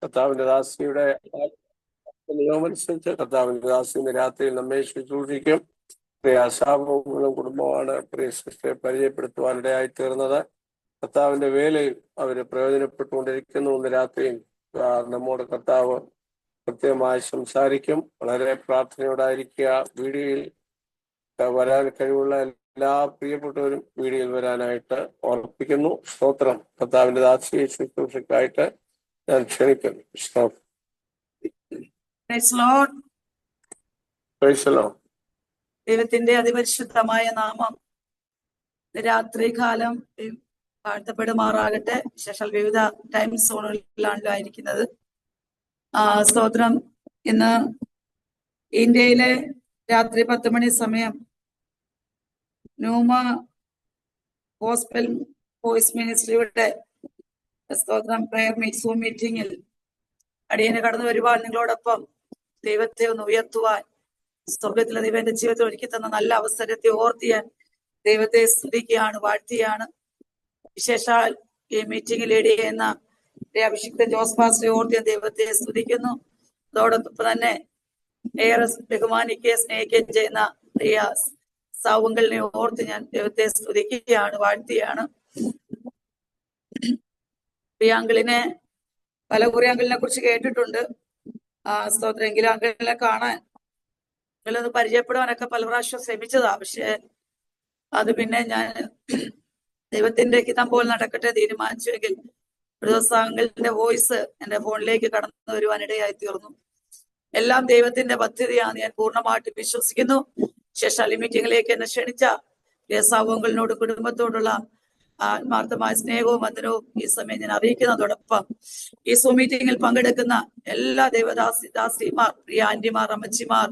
കർത്താവിന്റെ ദാസിയുടെ നിയമമനുസരിച്ച് കർത്താവിന്റെ ദാസിന്റെ രാത്രിയിൽ നമ്മെ ശുശ്രൂഷിക്കും. പ്രിയ അശാപങ്ങളും കുടുംബമാണ് പ്രിയ സൃഷ്ടിയെ പരിചയപ്പെടുത്തുവാനിടയായി തീർന്നത്. കർത്താവിന്റെ വേലയിൽ അവര് പ്രയോജനപ്പെട്ടുകൊണ്ടിരിക്കുന്നു. ഇന്ന് രാത്രിയും നമ്മോട് കർത്താവ് കൃത്യമായി സംസാരിക്കും. വളരെ പ്രാർത്ഥനയോടായിരിക്കുക. വീഡിയോയിൽ വരാൻ കഴിവുള്ള എല്ലാ പ്രിയപ്പെട്ടവരും വീഡിയോയിൽ വരാനായിട്ട് ഓർപ്പിക്കുന്നു. സ്തോത്രം. കർത്താവിന്റെ ദാസിയെ ശുശ്രൂഷയ്ക്കായിട്ട് ഞാൻ ക്ഷണിക്കുന്നു. സ്തോത്രം. ദൈവത്തിന്റെ അതിപരിശുദ്ധമായ നാമം രാത്രി കാലം വാഴ്ത്തപ്പെടുമാറാകട്ടെ. ശേഷം വിവിധ ടൈം സോണുകളിലാണല്ലോ ആയിരിക്കുന്നത്. സ്തോത്രം. ഇന്ന് ഇന്ത്യയിലെ രാത്രി 10 മണി സമയം ന്യൂമ ഗോസ്പൽ വോയിസ് മിനിസ്ട്രിയുടെ സ്തോത്രം പ്രയർ സൂം മീറ്റിംഗിൽ അടിയന് കടന്നു വരുവാൻ നിങ്ങളോടൊപ്പം ദൈവത്തെ ഒന്ന് ഉയർത്തുവാൻ സ്വർഗത്തിലെ ദൈവം എന്റെ ജീവിതത്തിൽ ഒരുക്കി തന്ന നല്ല അവസരത്തെ ഓർത്ത് ഞാൻ ദൈവത്തെ സ്തുതിക്കുകയാണ്, വാഴ്ത്തിയാണ്. വിശേഷാൽ ഈ മീറ്റിംഗിൽ ലീഡ് ചെയ്യുന്ന അഭിഷിക്ത ജോസ് പാസ്റ്ററെ ഓർത്ത് ഞാൻ ദൈവത്തെ സ്തുതിക്കുന്നു. അതോടൊപ്പം തന്നെ ഏറെ ബഹുമാനിക്കുകയും സ്നേഹിക്കുകയും ചെയ്യുന്ന പ്രിയ സാവുങ്കലിനെ ഓർത്ത് ഞാൻ ദൈവത്തെ സ്തുതിക്കുകയാണ്, വാഴ്ത്തിയാണ്. പ്രിയാങ്കിളിനെ പല കുറി അങ്കിളിനെ കുറിച്ച് കേട്ടിട്ടുണ്ട്. സ്തോത്രം. എങ്കിലും അങ്കിളിനെ കാണാൻ അങ്കിളൊന്ന് പരിചയപ്പെടുവാനൊക്കെ പല പ്രാവശ്യം ശ്രമിച്ചതാ. പക്ഷെ അത് പിന്നെ ഞാൻ ദൈവത്തിന്റെ ഹിതം പോലെ നടക്കട്ടെ തീരുമാനിച്ചുവെങ്കിൽ ഒരു ദിവസം അങ്കിളിന്റെ വോയിസ് എന്റെ ഫോണിലേക്ക് കടന്നു വരുവാനിടയായി തീർന്നു. എല്ലാം ദൈവത്തിന്റെ പദ്ധതിയാണ് ഞാൻ പൂർണ്ണമായിട്ട് വിശ്വസിക്കുന്നു. ശേഷം മീറ്റിംഗിലേക്ക് എന്നെ ക്ഷണിച്ച സാവുങ്കലിനോട് കുടുംബത്തോടുള്ള ആത്മാർത്ഥമായ സ്നേഹവും വന്ദനവും ഈ സമയം ഞാൻ അറിയിക്കുന്നതോടൊപ്പം ഈ സൂം മീറ്റിംഗിൽ പങ്കെടുക്കുന്ന എല്ലാ ദൈവദാസിമാർ, പ്രിയ ആന്റിമാർ, അമ്മച്ചിമാർ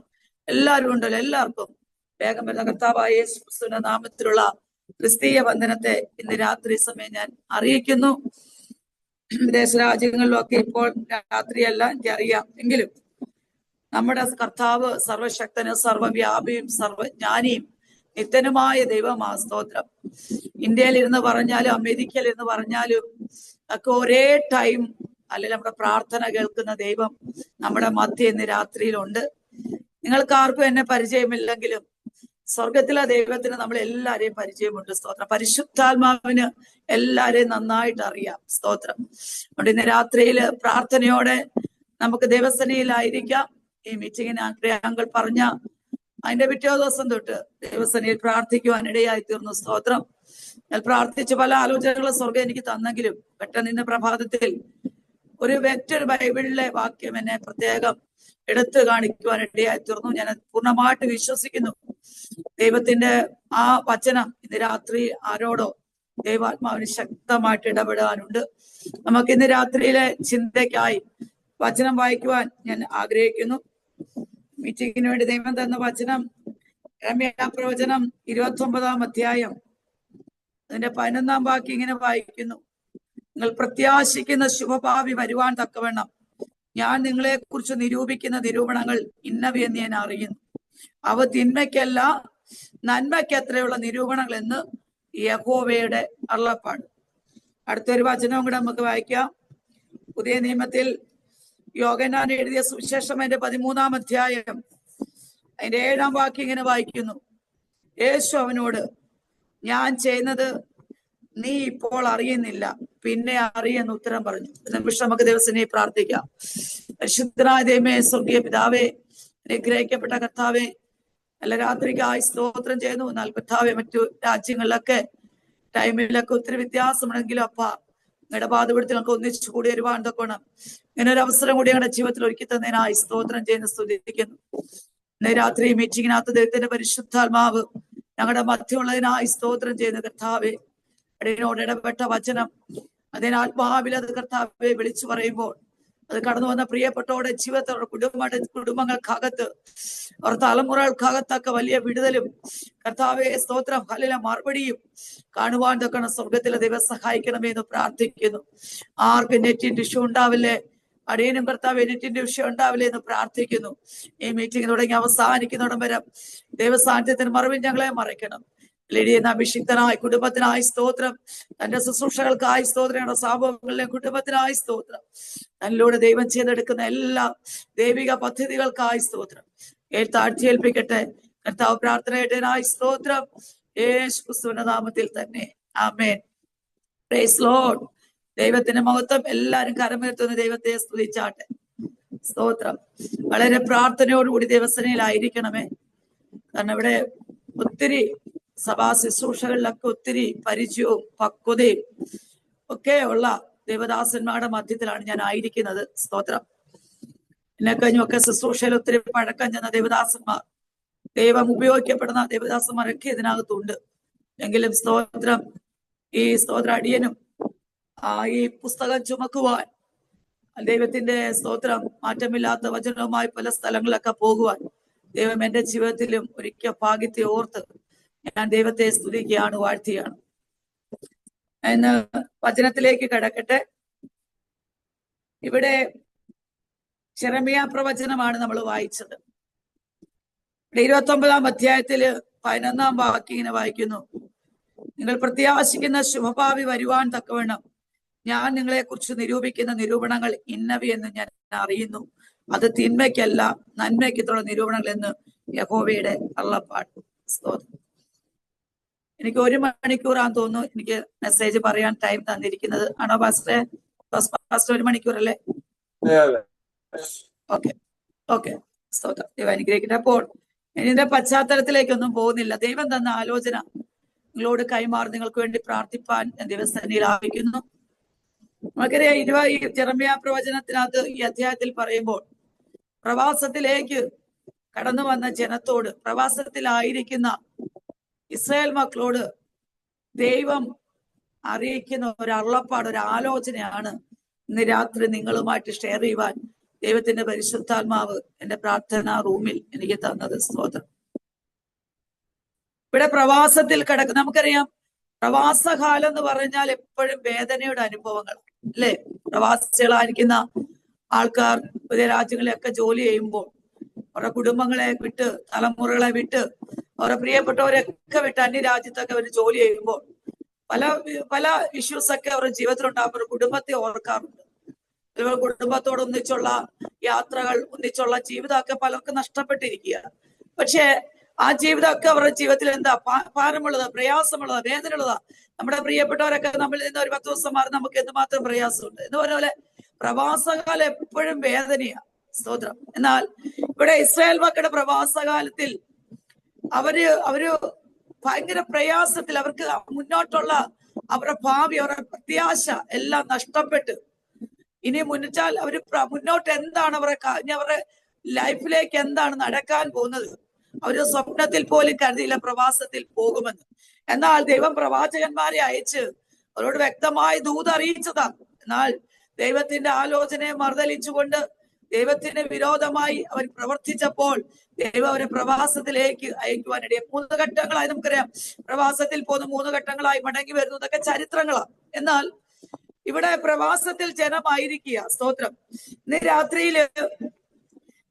എല്ലാവരും ഉണ്ടല്ലോ, എല്ലാവർക്കും വേഗം വരുന്ന കർത്താവായ യേശുക്രിസ്തുവിന്റെ നാമത്തിലുള്ള ക്രിസ്തീയ വന്ദനത്തെ ഇന്ന് രാത്രി സമയം ഞാൻ അറിയിക്കുന്നു. വിദേശ രാജ്യങ്ങളിലൊക്കെ ഇപ്പോൾ രാത്രിയല്ല, എനിക്കറിയാം. എങ്കിലും നമ്മുടെ കർത്താവ് സർവശക്തനും സർവവ്യാപിയും സർവജ്ഞാനിയും നിത്യനുമായ ദൈവമാ. സ്തോത്രം. ഇന്ത്യയിൽ ഇരുന്ന് പറഞ്ഞാലും അമേരിക്കയിൽ ഇരുന്ന് പറഞ്ഞാലും ഒക്കെ ഒരേ ടൈം അല്ലെങ്കിൽ നമ്മുടെ പ്രാർത്ഥന കേൾക്കുന്ന ദൈവം നമ്മുടെ മധ്യ ഇന്ന് രാത്രിയിലുണ്ട്. നിങ്ങൾക്ക് ആർക്കും എന്നെ പരിചയമില്ലെങ്കിലും സ്വർഗത്തിലെ ദൈവത്തിന് നമ്മൾ എല്ലാരെയും പരിചയമുണ്ട്. സ്തോത്രം. പരിശുദ്ധാത്മാവിന് എല്ലാരെയും നന്നായിട്ട് അറിയാം. സ്തോത്രം. അതുകൊണ്ട് ഇന്ന് രാത്രിയിൽ പ്രാർത്ഥനയോടെ നമുക്ക് ദൈവസേനയിലായിരിക്കാം. ഈ മീറ്റിങ്ങിന് അങ്കിൾ പറഞ്ഞ അതിന്റെ പിറ്റേ ദിവസം തൊട്ട് ദൈവസേനയിൽ പ്രാർത്ഥിക്കുവാൻ ഇടയായി തീർന്നു. സ്തോത്രം. ഞാൻ പ്രാർത്ഥിച്ച് പല ആലോചനകളും സ്വർഗം എനിക്ക് തന്നെങ്കിലും പെട്ടെന്ന് ഇന്ന് പ്രഭാതത്തിൽ ഒരു മറ്റൊരു ബൈബിളിലെ വാക്യം എന്നെ പ്രത്യേകം എടുത്തു കാണിക്കുവാൻ ഇടയായി തീർന്നു. ഞാൻ പൂർണ്ണമായിട്ട് വിശ്വസിക്കുന്നു. ദൈവത്തിന്റെ ആ വചനം ഇന്ന് രാത്രി ആരോടോ ദൈവാത്മാവിന് ശക്തമായിട്ട് ഇടപെടാനുണ്ട്. നമുക്ക് ഇന്ന് രാത്രിയിലെ ചിന്തയ്ക്കായി വചനം വായിക്കുവാൻ ഞാൻ ആഗ്രഹിക്കുന്നു. മീറ്റിംഗിന് വേണ്ടി ദൈവം തന്ന വചനം പ്രവചനം 29-ാം അധ്യായം അതിന്റെ 11-ാം വാക്യം ഇങ്ങനെ വായിക്കുന്നു. നിങ്ങൾ പ്രത്യാശിക്കുന്ന ശുഭഭാവി വരുവാൻ തക്കവണ്ണം ഞാൻ നിങ്ങളെ കുറിച്ച് നിരൂപിക്കുന്ന നിരൂപണങ്ങൾ ഇന്നവയെന്ന് ഞാൻ അറിയുന്നു. അവ തിന്മയ്ക്കല്ല നന്മയ്ക്ക് അത്രയുള്ള നിരൂപണങ്ങൾ എന്ന് യഹോവയുടെ അരുളപ്പാട്. അടുത്തൊരു വചനവും കൂടെ നമുക്ക് വായിക്കാം. പുതിയ നിയമത്തിൽ യോഹന്നാൻ എഴുതിയ സുവിശേഷം അതിന്റെ 13-ാം അധ്യായം അതിന്റെ 7-ാം വാക്യം ഇങ്ങനെ വായിക്കുന്നു. യേശു അവനോട്, ഞാൻ ചെയ്യുന്നത് നീ ഇപ്പോൾ അറിയുന്നില്ല, പിന്നെ അറിയെന്ന് ഉത്തരം പറഞ്ഞു. നിമിഷം നമുക്ക് ദിവസനെ പ്രാർത്ഥിക്കാം. പരിശുദ്ധനായ ദൈവമേ, സ്വർഗീയ പിതാവേ, അനുഗ്രഹിക്കപ്പെട്ട കർത്താവേ, നല്ല രാത്രിക്കായി സ്തോത്രം ചെയ്യുന്നു. എന്നാൽ കർത്താവെ, മറ്റു രാജ്യങ്ങളിലൊക്കെ ടൈമിലൊക്കെ ഒത്തിരി വ്യത്യാസമുണ്ടെങ്കിലും അപ്പ നിങ്ങളുടെ പാതപീഠത്തിൽ നമുക്ക് ഒന്നിച്ചു കൂടി വരുവാൻ തൊക്കണം. ഇങ്ങനെ ഒരു അവസരം കൂടി ഞങ്ങളുടെ ജീവിതത്തിൽ ഒരുക്കി തന്നതിനായി സ്തോത്രം ചെയ്യുന്ന സ്തുതിക്കുന്നു. ഇന്ന് രാത്രി മീറ്റിങ്ങിനകത്ത് ദൈവത്തിന്റെ പരിശുദ്ധാത്മാവ് ഞങ്ങളുടെ മധ്യമുള്ളതിനായി സ്തോത്രം ചെയ്യുന്ന കർത്താവെ, അടിയനോട് ഇടപെട്ട വചനം അതിനാത്മാവിൽ അത് കർത്താവെ വിളിച്ചു പറയുമ്പോൾ അത് കടന്നു വന്ന പ്രിയപ്പെട്ടവരുടെ ജീവിതത്തോടെ കുടുംബങ്ങൾക്കകത്ത് അവർ തലമുറകൾക്കകത്തൊക്കെ വലിയ വിടുതലും കർത്താവെ സ്തോത്രം ഹല്ലേലൂയ മറുപടിയും കാണുവാൻ തൊക്കണം. സ്വർഗത്തിലെ ദൈവം സഹായിക്കണമേ എന്ന് പ്രാർത്ഥിക്കുന്നു. ആർക്കും നെറ്റിന്റെ ഇഷ്യൂ ഉണ്ടാവില്ലേ, അടിയനും കർത്താവ് നെറ്റിന്റെ വിഷയം ഉണ്ടാവില്ലേ എന്ന് പ്രാർത്ഥിക്കുന്നു. ഈ മീറ്റിംഗ് തുടങ്ങി അവസാനിക്കുന്നിടം വരെ ദൈവസാന്നിധ്യത്തിന് മറവിൽ ഞങ്ങളെ മറയ്ക്കണം. ലീഡിയെന്ന അഭിഷിക്തനായി കുടുംബത്തിനായി സ്തോത്രം. തന്റെ ശുശ്രൂഷകൾക്കായി സ്തോത്രം. സംഭവങ്ങളിലെ കുടുംബത്തിനായി സ്തോത്രം. തന്നിലൂടെ ദൈവം ചെയ്തെടുക്കുന്ന എല്ലാ ദൈവിക പദ്ധതികൾക്കായി സ്തോത്രം. താഴ്ചയേൽപ്പിക്കട്ടെ. കർത്താവ് പ്രാർത്ഥനയുടേനായി സ്തോത്രം. യേശു ക്രിസ്തുവിന്റെ നാമത്തിൽ തന്നെ ആമേൻ. Praise Lord. ദൈവത്തിന്റെ മഹത്വം. എല്ലാവരും കരമുയർത്തുന്ന ദൈവത്തെ സ്തുതിച്ചാട്ടെ. സ്തോത്രം. വളരെ പ്രാർത്ഥനയോടുകൂടി ദൈവസേനയിലായിരിക്കണമേ. കാരണം ഇവിടെ ഒത്തിരി സഭാ ശുശ്രൂഷകളിലൊക്കെ ഒത്തിരി പരിചയവും പക്വതയും ഒക്കെ ഉള്ള ദേവദാസന്മാരുടെ മധ്യത്തിലാണ് ഞാൻ ആയിരിക്കുന്നത്. സ്തോത്രം. എന്നെ കഴിഞ്ഞൊക്കെ ശുശ്രൂഷയിൽ ഒത്തിരി പഴക്കം ചെന്ന ദേവദാസന്മാർ, ദൈവം ഉപയോഗിക്കപ്പെടുന്ന ദേവദാസന്മാരൊക്കെ ഇതിനകത്തുണ്ട്. എങ്കിലും സ്തോത്രം, ഈ സ്തോത്ര അടിയനും ഈ പുസ്തകം ചുമക്കുവാൻ, ദൈവത്തിന്റെ സ്തോത്രം മാറ്റമില്ലാത്ത വചനവുമായി പല സ്ഥലങ്ങളിലൊക്കെ പോകുവാൻ ദൈവം എന്റെ ജീവിതത്തിലും ഒരിക്കൽ ഭാഗ്യത്തെ ഓർത്ത് ഞാൻ ദൈവത്തെ സ്തുതിക്കുകയാണ്, വാഴ്ത്തിയാണ്. ഇന്ന് വചനത്തിലേക്ക് കടക്കട്ടെ. ഇവിടെ യെരമ്യാ പ്രവചനമാണ് നമ്മൾ വായിച്ചത്. 29-ാം അധ്യായത്തില് 11-ാം വാക്യം ഇങ്ങനെ വായിക്കുന്നു: നിങ്ങൾ പ്രത്യാശിക്കുന്ന ശുഭഭാവി വരുവാൻ തക്കവണ്ണം ഞാൻ നിങ്ങളെ കുറിച്ച് നിരൂപിക്കുന്ന നിരൂപണങ്ങൾ ഇന്നവയെന്ന് ഞാൻ അറിയുന്നു. അത് തിന്മയ്ക്കല്ല നന്മയ്ക്കുള്ള നിരൂപണങ്ങൾ എന്ന് യഹോവയുടെ അരുളപ്പാട്. സ്തോത്രം. എനിക്ക് 1 മണിക്കൂറാന്ന് തോന്നുന്നു എനിക്ക് മെസ്സേജ് പറയാൻ ടൈം തന്നിരിക്കുന്നത്. ആണോ പാസ്റ്ററെ? 1 മണിക്കൂറല്ലേ? ഓക്കെ. സ്തോത്രം. ദൈവം അനുഗ്രഹിക്കട്ടെ. അപ്പോൾ ഇതിന്റെ പശ്ചാത്തലത്തിലേക്കൊന്നും പോകുന്നില്ല. ദൈവം തന്ന ആലോചന നിങ്ങളോട് കൈമാറി നിങ്ങൾക്ക് വേണ്ടി പ്രാർത്ഥിപ്പാൻ ഞാൻ ദിവസേനയിൽ ആവശ്യിക്കുന്നു. നമുക്കറിയാം, ഈ യെരമ്യാ പ്രവചനത്തിനകത്ത് ഈ അധ്യായത്തിൽ പറയുമ്പോൾ പ്രവാസത്തിലേക്ക് കടന്നു വന്ന ജനത്തോട്, പ്രവാസത്തിലായിരിക്കുന്ന ഇസ്രായേൽ മക്കളോട് ദൈവം അറിയിക്കുന്ന ഒരു അരുളപ്പാട്, ഒരു ആലോചനയാണ് ഇന്ന് രാത്രി നിങ്ങളുമായിട്ട് ഷെയർ ചെയ്യുവാൻ ദൈവത്തിന്റെ പരിശുദ്ധാത്മാവ് എന്റെ പ്രാർത്ഥനാ റൂമിൽ എനിക്ക് തന്നത്. സ്തോത്രം. ഇവിടെ പ്രവാസത്തിൽ കിടക്കുന്ന, നമുക്കറിയാം പ്രവാസകാലം എന്ന് പറഞ്ഞാൽ എപ്പോഴും വേദനയുടെ അനുഭവങ്ങൾ അല്ലെ? പ്രവാസികളായിരിക്കുന്ന ആൾക്കാർ പുതിയ രാജ്യങ്ങളിലൊക്കെ ജോലി ചെയ്യുമ്പോൾ അവരുടെ കുടുംബങ്ങളെ വിട്ട്, തലമുറകളെ വിട്ട്, അവരുടെ പ്രിയപ്പെട്ടവരെയൊക്കെ വിട്ട് അന്യരാജ്യത്തൊക്കെ അവർ ജോലി ചെയ്യുമ്പോൾ പല ഇഷ്യൂസ് ഒക്കെ അവരുടെ ജീവിതത്തിലുണ്ടാകുമ്പോൾ കുടുംബത്തെ ഓർക്കാറുണ്ട്. അതുപോലെ കുടുംബത്തോട് ഒന്നിച്ചുള്ള യാത്രകൾ, ഒന്നിച്ചുള്ള ജീവിതമൊക്കെ പലർക്കും നഷ്ടപ്പെട്ടിരിക്കുക. പക്ഷെ ആ ജീവിതമൊക്കെ അവരുടെ ജീവിതത്തിൽ എന്താ ഭാരമുള്ളതാ, പ്രയാസമുള്ളതാ, വേദനയുള്ളതാ. നമ്മുടെ പ്രിയപ്പെട്ടവരൊക്കെ നമ്മളിൽ നിന്ന് ഒരു 10 ദിവസം മാറി നമുക്ക് എന്തുമാത്രം പ്രയാസമുണ്ട് എന്ന് പറഞ്ഞ പോലെ പ്രവാസകാലം എപ്പോഴും വേദനയാ. സ്തോത്രം. എന്നാൽ ഇവിടെ ഇസ്രായേൽ മക്കളുടെ പ്രവാസകാലത്തിൽ അവര് ഭയങ്കര പ്രയാസത്തിൽ, അവർക്ക് മുന്നോട്ടുള്ള അവരുടെ ഭാവി, അവരുടെ പ്രത്യാശ എല്ലാം നഷ്ടപ്പെട്ട് ഇനി മുന്നിട്ടാൽ അവര് മുന്നോട്ട് എന്താണ് അവരുടെ ലൈഫിലേക്ക് എന്താണ് നടക്കാൻ പോകുന്നത്, അവര് സ്വപ്നത്തിൽ പോലും കരുതിയില്ല പ്രവാസത്തിൽ പോകുമെന്ന്. എന്നാൽ ദൈവം പ്രവാചകന്മാരെ അയച്ച് അവരോട് വ്യക്തമായി ദൂത് അറിയിച്ചതാണ്. എന്നാൽ ദൈവത്തിന്റെ ആലോചനയെ മറുതലിച്ചുകൊണ്ട് ദൈവത്തിന് വിരോധമായി അവർ പ്രവർത്തിച്ചപ്പോൾ ദൈവം അവരെ പ്രവാസത്തിലേക്ക് അയക്കുവാനിടയെ 3 ഘട്ടങ്ങളായി, നമുക്കറിയാം പ്രവാസത്തിൽ പോകുന്ന 3 ഘട്ടങ്ങളായി മടങ്ങി വരുന്നതൊക്കെ ചരിത്രങ്ങളാണ്. എന്നാൽ ഇവിടെ പ്രവാസത്തിൽ ജനമായിരിക്കുക. സ്തോത്രം. ഇന്ന് രാത്രിയില്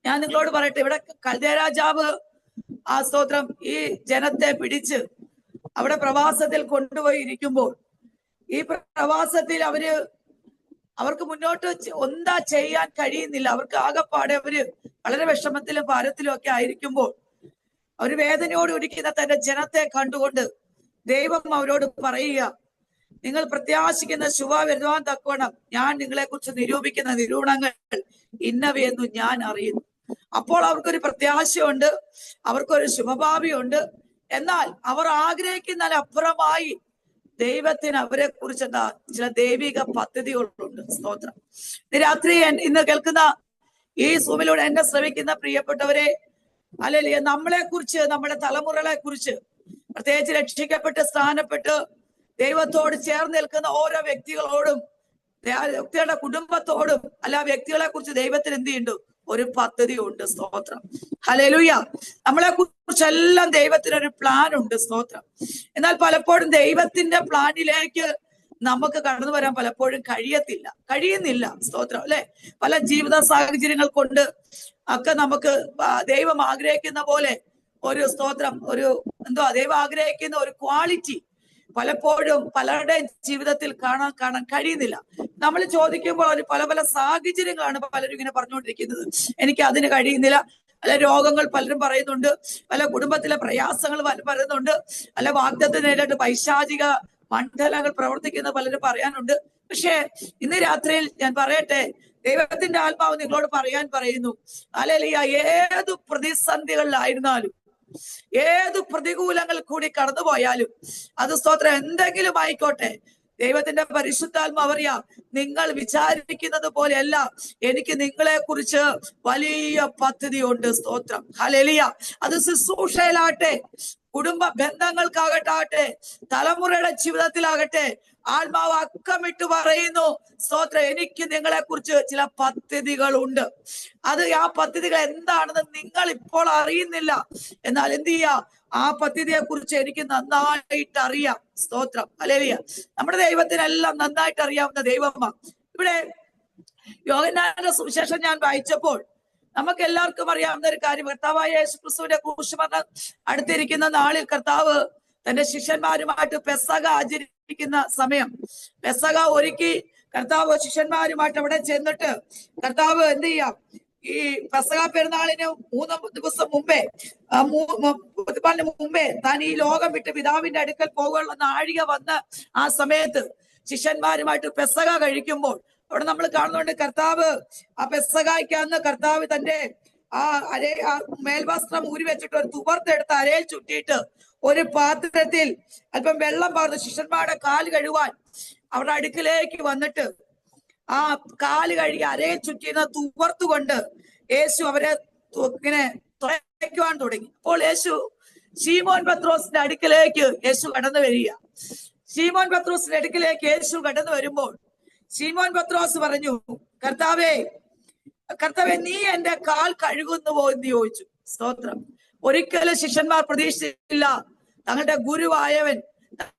ഞാൻ നിങ്ങളോട് പറയട്ടെ, ഇവിടെ കൽദയ രാജാവ് ആ സ്തോത്രം ഈ ജനത്തെ പിടിച്ച് അവിടെ പ്രവാസത്തിൽ കൊണ്ടുപോയി ഇരിക്കുമ്പോൾ ഈ പ്രവാസത്തിൽ അവർക്ക് മുന്നോട്ട് എന്താ ചെയ്യാൻ കഴിയുന്നില്ല. അവർക്ക് ആകെപ്പാടെ വളരെ വിഷമത്തിലും ഭാരത്തിലും ഒക്കെ ആയിരിക്കുമ്പോൾ അവര് വേദനയോട് ഇരിക്കുന്ന തന്റെ ജനത്തെ കണ്ടുകൊണ്ട് ദൈവം അവരോട് പറയുക, നിങ്ങൾ പ്രത്യാശിക്കുന്ന ശുഭ വരുവാൻ തക്കവണ്ണം ഞാൻ നിങ്ങളെ കുറിച്ച് നിരൂപിക്കുന്ന നിരൂപണങ്ങൾ ഇന്നവയെന്നു ഞാൻ അറിയുന്നു. അപ്പോൾ അവർക്കൊരു പ്രത്യാശയുണ്ട്, അവർക്കൊരു ശുഭഭാവിയുണ്ട്. എന്നാൽ അവർ ആഗ്രഹിക്കുന്നതിനപ്പുറമായി ദൈവത്തിന് അവരെ കുറിച്ച് എന്താ ചില ദൈവിക പദ്ധതികളുണ്ട്. സ്തോത്രം. രാത്രി ഇന്ന് കേൾക്കുന്ന ഈ സൂമിലൂടെ എന്നെ ശ്രമിക്കുന്ന പ്രിയപ്പെട്ടവരെ, അല്ലെങ്കിൽ നമ്മളെ കുറിച്ച്, നമ്മുടെ തലമുറകളെ കുറിച്ച്, പ്രത്യേകിച്ച് രക്ഷിക്കപ്പെട്ട് സ്ഥാനപ്പെട്ട് ദൈവത്തോട് ചേർന്ന് നിൽക്കുന്ന ഓരോ വ്യക്തികളോടും, വ്യക്തികളുടെ കുടുംബത്തോടും അല്ല വ്യക്തികളെ കുറിച്ച് ദൈവത്തിന് എന്ത് ചെയ്യുന്നുണ്ട്? ഒരു പദ്ധതി ഉണ്ട്. സ്തോത്രം. ഹല്ലേലൂയ. നമ്മളെ കുറിച്ചെല്ലാം ദൈവത്തിനൊരു പ്ലാൻ ഉണ്ട്. സ്തോത്രം. എന്നാൽ പലപ്പോഴും ദൈവത്തിന്റെ പ്ലാനിലേക്ക് നമുക്ക് കടന്നു വരാൻ പലപ്പോഴും കഴിയുന്നില്ല. സ്തോത്രം. അല്ലെ? പല ജീവിത സാഹചര്യങ്ങൾ കൊണ്ട് ഒക്കെ നമുക്ക് ദൈവം ആഗ്രഹിക്കുന്ന പോലെ ഒരു സ്തോത്രം, ഒരു ദൈവം ആഗ്രഹിക്കുന്ന ഒരു ക്വാളിറ്റി പലപ്പോഴും പലരുടെയും ജീവിതത്തിൽ കാണാൻ കഴിയുന്നില്ല. നമ്മൾ ചോദിക്കുമ്പോൾ ഒരു പല സാഹചര്യങ്ങളാണ് പലരും ഇങ്ങനെ പറഞ്ഞുകൊണ്ടിരിക്കുന്നത്. എനിക്ക് അതിന് കഴിയുന്നില്ല. പല രോഗങ്ങൾ പലരും പറയുന്നുണ്ട്, പല കുടുംബത്തിലെ പ്രയാസങ്ങൾ പറയുന്നുണ്ട്, പല വാഗ്ദത്തം നേരിട്ട് പൈശാചിക മണ്ഡലങ്ങൾ പ്രവർത്തിക്കുന്ന പലരും പറയാനുണ്ട്. പക്ഷേ ഇന്ന് രാത്രിയിൽ ഞാൻ പറയട്ടെ, ദൈവത്തിന്റെ ആത്മാവ് നിങ്ങളോട് പറയുന്നു, ഹല്ലേലൂയ, ഏത് പ്രതിസന്ധികളിലായിരുന്നാലും, ഏത് പ്രതികൂലങ്ങൾ കൂടി കടന്നുപോയാലും, അത് സ്തോത്രം എന്തെങ്കിലും ആയിക്കോട്ടെ, ദൈവത്തിന്റെ പരിശുദ്ധാത്മാവ് അറിയാം, നിങ്ങൾ വിചാരിക്കുന്നത് പോലെയല്ല, എനിക്ക് നിങ്ങളെ കുറിച്ച് വലിയ പദ്ധതിയുണ്ട്. സ്തോത്രം, ഹല്ലേലൂയ. അത് ശുശ്രൂഷയിലാകട്ടെ, കുടുംബ ബന്ധങ്ങൾക്കാകട്ടെ, തലമുറയുടെ ജീവിതത്തിലാകട്ടെ, ആത്മാവ് അക്കമിട്ട് പറയുന്നു, സ്തോത്രം, എനിക്ക് നിങ്ങളെ കുറിച്ച് ചില പദ്ധതികളുണ്ട്. ആ പദ്ധതികൾ എന്താണെന്ന് നിങ്ങൾ ഇപ്പോൾ അറിയുന്നില്ല. എന്നാൽ എന്ത് ചെയ്യാ, ആ പദ്ധതിയെ കുറിച്ച് എനിക്ക് നന്നായിട്ട് അറിയാം. സ്തോത്രം, ഹല്ലേലൂയ. നമ്മുടെ ദൈവത്തിനെല്ലാം നന്നായിട്ട് അറിയാവുന്ന ദൈവമാണ്. ഇവിടെ യോഹന്നാന്റെ സുവിശേഷം ഞാൻ വായിച്ചപ്പോൾ നമുക്ക് എല്ലാവർക്കും അറിയാവുന്ന ഒരു കാര്യം, കർത്താവായ യേശുക്രിസ്തുവിന്റെ ക്രൂശുമരണം അടുത്തിരിക്കുന്ന നാളിൽ കർത്താവ് തന്റെ ശിഷ്യന്മാരുമായിട്ട് പെസഹ ആചരിക്കുന്ന സമയം, പെസഹ ഒരുക്കി കർത്താവ് ശിഷ്യന്മാരുമായിട്ട് അവിടെ ചെന്നിട്ട് കർത്താവ് എന്ത് ചെയ്യാം, ഈ പെസഹ പെരുന്നാളിന് 3 ദിവസം മുമ്പേ താൻ ഈ ലോകം വിട്ട് പിതാവിന്റെ അടുക്കൽ പോകാനുള്ള നാഴിക വന്ന് ആ സമയത്ത് ശിഷ്യന്മാരുമായിട്ട് പെസഹ കഴിക്കുമ്പോൾ അവിടെ നമ്മൾ കാണുന്നുണ്ട്, കർത്താവ് ആ പെസഹായ്ക്കന്ന് കർത്താവ് തന്റെ ആ മേൽവസ്ത്രം ഊരി വെച്ചിട്ട് ഒരു തുവർത്ത് അരയിൽ ചുറ്റിയിട്ട് ഒരു പാത്രത്തിൽ അല്പം വെള്ളം പാർന്ന് ശിഷ്യന്മാരുടെ കാല് കഴുകാൻ അവരുടെ അടുക്കിലേക്ക് വന്നിട്ട് ആ കാല് കഴുകി അരയിൽ ചുറ്റിയുന്ന തുവർത്തുകൊണ്ട് യേശു അവരെ ഇങ്ങനെ തുറയ്ക്കുവാൻ തുടങ്ങി. അപ്പോൾ ശീമോൻ പത്രോസിന്റെ അടുക്കിലേക്ക് യേശു കടന്നു വരിക. ശീമോൻ പത്രോസിന്റെ അടുക്കിലേക്ക് യേശു കടന്നു വരുമ്പോൾ ശീമോൻ പത്രോസ് പറഞ്ഞു, കർത്താവേ നീ എന്റെ കാൽ കഴുകുന്നുവോ എന്ന് ചോദിച്ചു. സ്തോത്രം. ഒരിക്കലും ശിഷ്യന്മാർ പ്രതീക്ഷിച്ചില്ല തങ്ങളുടെ ഗുരുവായവൻ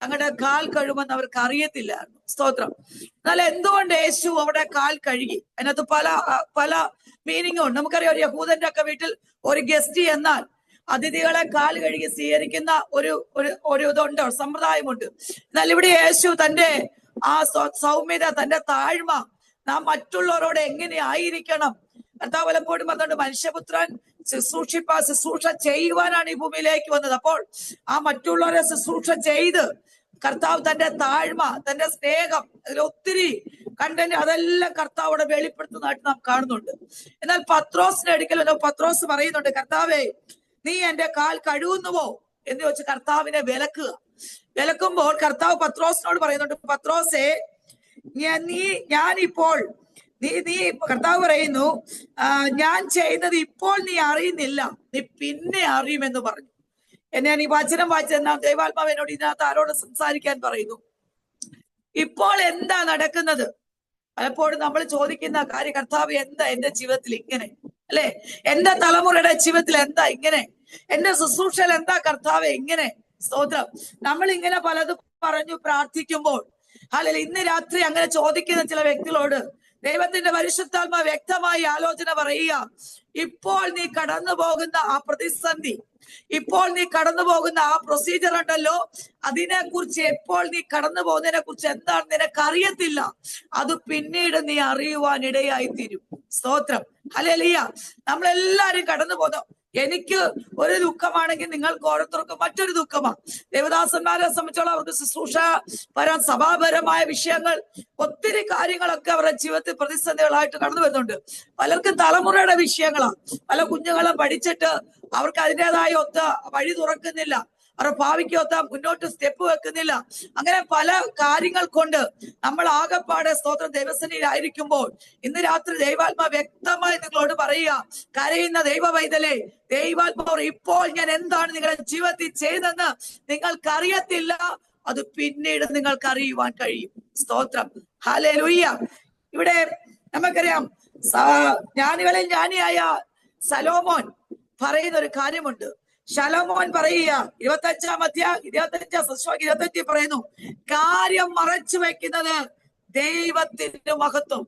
തങ്ങളുടെ കാൽ കഴുകുമെന്ന് അവർക്ക് അറിയത്തില്ലായിരുന്നു. സ്തോത്രം. എന്നാൽ എന്തുകൊണ്ട് യേശു അവിടെ കാൽ കഴുകി? അതിനകത്ത് പല മീനിങ്ങും ഉണ്ട്. നമുക്കറിയാം, ഒരു യഹൂദന്റെ ഒക്കെ വീട്ടിൽ ഒരു ഗസ്റ്റ് എന്നാൽ അതിഥികളെ കാൽ കഴുകി സ്വീകരിക്കുന്ന ഒരു ഇതുണ്ട്, സമ്പ്രദായമുണ്ട്. എന്നാൽ ഇവിടെ യേശു തന്റെ ആ സൗമ്യത, തന്റെ താഴ്മ, നാം മറ്റുള്ളവരോട് എങ്ങനെ ആയിരിക്കണം, കർത്താവ് പലപ്പോഴും പറഞ്ഞുകൊണ്ട് മനുഷ്യപുത്രൻ ശുശ്രൂഷ ചെയ്യുവാനാണ് ഈ ഭൂമിയിലേക്ക് വന്നത്. അപ്പോൾ ആ മറ്റുള്ളവരെ ശുശ്രൂഷ ചെയ്ത് കർത്താവ് തന്റെ താഴ്മ, തന്റെ സ്നേഹം, അതിലൊത്തിരി കണ്ടന്റ്, അതെല്ലാം കർത്താവോടെ വെളിപ്പെടുത്തുന്നതായിട്ട് നാം കാണുന്നുണ്ട്. എന്നാൽ പത്രോസിന്റെ അടുക്കൽ പത്രോസ് പറയുന്നുണ്ട്, കർത്താവേ നീ എന്റെ കാൽ കഴുകുന്നുവോ എന്ന് ചോദിച്ച് കർത്താവിനെ വിലക്കുമ്പോൾ കർത്താവ് പത്രോസിനോട് പറയുന്നുണ്ട്, പത്രോസേ ഞാനിപ്പോൾ നീ കർത്താവ് പറയുന്നു, ഞാൻ ചെയ്യുന്നത് ഇപ്പോൾ നീ അറിയുന്നില്ല, നീ പിന്നെ അറിയുമെന്ന് പറഞ്ഞു. ഞാൻ ഈ വചനം വായിച്ചെന്നാ ദൈവാത്മാവ് എന്നോട് ഇതിനകത്ത് ആരോട് സംസാരിക്കാൻ പറയുന്നു. ഇപ്പോൾ എന്താ നടക്കുന്നത്? പലപ്പോഴും നമ്മൾ ചോദിക്കുന്ന കാര്യം, കർത്താവ് എന്താ എന്റെ ജീവിതത്തിൽ ഇങ്ങനെ, അല്ലെ? എന്റെ തലമുറയുടെ ജീവിതത്തിൽ എന്താ ഇങ്ങനെ? എന്റെ ശുശ്രൂഷയിൽ എന്താ കർത്താവ് ഇങ്ങനെ? സ്തോത്രം. നമ്മൾ ഇങ്ങനെ പലതും പറഞ്ഞു പ്രാർത്ഥിക്കുമ്പോൾ, അല്ലെങ്കിൽ ഇന്ന് രാത്രി അങ്ങനെ ചോദിക്കുന്ന ചില വ്യക്തികളോട് ദൈവത്തിന്റെ പരിശുദ്ധാത്മാ വ്യക്തമായി ആലോചന പറയുക, ഇപ്പോൾ നീ കടന്നു പോകുന്ന ആ പ്രതിസന്ധി, ഇപ്പോൾ നീ കടന്നു പോകുന്ന ആ പ്രൊസീജിയർ ഉണ്ടല്ലോ, അതിനെ കുറിച്ച് എപ്പോൾ നീ കടന്നു പോകുന്നതിനെ കുറിച്ച് എന്താണ് നിനക്ക് അറിയത്തില്ല, അത് പിന്നീട് നീ അറിയുവാൻ ഇടയായി തീരും. സ്തോത്രം, ഹല്ലേലൂയ. നമ്മളെല്ലാരും കടന്നു പോകുന്നു. എനിക്ക് ഒരു ദുഃഖമാണെങ്കിൽ നിങ്ങൾക്ക് ഓരോരുത്തർക്കും മറ്റൊരു ദുഃഖമാണ്. ദേവദാസന്മാരെ സംബന്ധിച്ചോളം അവർക്ക് ശുശ്രൂഷ സഭാപരമായ വിഷയങ്ങൾ, ഒത്തിരി കാര്യങ്ങളൊക്കെ അവരുടെ ജീവിതത്തിൽ പ്രതിസന്ധികളായിട്ട് കടന്നു വരുന്നുണ്ട്. പലർക്കും തലമുറയുടെ വിഷയങ്ങളാണ്. പല കുഞ്ഞുങ്ങളും പഠിച്ചിട്ട് അവർക്ക് അതിൻ്റെതായ ഒത്ത വഴി തുറക്കുന്നില്ല, അവരുടെ ഭാവിക്ക് ഒത്ത മുന്നോട്ട് സ്റ്റെപ്പ് വെക്കുന്നില്ല. അങ്ങനെ പല കാര്യങ്ങൾ കൊണ്ട് നമ്മൾ ആകെപ്പാടെ സ്തോത്രം ദൈവസന്നിധിയിലായിരിക്കുമ്പോൾ ഇന്ന് രാത്രി ദൈവാത്മാ വ്യക്തമായി നിങ്ങളോട് പറയുക, കരയുന്ന ദൈവ പൈതലേ, ദൈവാത്മാവ് ഇപ്പോൾ ഞാൻ എന്താണ് നിങ്ങളുടെ ജീവിതത്തിൽ ചെയ്തെന്ന് നിങ്ങൾക്കറിയത്തില്ല, അത് പിന്നീട് നിങ്ങൾക്ക് അറിയുവാൻ കഴിയും. സ്തോത്രം, ഹല്ലേലൂയ. ഇവിടെ നമുക്കറിയാം, ജ്ഞാനികളിൽ ജ്ഞാനിയായ സലോമോൻ പറയുന്ന ഒരു കാര്യമുണ്ട്. ശലോമോൻ പറയുക 25 പറയുന്നു, കാര്യം മറച്ചു വെക്കുന്നത് ദൈവത്തിന്റെ മഹത്വം,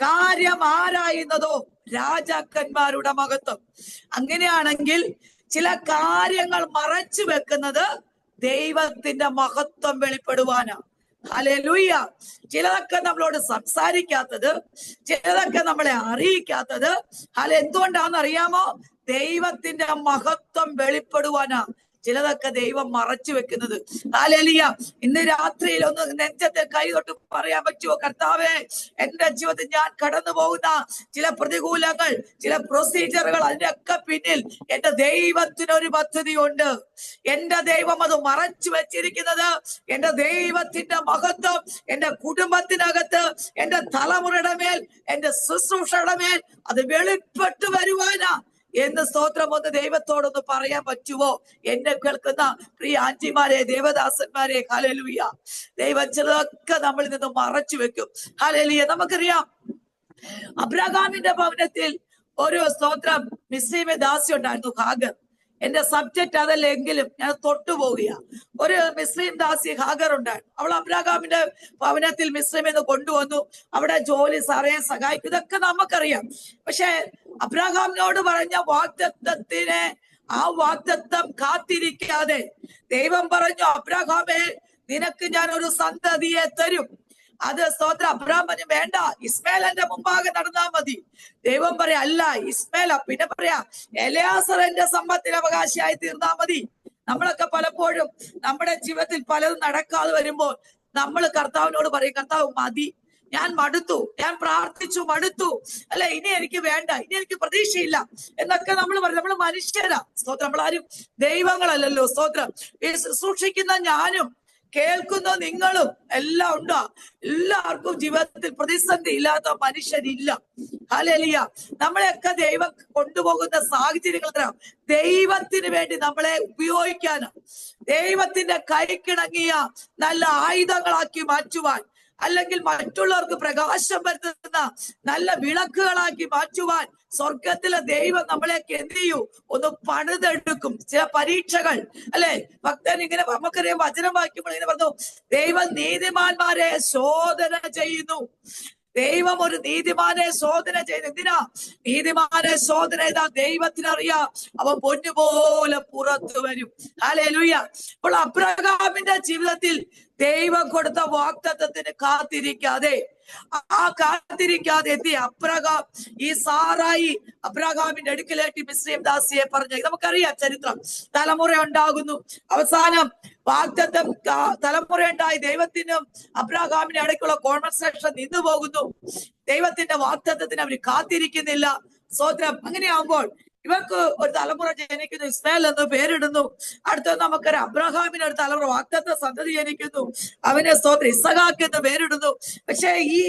കാര്യം ആരായുന്നതോ രാജാക്കന്മാരുടെ മഹത്വം. അങ്ങനെയാണെങ്കിൽ ചില കാര്യങ്ങൾ മറച്ചു വെക്കുന്നത് ദൈവത്തിന്റെ മഹത്വം വെളിപ്പെടുവാനാ. ഹല്ലേലൂയ. ചിലതൊക്കെ നമ്മളോട് സംസാരിക്കാത്തത്, ചിലതൊക്കെ നമ്മളെ അറിയിക്കാത്തത് എന്തുകൊണ്ടാണെന്ന് അറിയാമോ? ദൈവത്തിന്റെ മഹത്വം വെളിപ്പെടുവാനാ ചിലതൊക്കെ ദൈവം മറച്ചു വെക്കുന്നത്. ഹല്ലേലൂയ. ഇന്ന് രാത്രിയിൽ ഒന്ന് നെഞ്ചത്തെ കൈ തൊട്ട് പറയാൻ പറ്റുമോ? കർത്താവേ, എന്റെ ജീവിതത്തിൽ ഞാൻ കടന്നു പോകുന്ന ചില പ്രതികൂലങ്ങൾ, ചില പ്രൊസീജിയറുകൾ, അതിന്റെയൊക്കെ പിന്നിൽ എന്റെ ദൈവത്തിനൊരു പദ്ധതിയുണ്ട്. എന്റെ ദൈവം അത് മറച്ചു വെച്ചിരിക്കുന്നത് എന്റെ ദൈവത്തിന്റെ മഹത്വം എന്റെ കുടുംബത്തിനകത്ത്, എന്റെ തലമുറയുടെ മേൽ, എന്റെ ശുശ്രൂഷയുടെ മേൽ അത് വെളിപ്പെട്ടു വരുവാനാ എന്ന് സ്തോത്രം ഒന്ന് ദൈവത്തോടൊന്ന് പറയാൻ പറ്റുമോ? എന്നെ കേൾക്കുന്ന പ്രിയ ആന്റിമാരെ, ദേവദാസന്മാരെ, ഹല്ലേലൂയ. ദൈവം ചിലതൊക്കെ നമ്മളിൽ നിന്ന് മറച്ചു വെക്കും. ഹല്ലേലൂയ. നമുക്കറിയാം, അബ്രഹാമിന്റെ ഭവനത്തിൽ ഒരു സ്തോത്രം മിസ്രയീമ ദാസി ഉണ്ടായിരുന്നു, ഹാഗർ. എന്റെ സബ്ജക്റ്റ് അതല്ലെങ്കിലും ഞാൻ തൊട്ടുപോകുക. ഒരു മിസ്രയീം ദാസി ഹാഗർ ഉണ്ടായിരുന്നു. അവൾ അബ്രഹാമിന്റെ ഭവനത്തിൽ മിസ്രയീമിൽ നിന്ന് കൊണ്ടുവന്നു. അവിടെ ജോലി, സാറയെ സഹായിക്കും, ഇതൊക്കെ നമുക്കറിയാം. പക്ഷെ അബ്രഹാമിനോട് പറഞ്ഞ വാഗ്ദത്തത്തിന് ആ വാഗ്ദത്തം കാത്തിരിക്കാതെ ദൈവം പറഞ്ഞു, അബ്രഹാമേ, നിനക്ക് ഞാൻ ഒരു സന്തതിയെ തരും. അത് സ്തോത്രം. അബ്രഹാം പറഞ്ഞു, വേണ്ട, ഇസ്മായിൽ എന്റെ മുമ്പാകെ നടന്നാൽ മതി. ദൈവം പറയാ, അല്ല, ഇസ്മായിൽ. പിന്നെ പറയാ, എലയാസർ എന്റെ സമ്പത്തിന് അവകാശിയായി തീർന്നാ മതി. നമ്മളൊക്കെ പലപ്പോഴും നമ്മുടെ ജീവിതത്തിൽ പലതും നടക്കാതെ വരുമ്പോൾ നമ്മൾ കർത്താവിനോട് പറയും, കർത്താവ് മതി, ഞാൻ മടുത്തു, ഞാൻ പ്രാർത്ഥിച്ചു മടുത്തു, അല്ലെ, ഇനി എനിക്ക് വേണ്ട, ഇനി എനിക്ക് പ്രതീക്ഷയില്ല എന്നൊക്കെ നമ്മൾ പറയും. നമ്മൾ മനുഷ്യരാ, സ്തോത്രം. നമ്മളാരും ദൈവങ്ങളല്ലല്ലോ, സ്തോത്രം. സൂക്ഷിക്കുന്ന ഞാനും കേൾക്കുന്ന നിങ്ങളും എല്ലാം ഉണ്ടോ? എല്ലാവർക്കും ജീവിതത്തിൽ പ്രതിസന്ധി ഇല്ലാത്ത മനുഷ്യരില്ല. ഹല്ലേലൂയ. നമ്മളെയൊക്കെ ദൈവം കൊണ്ടുപോകുന്ന സാഹചര്യങ്ങൾ ദൈവത്തിന് വേണ്ടി നമ്മളെ ഉപയോഗിക്കാനാ, ദൈവത്തിന്റെ കൈക്കിണങ്ങിയ നല്ല ആയുധങ്ങളാക്കി മാറ്റുവാൻ, അല്ലെങ്കിൽ മറ്റുള്ളവർക്ക് പ്രകാശം വരുത്തുന്ന നല്ല വിളക്കുകളാക്കി മാറ്റുവാൻ സ്വർഗത്തിലെ ദൈവം നമ്മളെയൊക്കെ എന്ത് ചെയ്യൂ? ഒന്ന് പണിതെടുക്കും. ചില പരീക്ഷകൾ, അല്ലെ, ഭക്തൻ ഇങ്ങനെ നമുക്കറിയാം, വചനം വായിക്കുമ്പോൾ ഇങ്ങനെ പറഞ്ഞു, ദൈവം നീതിമാന്മാരെ ശോധന ചെയ്യുന്നു. ദൈവം ഒരു നീതിമാനെ ശോധന ചെയ്ത്, എന്തിനാ നീതിമാനെ ശോധന ചെയ്താ? ദൈവത്തിനറിയാം അവൻ പൊന്നുപോലെ പുറത്തു വരും. ഹല്ലേലൂയ. അപ്പോൾ അബ്രഹാമിന്റെ ജീവിതത്തിൽ ദൈവം കൊടുത്ത വാഗ്ദത്തത്തിന് കാത്തിരിക്കാതെ എത്തി അബ്രഹാം, ഈ സാറായി അബ്രഹാമിന്റെ അടുക്കലേറ്റി മിസ്രയീം ദാസിയെ പറഞ്ഞ നമുക്കറിയാം ചരിത്രം. തലമുറ ഉണ്ടാകുന്നു, അവസാനം വാഗ്ദത്തം തലമുറ ഉണ്ടായി. ദൈവത്തിനും അബ്രഹാമിന്റെ ഇടയ്ക്കുള്ള കോൺവെർസേഷൻ നിന്നു പോകുന്നു. ദൈവത്തിന്റെ വാഗ്ദത്തത്തിന് അവർ കാത്തിരിക്കുന്നില്ല. സ്തോത്രം. അങ്ങനെയാകുമ്പോൾ ഇവർക്ക് ഒരു തലമുറ ജനിക്കുന്നു, ഇസ്മായിൽ എന്ന് പേരിടുന്നു. അടുത്തത് നമുക്കൊരു അബ്രഹാമിന് ഒരു തലമുറ വാഗ്ദത്ത സന്തതി ജനിക്കുന്നു, അവനെ സ്തോത്രം ഇസഹാക്ക് എന്ന് പേരിടുന്നു. പക്ഷെ ഈ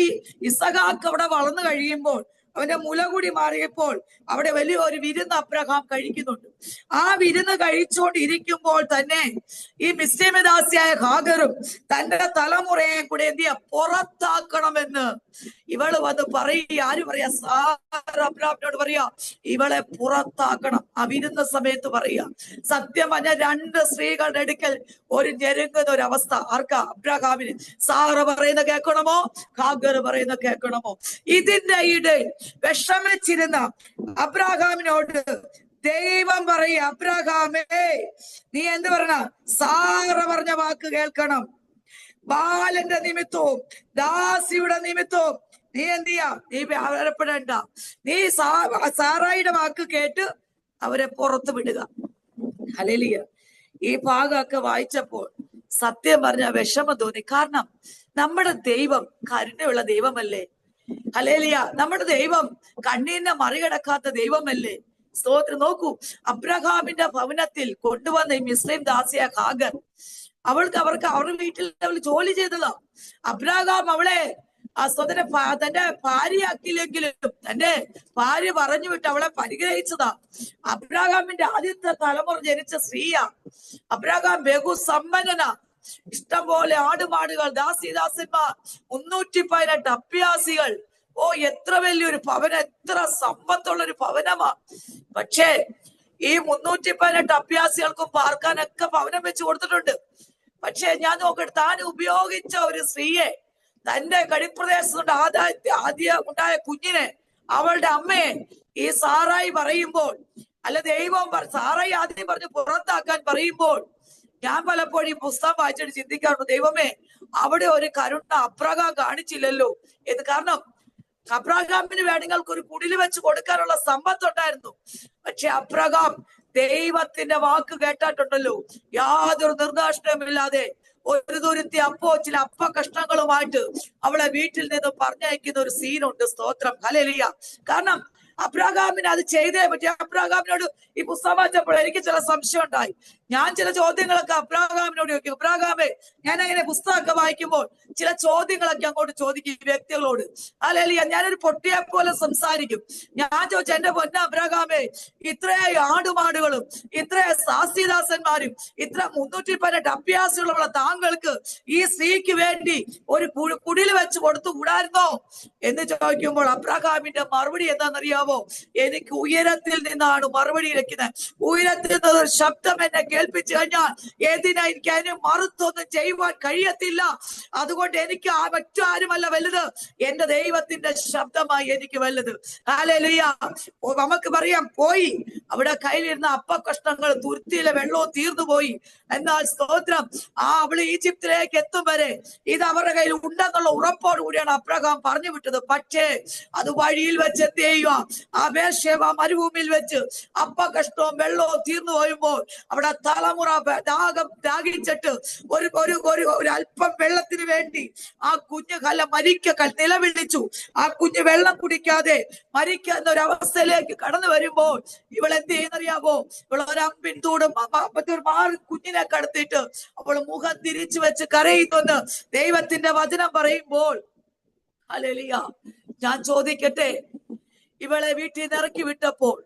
ഇസഹാക്ക് അവിടെ വളർന്നു കഴിയുമ്പോൾ, അവന്റെ മുല കൂടി മാറിയപ്പോൾ അവിടെ വലിയ ഒരു വിരുന്ന് അബ്രഹാം കഴിക്കുന്നുണ്ട്. ആ വിരുന്ന് കഴിച്ചുകൊണ്ടിരിക്കുമ്പോൾ തന്നെ ഈ മിസ്രയീമദാസിയായ ഹാഗറും തന്റെ തലമുറയെ കൂടെ എന്ത് ചെയ്യാ? പുറത്താക്കണമെന്ന് ഇവള് വന്ന് പറയുക. ആര് പറയാ? സാറ അബ്രഹാമിനോട് പറയാ, ഇവളെ പുറത്താക്കണം. ആ വിരുന്ന സമയത്ത് പറയാ. സത്യം പറഞ്ഞ രണ്ട് സ്ത്രീകളുടെ അടുക്കൽ ഒരു ഞെരുങ്ങുന്ന ഒരു അവസ്ഥ. ആർക്കാ? അബ്രഹാമിന്. സാറ പറയുന്ന കേൾക്കണമോ? ഹാഗർ പറയുന്ന കേൾക്കണമോ? ഇതിന്റെ ഇടയിൽ വിഷമിച്ചിരുന്ന അബ്രഹാമിനോട് ദൈവം പറയുക, അബ്രഹാമേ, നീ എന്ത് പറഞ്ഞ? സാറ പറഞ്ഞ വാക്ക് കേൾക്കണം. ബാലന്റെ നിമിത്തവും ദാസിയുടെ നിമിത്തവും നീ എന്ത് ചെയ്യാ? നീ ഭാരപ്പെടേണ്ട. നീ സാറായിയുടെ വാക്ക് കേട്ട് അവരെ പുറത്തു വിടുക. ഹല്ലേലൂയ. ഈ ഭാഗമൊക്കെ വായിച്ചപ്പോൾ സത്യം പറഞ്ഞ വിഷമം തോന്നി. കാരണം നമ്മുടെ ദൈവം കരുണയുള്ള ദൈവമല്ലേ? ഹല്ലേലൂയ. നമ്മുടെ ദൈവം കണ്ണീരിനെ മറികടക്കാത്ത ദൈവമല്ലേ? സ്തോത്രം. നോക്കൂ, അബ്രഹാമിന്റെ ഭവനത്തിൽ കൊണ്ടുവന്ന ഈ മിസ്രയീം ദാസിയ ഹാഗർ, അവരുടെ വീട്ടിൽ അവൾ ജോലി ചെയ്തതാ. അബ്രഹാം അവളെ തന്റെ ഭാര്യയാക്കിയില്ലെങ്കിലും തന്റെ ഭാര്യ പറഞ്ഞു വിട്ട് അവളെ പരിഗ്രഹിച്ചതാ. അബ്രഹാമിന്റെ ആദ്യത്തെ തലമുറ ജനിച്ച സ്ത്രീയാ. അബ്രഹാം ബഹുസമ്പന്നനാ. ഇഷ്ടംപോലെ ആടുമാടുകൾ, ദാസിദാസന്മാർ, 318 അഭ്യാസികൾ. ഓ, എത്ര വലിയൊരു ഭവനം, എത്ര സമ്പത്തുള്ളൊരു ഭവനമാ. പക്ഷേ ഈ 318 അഭ്യാസികൾക്കും പാർക്കാനൊക്കെ ഭവനം വെച്ച് കൊടുത്തിട്ടുണ്ട്. പക്ഷെ ഞാൻ നോക്കട്ടെ, താൻ ഉപയോഗിച്ച ഒരു സ്ത്രീയെ, തന്റെ കടിപ്രദേശത്തുണ്ട് ആദ്യം ഉണ്ടായ കുഞ്ഞിനെ, അവളുടെ അമ്മയെ ഈ സാറായി പറയുമ്പോൾ അല്ല ദൈവം സാറയെ ആദ്യം പറഞ്ഞ് പുറത്താക്കാൻ പറയുമ്പോൾ ഞാൻ പലപ്പോഴും ഈ പുസ്തകം വായിച്ചിട്ട് ചിന്തിക്കാറുണ്ട്, ദൈവമേ അവിടെ ഒരു കരുണ അബ്രഹാം കാണിച്ചില്ലല്ലോ എന്ന്. കാരണം അബ്രഹാമിന് വേണമെങ്കിൽ ഒരു കുടിൽ വെച്ച് കൊടുക്കാനുള്ള സമ്പത്ത് ഉണ്ടായിരുന്നു. പക്ഷെ അബ്രഹാം ദൈവത്തിന്റെ വാക്ക് കേട്ടിട്ടുണ്ടല്ലോ, യാതൊരു നിർദ്ദേശവുമില്ലാതെ ഒരു ദൂരത്തെ അപ്പോ ചില അപ്പ കഷ്ണങ്ങളുമായിട്ട് അവളെ വീട്ടിൽ നിന്ന് പറഞ്ഞയക്കുന്ന ഒരു സീനുണ്ട്. സ്തോത്രം, ഹല്ലേലൂയ. കാരണം അബ്രഹാമിന് അത് ചെയ്തേ പറ്റി. അബ്രഹാമിനോട് ഈ പുസ്തകം വായിച്ചപ്പോൾ എനിക്ക് ചില സംശയം ഉണ്ടായി. ഞാൻ ചില ചോദ്യങ്ങളൊക്കെ അബ്രഹാമിനോട് ചോദിക്കും. അബ്രഹാമേ, ഞാൻ അങ്ങനെ പുസ്തകമൊക്കെ വായിക്കുമ്പോൾ ചില ചോദ്യങ്ങളൊക്കെ അങ്ങോട്ട് ചോദിക്കും വ്യക്തികളോട്. ഹല്ലേലൂയ. ഞാനൊരു പൊട്ടിയെ പോലെ സംസാരിക്കും. ഞാൻ ചോദിച്ചു, എന്റെ പൊന്ന അബ്രഹാമേ, ഇത്രയും ആടുമാടുകളും ഇത്രയും സാസ്യദാസന്മാരും ഇത്ര 318 അഭ്യാസികളുള്ള താങ്കൾക്ക് ഈ സ്ത്രീക്ക് വേണ്ടി ഒരു കുടിൽ വെച്ച് കൊടുത്തു കൂടായിരുന്നോ എന്ന് ചോദിക്കുമ്പോൾ അബ്രഹാമിന്റെ മറുപടി എന്താണെന്നറിയാമോ? എനിക്ക് ഉയരത്തിൽ നിന്നാണ് മറുപടി ഇരിക്കുന്നത്. ഉയരത്തിൽ നിന്ന് ഒരു ശബ്ദം എന്നെ കേൾപ്പിച്ചു കഴിഞ്ഞാൽ എനിക്ക് അതിന് മറുത്തൊന്നും ചെയ്യുവാൻ കഴിയത്തില്ല. അതുകൊണ്ട് എനിക്ക് മറ്റാരുമല്ല വലുത്, എന്റെ ദൈവത്തിന്റെ ശബ്ദമായി എനിക്ക് വലുത്. ഹല്ലേലൂയ. നമുക്ക് പറയാം, പോയി അവിടെ കയ്യിലിരുന്ന അപ്പക്കഷ്ണങ്ങൾ തുരുത്തിയിലെ വെള്ളവും തീർന്നു പോയി. എന്നാൽ സ്തോത്രം, അവള് ഈജിപ്തിലേക്ക് എത്തും വരെ ഇത് അവരുടെ കയ്യിൽ ഉണ്ടെന്നുള്ള ഉറപ്പോട് കൂടിയാണ് അബ്രഹാം പറഞ്ഞു വിട്ടത്. പക്ഷേ അത് വഴിയിൽ വെച്ച് എന്ത് ചെയ്യുക? ആ ബേർശേബ മരുഭൂമിയിൽ വെച്ച് അപ്പക്കഷ്ണവും വെള്ളവും തീർന്നു പോയുമ്പോൾ അവിടെ തലമുറ ദാഹിച്ചിട്ട് ഒരു അല്പം വെള്ളത്തിന് വേണ്ടി ആ കുഞ്ഞ് നിലവിളിച്ചു. ആ കുഞ്ഞ് വെള്ളം കുടിക്കാതെ മരിക്കുന്ന ഒരു അവസ്ഥയിലേക്ക് കടന്നു വരുമ്പോൾ ഇവൾ എന്ത് ചെയ്യുന്നറിയാമോ? ഇവൾ ഒരു അമ്പിൻ തൂടും കുഞ്ഞിനെ കടത്തിയിട്ട് അവൾ മുഖം തിരിച്ചു വെച്ച് കരയുന്നു ദൈവത്തിന്റെ വചനം പറയുമ്പോൾ. ഹല്ലേലൂയ. ഞാൻ ചോദിക്കട്ടെ, ഇവളെ വീട്ടിൽ നിന്ന് ഇറക്കി വിട്ടപ്പോൾ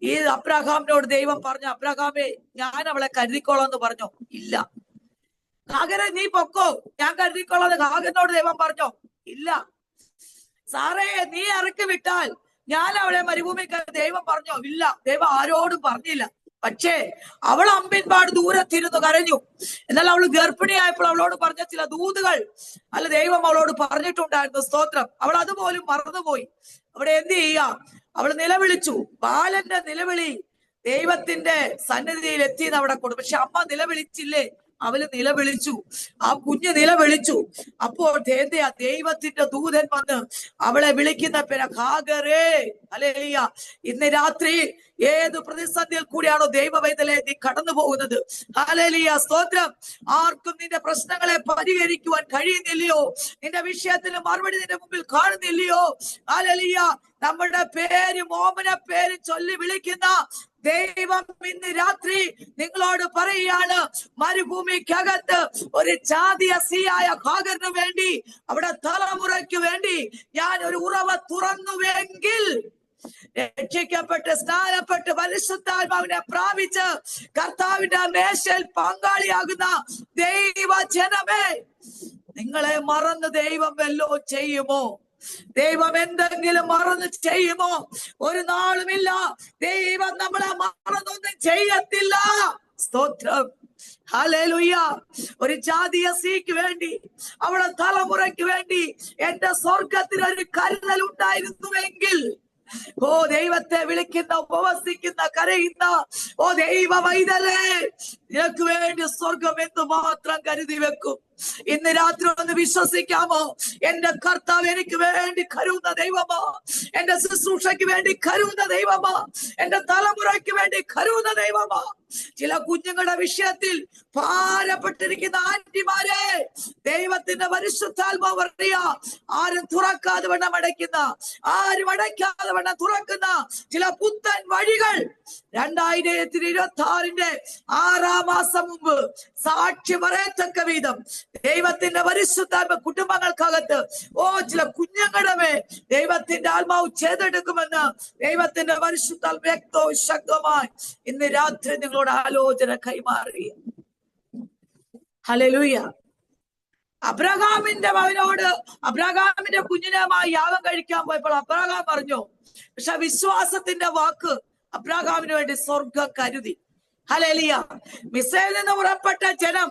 ഈ അബ്രഹാമിനോട് ദൈവം പറഞ്ഞു, അബ്രഹാമേ, ഞാൻ അവളെ കരുതിക്കോളാന്ന് പറഞ്ഞോ? ഇല്ല. ഹാഗരെ, നീ പൊക്കോ, ഞാൻ കരുതിക്കോളാന്ന് ഹാഗറിനോട് ദൈവം പറഞ്ഞോ? ഇല്ല. സാറേ, നീ ഇറക്കി വിട്ടാൽ ഞാൻ അവളെ മരുഭൂമിക്ക് ദൈവം പറഞ്ഞോ? ഇല്ല. ദൈവം ആരോടും പറഞ്ഞില്ല. പക്ഷേ അവൾ അമ്പിൻപാട് ദൂരത്തിരുന്ന് കരഞ്ഞു. എന്നാൽ അവൾ ഗർഭിണിയായപ്പോൾ അവളോട് പറഞ്ഞ ചില ദൂതുകൾ ദൈവം അവളോട് പറഞ്ഞിട്ടുണ്ടായിരുന്നു. സ്തോത്രം. അവൾ അതുപോലും മറന്നുപോയി. അവിടെ എന്ത് ചെയ്യാ? അവൾ നിലവിളിച്ചു. ബാലന്റെ നിലവിളി ദൈവത്തിന്റെ സന്നിധിയിൽ എത്തിയെന്ന് അവിടെ കൊടുത്തു. പക്ഷെ അമ്മ നിലവിളിച്ചില്ലേ? അവള് നിലവിളിച്ചു. ആ കുഞ്ഞ് നിലവിളിച്ചു. അപ്പോൾ ദൈവത്തിന്റെ ദൂതൻ വന്ന് അവളെ വിളിക്കുന്ന പേര് ഹാഗറേ. ഹല്ലേലൂയ. ഇന്ന് രാത്രി ഏത് പ്രതിസന്ധിയിൽ കൂടിയാണോ ദൈവവൈതലേ നീ കടന്നു പോകുന്നത്? ഹല്ലേലൂയ. സ്തോത്രം. ആർക്കും നിന്റെ പ്രശ്നങ്ങളെ പരിഹരിക്കുവാൻ കഴിയുന്നില്ലയോ? നിന്റെ വിഷയത്തിന് മറുപടി നിന്റെ മുമ്പിൽ കാണുന്നില്ലയോ? ഹല്ലേലൂയ. നമ്മുടെ പേര് ഓമന പേര് ചൊല്ലി വിളിക്കുന്ന ദൈവം ഇന്ന് രാത്രി നിങ്ങളോട് പറയുകയാണ്, മരുഭൂമിക്കകത്ത് ഒരു ജാതിയായ ഹാഗറിന് വേണ്ടി, അവിടെ തലമുറയ്ക്ക് വേണ്ടി ഞാൻ ഒരു ഉറവ തുറന്നുവെങ്കിൽ, രക്ഷിക്കപ്പെട്ട് സ്നാനപ്പെട്ട് പരിശുദ്ധാത്മാവിനെ പ്രാപിച്ച് കർത്താവിന്റെ മേശയിൽ പങ്കാളിയാകുന്ന ദൈവജനമേ, നിങ്ങളെ മറന്ന് ദൈവം വല്ലതും ചെയ്യുമോ? ദൈവം എന്തെങ്കിലും മറന്ന് ചെയ്യുമോ? ഒരു നാളുമില്ല. ദൈവം നമ്മളെ മറന്നൊന്നും ചെയ്യത്തില്ല. സ്തോത്രം. ഹല്ലേലൂയ. ഒരു ജാതീയ സ്ത്രീക്ക് വേണ്ടി, അവളെ തലമുറയ്ക്ക് വേണ്ടി എന്റെ സ്വർഗത്തിന് ഒരു കരുതൽ ഉണ്ടായിരുന്നുവെങ്കിൽ, ഓ ദൈവത്തെ വിളിക്കുന്ന, ഉപവസിക്കുന്ന, കരയുന്ന ഓ ദൈവ വൈതലേ, നിനക്ക് വേണ്ടി സ്വർഗം എന്തുമാത്രം കരുതി വെക്കും. ഇന്ന് രാത്രി ഒന്ന് വിശ്വസിക്കാമോ? എന്റെ കർത്താവ് എനിക്ക് വേണ്ടി കരുതുന്ന ദൈവമോ, എന്റെ ശുശ്രൂഷയ്ക്ക് വേണ്ടി കരുതുന്ന ദൈവമോ, എന്റെ തലമുറയ്ക്ക് വേണ്ടി കരുതുന്ന ദൈവമോ? ചില കുഞ്ഞുങ്ങളുടെ വിഷയത്തിൽ ഭാരപ്പെട്ടിരിക്കുന്ന ആന്റിമാരെ ദൈവത്തിന്റെ പരിശുദ്ധാത്മാവ് പറയാ, ആരും തുറക്കാതെ വണ്ണം അടയ്ക്കുന്ന, ആരും അടയ്ക്കാതെ വണ്ണം തുറക്കുന്ന ചില പുത്തൻ വഴികൾ 2026 6 മാസം മുമ്പ് സാക്ഷി പറയത്തക്ക വിധം ദൈവത്തിന്റെ പരിശുദ്ധാത്മ കുടുംബങ്ങൾക്കകത്ത് ചില കുഞ്ഞുങ്ങളുടെ മേൽ ദൈവത്തിന്റെ ആത്മാവ് ചെയ്തെടുക്കുമെന്ന് ദൈവത്തിന്റെ പരിശുദ്ധാത്മ വ്യക്തവും ശക്തമായി ഇന്ന് രാത്രി നിങ്ങളോട് ആലോചന കൈമാറി. ഹല്ലേലൂയ. അബ്രഹാമിന്റെ മകനോട്, അബ്രഹാമിന്റെ കുഞ്ഞിനുമായി യാഗം കഴിക്കാൻ പോയപ്പോൾ അബ്രഹാം പറഞ്ഞു. പക്ഷെ വിശ്വാസത്തിന്റെ വാക്ക് അബ്രഹാമിന് വേണ്ടി സ്വർഗം കരുതി. ഹല്ലേലൂയ. മിസ്രൈമിൽ നിന്ന് പുറപ്പെട്ട ജനം,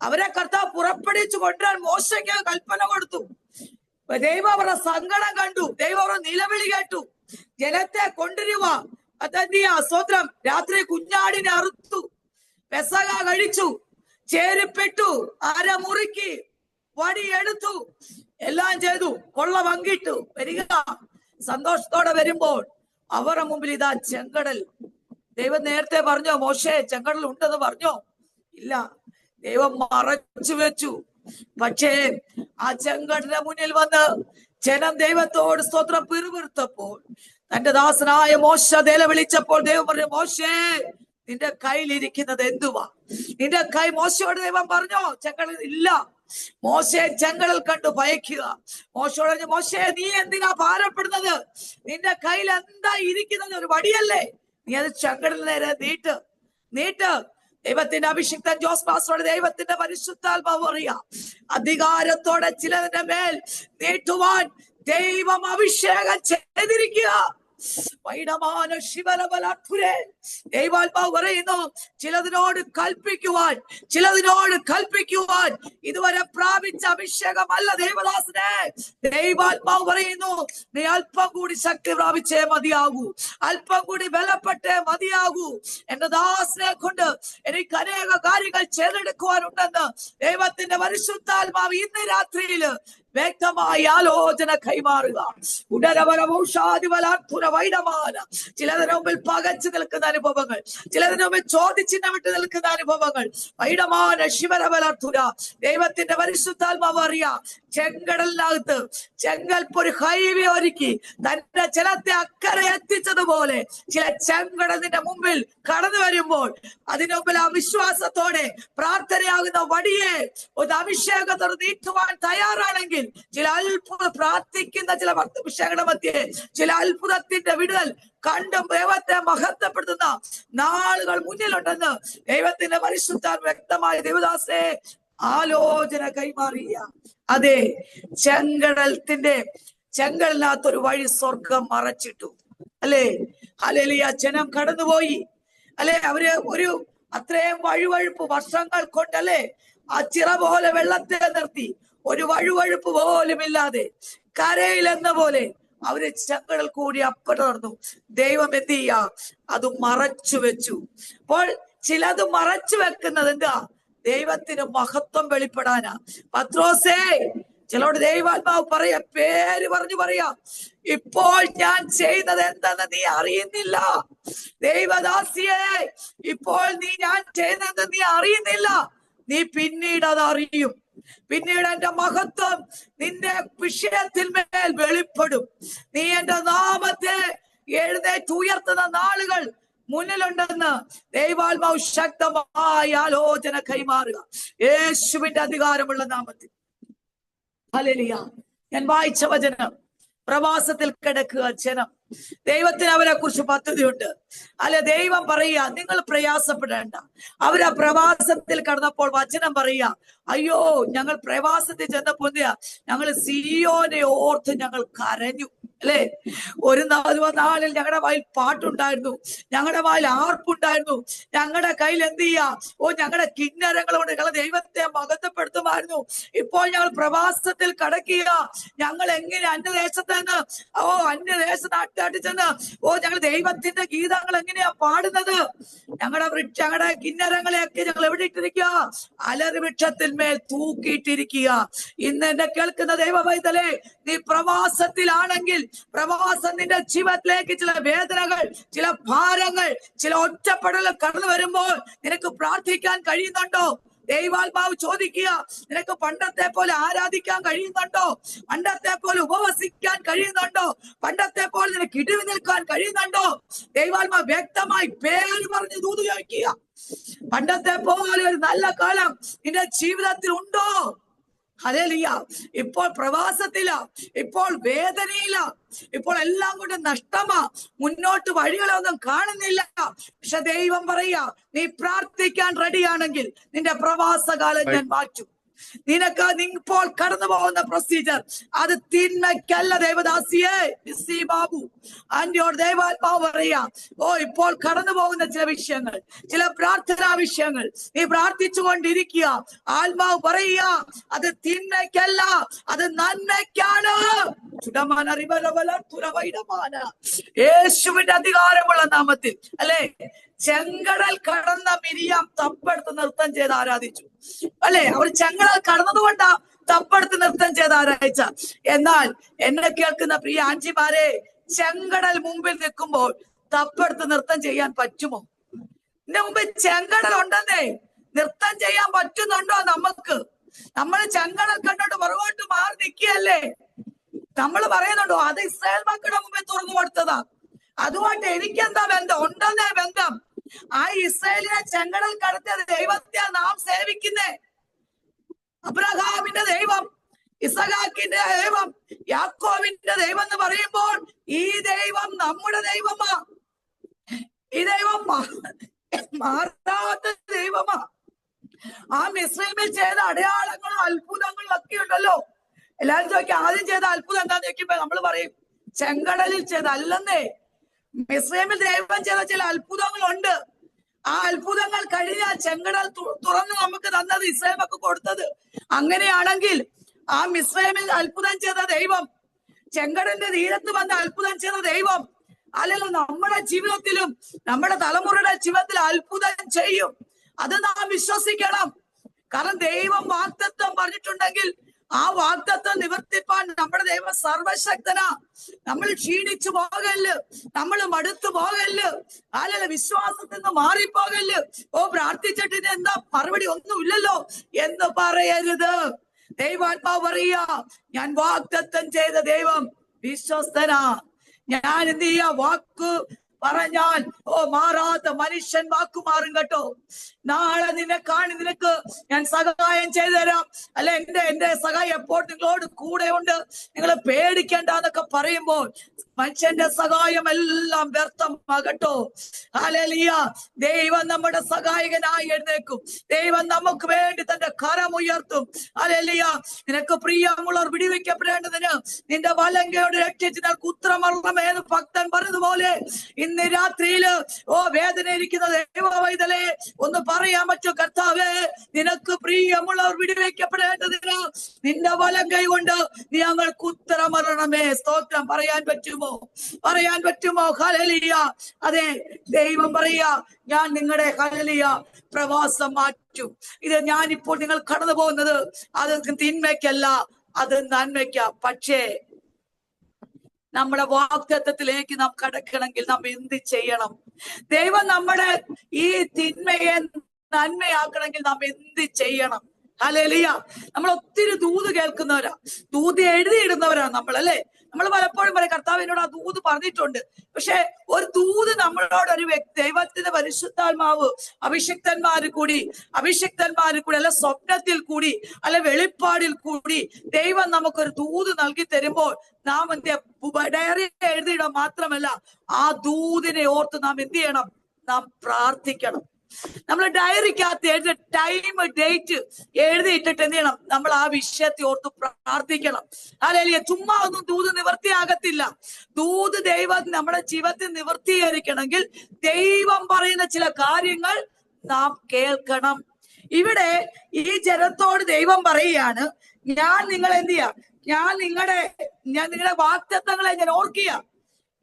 അവരെ കർത്താവ് പുറപ്പെടുവിച്ചു കൊണ്ടുവരാൻ മോശയ്ക്ക് കൽപ്പന കൊടുത്തു. ദൈവം അവരുടെ സങ്കടം കണ്ടു. ദൈവം അവരുടെ നിലവിളി കേട്ടു. ജനത്തെ കൊണ്ടുവരുക, അതെന്തിയാ സ്തോത്രം, രാത്രി കുഞ്ഞാടിനെ അറുത്തു, പെസഹ കഴിച്ചു, ചേരിപ്പെട്ടു, അരമുറുക്കി, വടിയെടുത്തു, എല്ലാം ചെയ്തു, കൊള്ള പങ്കിട്ടു വരിക. സന്തോഷത്തോടെ വരുമ്പോൾ അവരുടെ മുമ്പിൽ ഇതാ ചെങ്കടൽ. ദൈവം നേരത്തെ പറഞ്ഞോ മോശേ ചെങ്കടൽ ഉണ്ടെന്ന് പറഞ്ഞോ? ഇല്ല, ദൈവം മറച്ചു വെച്ചു. പക്ഷേ ആ ചെങ്കടലിന്റെ മുന്നിൽ വന്ന് ജനം ദൈവത്തോട് സ്തോത്രം പിറുപിറുത്തപ്പോൾ, തന്റെ ദാസനായ മോശ നിലവിളിച്ചപ്പോൾ ദൈവം പറഞ്ഞു, മോശേ നിന്റെ കയ്യിലിരിക്കുന്നത് എന്തുവാ? നിന്റെ കൈ, മോശയോട് ദൈവം പറഞ്ഞോ ചെങ്കടൽ ഇല്ല. മോശെ ചെങ്കടൽ കണ്ടു ഭയക്കുക. മോശയോട് പറഞ്ഞു, മോശേ നീ എന്തിനാ ഭാരപ്പെടുന്നത്? നിന്റെ കയ്യിൽ എന്താ ഇരിക്കുന്നത്? ഒരു വടിയല്ലേ? നീ അത് ചെങ്കടൽ നേരെ നീട്ട്. ദൈവത്തിന്റെ അഭിഷിക്തൻ ജോസ് പാസ്റ്ററോട് ദൈവത്തിന്റെ പരിശുദ്ധാത്മാവ് അറിയാം, അധികാരത്തോടെ ചിലതിന്റെ മേൽ നീട്ടുവാൻ ദൈവം അഭിഷേകം ചെയ്തിരിക്കുക. വൈഡമാന ശിവലബലാധുരേ, ദൈവാത്മാവ് പറയുന്നു, ചിലതിനോട് കൽപ്പിക്കുവാൻ ഇതുവരെ പ്രാപിച്ച അഭിഷേകമല്ല ദൈവദാസനെ. ദൈവാത്മാവ് പറയുന്നു, നീ അല്പം കൂടി ശക്തി പ്രാപിച്ചേ മതിയാകൂ, അല്പം കൂടി ബലപ്പെട്ടേ മതിയാകൂ. എന്റെ ദാസനെ കൊണ്ട് എനിക്ക് അനേക കാര്യങ്ങൾ ചെയ്തെടുക്കുവാനുണ്ടെന്ന് ദൈവത്തിന്റെ പരിശുദ്ധാത്മാവ് ഇന്ന് രാത്രിയില് വ്യക്തമായ ആലോചന കൈമാറുക. ചിലതിനു മുമ്പിൽ പകച്ചു നിൽക്കുന്ന അനുഭവങ്ങൾ, ചിലതിനു മുമ്പിൽ ചോദിച്ചിഹ്നം വിട്ട് നിൽക്കുന്ന അനുഭവങ്ങൾ. വൈഡമാന ശിവരബലധുര, ദൈവത്തിന്റെ പരിശുദ്ധാത്മാവ് അറിയാം, ചെങ്കടലിനകത്ത് ചെങ്കൽപ്പൊരു ഹൈവേ ഒരുക്കി തന്റെ ജലത്തെ അക്കരെ എത്തിച്ചതുപോലെ ചില ചെങ്കടലിന്റെ മുമ്പിൽ കടന്നു വരുമ്പോൾ അതിനു മുമ്പിൽ ആ വിശ്വാസത്തോടെ പ്രാർത്ഥനയാകുന്ന വടിയെ ഒരു അഭിഷേകത്തോട് നീട്ടുവാൻ തയ്യാറാണെങ്കിൽ ചില അത്ഭുത പ്രാർത്ഥിക്കുന്ന ചില അഭിഷേകങ്ങളുടെ മധ്യേ ചില അത്ഭുതത്തിന്റെ വിടുതൽ കണ്ടും ദൈവത്തെ മഹത്വപ്പെടുത്തുന്ന നാളുകൾ മുന്നിലുണ്ടെന്ന് ദൈവത്തിന്റെ പരിശുദ്ധാത്മാവ് വ്യക്തമായ ദേവദാസേ ആലോചന കൈമാറിയ. അതെ, ചെങ്കടലിനകത്തൊരു വഴി സ്വർഗം മറച്ചിട്ടു അല്ലേ? ഹല്ലേലൂയ. ജനം കടന്നുപോയി അല്ലെ? അവര് ഒരു അത്രയും വഴുവഴുപ്പ് വർഷങ്ങൾ കൊണ്ടല്ലേ ആ ചിറ പോലെ വെള്ളത്തെ നിർത്തി, ഒരു വഴുവഴുപ്പ് പോലും ഇല്ലാതെ കരയിലെന്ന പോലെ അവര് ചെങ്കടൽ കൂടി അപ്പടർന്നു. ദൈവം എന്ത് ചെയ്യാ? അത് മറച്ചു വെച്ചു. അപ്പോൾ ചിലത് മറച്ചു വെക്കുന്നത് എന്താ? ദൈവത്തിന് മഹത്വം വെളിപ്പെടാനാ. പത്രോസേ, ചിലരോട് ദൈവാത്മാവ് പേര് പറഞ്ഞു പറയാ, ഇപ്പോൾ ഞാൻ ചെയ്യുന്നത് എന്തെന്ന് നീ അറിയുന്നില്ല. ദൈവദാസിയെ, ഇപ്പോൾ ഞാൻ ചെയ്യുന്നത് നീ അറിയുന്നില്ല. നീ പിന്നീട് അത് അറിയും. പിന്നീട് എന്റെ മഹത്വം നിന്റെ വിഷയത്തിൽ മേൽ വെളിപ്പെടും. നീ എന്റെ നാമത്തെ എഴുന്നേറ്റ് ഉയർത്തുന്ന നാളുകൾ മുന്നിലുണ്ടെന്ന് ദൈവാത്മാവ് ശക്തമായ ആലോചന കൈമാറുക. യേശുവിന്റെ അധികാരമുള്ള നാമത്തിൽ. ഹല്ലേലൂയ. ഞാൻ വായിച്ച വചനം, പ്രവാസത്തിൽ കിടക്കുക ജനം, ദൈവത്തിന് അവരെ കുറിച്ച് പദ്ധതിയുണ്ട്. അല്ലെ, ദൈവം പറയുക, നിങ്ങൾ പ്രയാസപ്പെടേണ്ട. അവരാ പ്രവാസത്തിൽ കടന്നപ്പോൾ വചനം പറയുക, അയ്യോ ഞങ്ങൾ പ്രവാസത്തിൽ ചെന്നപ്പോൾ ഞങ്ങൾ സിയോനെ ഓർത്ത് ഞങ്ങൾ കരഞ്ഞു അല്ലെ? ഒരു നാളിൽ ഞങ്ങളുടെ വായിൽ പാട്ടുണ്ടായിരുന്നു, ഞങ്ങളുടെ വായിൽ ആർപ്പുണ്ടായിരുന്നു, ഞങ്ങളുടെ കയ്യിൽ എന്ത് ചെയ്യാ? ഞങ്ങളുടെ കിന്നരങ്ങൾ കൊണ്ട് ഞങ്ങൾ ദൈവത്തെ മഹത്വപ്പെടുത്തുമായിരുന്നു. ഇപ്പോൾ ഞങ്ങൾ പ്രവാസത്തിൽ കടക്കുക. ഞങ്ങൾ എങ്ങനെ അന്യദേശത്ത് നിന്ന് അന്യദേശ നാട്ടിൽ ചെന്ന് ഞങ്ങൾ ദൈവത്തിന്റെ ഗീതങ്ങൾ എങ്ങനെയാ പാടുന്നത്? ഞങ്ങളുടെ കിന്നരങ്ങളെയൊക്കെ ഞങ്ങൾ എവിടെ ഇട്ടിരിക്കുക? അലറി വൃക്ഷത്തിന്മേൽ തൂക്കിയിട്ടിരിക്കുക. ഇന്ന് എന്നെ കേൾക്കുന്ന ദൈവ പൈതലേ, നീ പ്രവാസത്തിലാണെങ്കിൽ പ്രവാസം നിന്റെ ജീവിതത്തിലേക്ക് ചില വേദനകൾ, ചില ഭാരങ്ങൾ, ചില ഒറ്റപ്പെടലുകൾ കടന്നു വരുമ്പോൾ നിനക്ക് പ്രാർത്ഥിക്കാൻ കഴിയുന്നുണ്ടോ? ദൈവാത്മാവ് ചോദിക്കുക, നിനക്ക് പണ്ടത്തെ പോലെ ആരാധിക്കാൻ കഴിയുന്നുണ്ടോ? പണ്ടത്തെ പോലെ ഉപവസിക്കാൻ കഴിയുന്നുണ്ടോ? പണ്ടത്തെ പോലെ നിനക്ക് ഇടിവ് നിൽക്കാൻ കഴിയുന്നുണ്ടോ? ദൈവാത്മാവ് വ്യക്തമായി പേര് പറഞ്ഞ് ദൂത് ചോദിക്കുക. പണ്ടത്തെ പോലെ ഒരു നല്ല കാലം നിന്റെ ജീവിതത്തിൽ ഉണ്ടോ? ഹല്ലേലൂയ. ഇപ്പോൾ പ്രവാസത്തില, ഇപ്പോൾ വേദനയില, ഇപ്പോൾ എല്ലാം കൊണ്ട് നഷ്ടമാ, മുന്നോട്ട് വഴികളൊന്നും കാണുന്നില്ല. പക്ഷെ ദൈവം പറയാ, നീ പ്രാർത്ഥിക്കാൻ റെഡിയാണെങ്കിൽ നിന്റെ പ്രവാസകാലം ഞാൻ മാറ്റും. നിനക്ക് ഇപ്പോൾ കടന്നു പോകുന്ന പ്രൊസീജിയർ അത് തിന്മയ്ക്കല്ല ദേവദാസിയെ. ബാബു ആന്റിയോട് ദൈവാത്മാവ് പറയാ, ഓ ഇപ്പോൾ കടന്നു പോകുന്ന ചില വിഷയങ്ങൾ, ചില പ്രാർത്ഥനാ വിഷയങ്ങൾ നീ പ്രാർത്ഥിച്ചു കൊണ്ടിരിക്കുക. ആത്മാവ് പറയുക അത് തിന്മയ്ക്കല്ല, അത് നന്മയ്ക്കാണ്. യേശുവിന്റെ അധികാരമുള്ള നാമത്തിൽ അല്ലെ, ചെങ്കടൽ കടന്ന മിരിയാം തപ്പെടുത്ത് നൃത്തം ചെയ്ത് ആരാധിച്ചു അല്ലെ. അവർ ചെങ്കടൽ കടന്നതുകൊണ്ടാ തപ്പെടുത്ത് നൃത്തം ചെയ്ത് ആരാധിച്ച. എന്നാൽ എന്നെ കേൾക്കുന്ന പ്രിയ ആഞ്ചിമാരെ, ചെങ്കടൽ മുമ്പിൽ നിൽക്കുമ്പോൾ തപ്പെടുത്ത് നൃത്തം ചെയ്യാൻ പറ്റുമോ? എന്റെ മുമ്പിൽ ചെങ്കടൽ ഉണ്ടെന്നേ, നൃത്തം ചെയ്യാൻ പറ്റുന്നുണ്ടോ നമുക്ക്? നമ്മൾ ചെങ്കടൽ കണ്ടോണ്ട് പുറകോട്ട് മാറി നിൽക്കുകയല്ലേ. നമ്മൾ പറയുന്നുണ്ടോ അത് ഇസ്രായേൽ മക്കളുടെ മുമ്പിൽ തുറന്നു കൊടുത്തതാ, അതുകൊണ്ട് എനിക്കെന്താ ബന്ധം? ഉണ്ടെന്നേ ബന്ധം. ആ ഇസ്രായേലിനെ ചെങ്കടൽ കടത്തിയ ദൈവത്തെ നാം സേവിക്കുന്നേ. അബ്രഹാമിന്റെ ദൈവം, ഇസഹാക്കിന്റെ ദൈവം, യാക്കോബിന്റെ ദൈവം എന്ന് പറയുമ്പോൾ ഈ ദൈവം നമ്മുടെ ദൈവമാ. ഈ ദൈവം മാറാത്ത ദൈവമാ. ആ മിസ്രൈമിൽ ചെയ്ത അടയാളങ്ങളും അത്ഭുതങ്ങളും ഒക്കെ ഉണ്ടല്ലോ. എല്ലാരും ചോദിക്കും ആദ്യം ചെയ്ത അത്ഭുതം എന്താന്ന് ചോദിക്കുമ്പോ നമ്മൾ പറയും ചെങ്കടലിൽ ചെയ്തല്ലെന്നേ. മിസ്രൈമിൽ ദൈവം ചെയ്ത ചില അത്ഭുതങ്ങളുണ്ട്. ആ അത്ഭുതങ്ങൾ കഴിഞ്ഞാൽ ചെങ്കടൽ തുറന്ന് നമുക്ക് തന്നത് ഇസ്രായേൽ മക്കൾക്ക് കൊടുത്തത്. അങ്ങനെയാണെങ്കിൽ ആ മിസ്രൈമിൽ അത്ഭുതം ചെയ്ത ദൈവം, ചെങ്കടലിന്റെ തീരത്ത് വന്ന് അത്ഭുതം ചെയ്ത ദൈവം അല്ലെങ്കിൽ നമ്മുടെ ജീവിതത്തിലും നമ്മുടെ തലമുറയുടെ ജീവിതത്തിൽ അത്ഭുതം ചെയ്യും. അത് നാം വിശ്വസിക്കണം. കാരണം ദൈവം വാഗ്ദത്തം പറഞ്ഞിട്ടുണ്ടെങ്കിൽ ആ വാഗ്ദത്തം നിവർത്തിപ്പാൻ നമ്മുടെ ദൈവം സർവശക്തനാ. നമ്മൾ ക്ഷീണിച്ചു പോകല്ല്, നമ്മൾ മടുത്തു പോകല്ല്, അല്ലല്ല വിശ്വാസത്തിൽ നിന്ന് മാറിപ്പോകല്ല്. ഓ പ്രാർത്ഥിച്ചിട്ട് എന്താ മറുപടി ഒന്നുമില്ലല്ലോ എന്ന് പറയരുത്. ദൈവാത്മാവ് പറയാ, ഞാൻ വാഗ്ദത്തം ചെയ്ത ദൈവം വിശ്വസ്തനാ. ഞാൻ എന്ത് ചെയ്യാ? വാക്ക് പറഞ്ഞാൽ മാറാത്ത മനുഷ്യൻ വാക്കു മാറും കേട്ടോ. നാളെ നിനക്ക് ഞാൻ സഹായം ചെയ്തു തരാം, അല്ലെ എന്റെ സഹായം എപ്പോൾ നിങ്ങളോട് കൂടെ ഉണ്ട്, നിങ്ങൾ പേടിക്കേണ്ട എന്നൊക്കെ പറയുമ്പോൾ മനുഷ്യന്റെ സഹായം എല്ലാം വ്യർത്ഥമാകട്ടോ. ഹല്ലേലൂയ. ദൈവം നമ്മുടെ സഹായകനായി എഴുന്നേക്കും. ദൈവം നമുക്ക് വേണ്ടി തന്റെ കരമുയർത്തും. ഹല്ലേലൂയ. നിനക്ക് പ്രിയമുള്ളവർ വിടിവെക്കപ്പെടേണ്ടതിന് നിന്റെ വലങ്കയോട് രക്ഷിച്ച് നിനക്ക് ഉത്തരമരണമേന്ന് ഭക്തൻ പറഞ്ഞതുപോലെ ഇന്ന് രാത്രിയില് വേദന ഇരിക്കുന്ന ദൈവവൈതലേ ഒന്ന് പറയാൻ പറ്റും, കർത്താവേ നിനക്ക് പ്രിയമുള്ളവർ വിടിവെക്കപ്പെടേണ്ടതിന് നിന്റെ വലങ്കൈ കൊണ്ട് നീ ഞങ്ങൾക്ക് ഉത്തരമരണമേ. സ്തോത്രം പറയാൻ പറ്റുമോ? പറയാൻ പറ്റുമോ? ഹല്ലേലൂയ. അതെ, ദൈവം പറയാ, ഞാൻ നിങ്ങളുടെ ഹല്ലേലൂയ പ്രവാസം മാറ്റും. ഇത് ഞാനിപ്പോൾ നിങ്ങൾ കടന്നു പോകുന്നത് അത് തിന്മയ്ക്കല്ല, അത് നന്മയ്ക്കാ. പക്ഷേ നമ്മുടെ വാഗ്ദത്തത്തിലേക്ക് നാം കടക്കണമെങ്കിൽ നാം എന്ത് ചെയ്യണം? ദൈവം നമ്മുടെ ഈ തിന്മയെ നന്മയാക്കണമെങ്കിൽ നാം എന്ത് ചെയ്യണം? ഹല്ലേലൂയ. നമ്മൾ ഒത്തിരി ദൂത് കേൾക്കുന്നവരാ, ദൂത് എഴുതിയിടുന്നവരാ നമ്മൾ, അല്ലെ. നമ്മൾ പലപ്പോഴും പറയും കർത്താവിനോട് ആ ദൂത് പറഞ്ഞിട്ടുണ്ട്. പക്ഷെ ഒരു ദൂത് നമ്മളോട് ഒരു ദൈവത്തിന്റെ പരിശുദ്ധാത്മാവ് അഭിഷിക്തന്മാര് കൂടി അല്ല സ്വപ്നത്തിൽ കൂടി അല്ല വെളിപ്പാടിൽ കൂടി ദൈവം നമുക്കൊരു ദൂത് നൽകി തരുമ്പോൾ നാം ഡയറി എഴുതിയിടാൻ മാത്രമല്ല, ആ ദൂതിനെ ഓർത്ത് നാം എന്ത് ചെയ്യണം? നാം പ്രാർത്ഥിക്കണം. നമ്മൾ ഡയറിക്കകത്ത് എഴുതി ടൈം ഡേറ്റ് എഴുതിയിട്ടിട്ട് എന്ത് ചെയ്യണം? നമ്മൾ ആ വിഷയത്തെ ഓർത്ത് പ്രാർത്ഥിക്കണം. ഹല്ലേലൂയ. ചുമ്മാ ഒന്നും ദൂത് നിവർത്തിയാകത്തില്ല. ദൂത് ദൈവം നമ്മുടെ ജീവിതത്തിൽ നിവർത്തീകരിക്കണമെങ്കിൽ ദൈവം പറയുന്ന ചില കാര്യങ്ങൾ നാം കേൾക്കണം. ഇവിടെ ഈ ജനത്തോട് ദൈവം പറയുകയാണ്, ഞാൻ നിങ്ങൾ എന്ത് ചെയ്യാ? ഞാൻ നിങ്ങളുടെ വാഗ്ദത്തങ്ങളെ ഞാൻ ഓർക്കുക.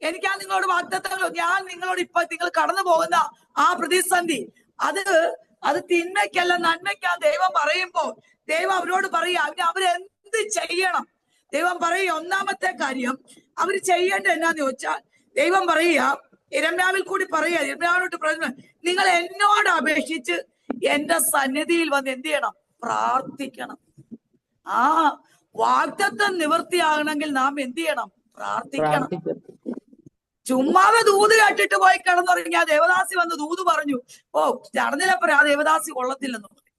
എനിക്കാ നിങ്ങളോട് വാഗ്ദത്തങ്ങൾ, ഞാൻ നിങ്ങളോട് ഇപ്പൊ നിങ്ങൾ കടന്നു പോകുന്ന ആ പ്രതിസന്ധി അത് തിന്മയ്ക്കല്ല നന്മയ്ക്കാ ദൈവം പറയുമ്പോൾ ദൈവം അവരോട് പറയാ അവരെന്ത് ചെയ്യണം. ദൈവം പറയുക, ഒന്നാമത്തെ കാര്യം അവര് ചെയ്യേണ്ടത് എന്നാന്ന് ചോദിച്ചാൽ ദൈവം പറയുക, യിരെമ്യാവിൽ കൂടി പറയുക, യിരെമ്യാവിനോട് പറയുന്നത്, നിങ്ങൾ എന്നോട് അപേക്ഷിച്ച് എന്റെ സന്നിധിയിൽ വന്ന് എന്ത് ചെയ്യണം? പ്രാർത്ഥിക്കണം. ആ വാഗ്ദത്തം നിവൃത്തിയാകണമെങ്കിൽ നാം എന്ത് ചെയ്യണം? പ്രാർത്ഥിക്കണം. ചുമ്മാതെ ദൂത് കേട്ടിട്ട് പോയി കിടന്നുറങ്ങിയ ദേവദാസി വന്ന് ദൂത് പറഞ്ഞു, നടന്നില്ല ആ ദേവദാസി കൊള്ളത്തില്ലെന്ന് പറഞ്ഞു.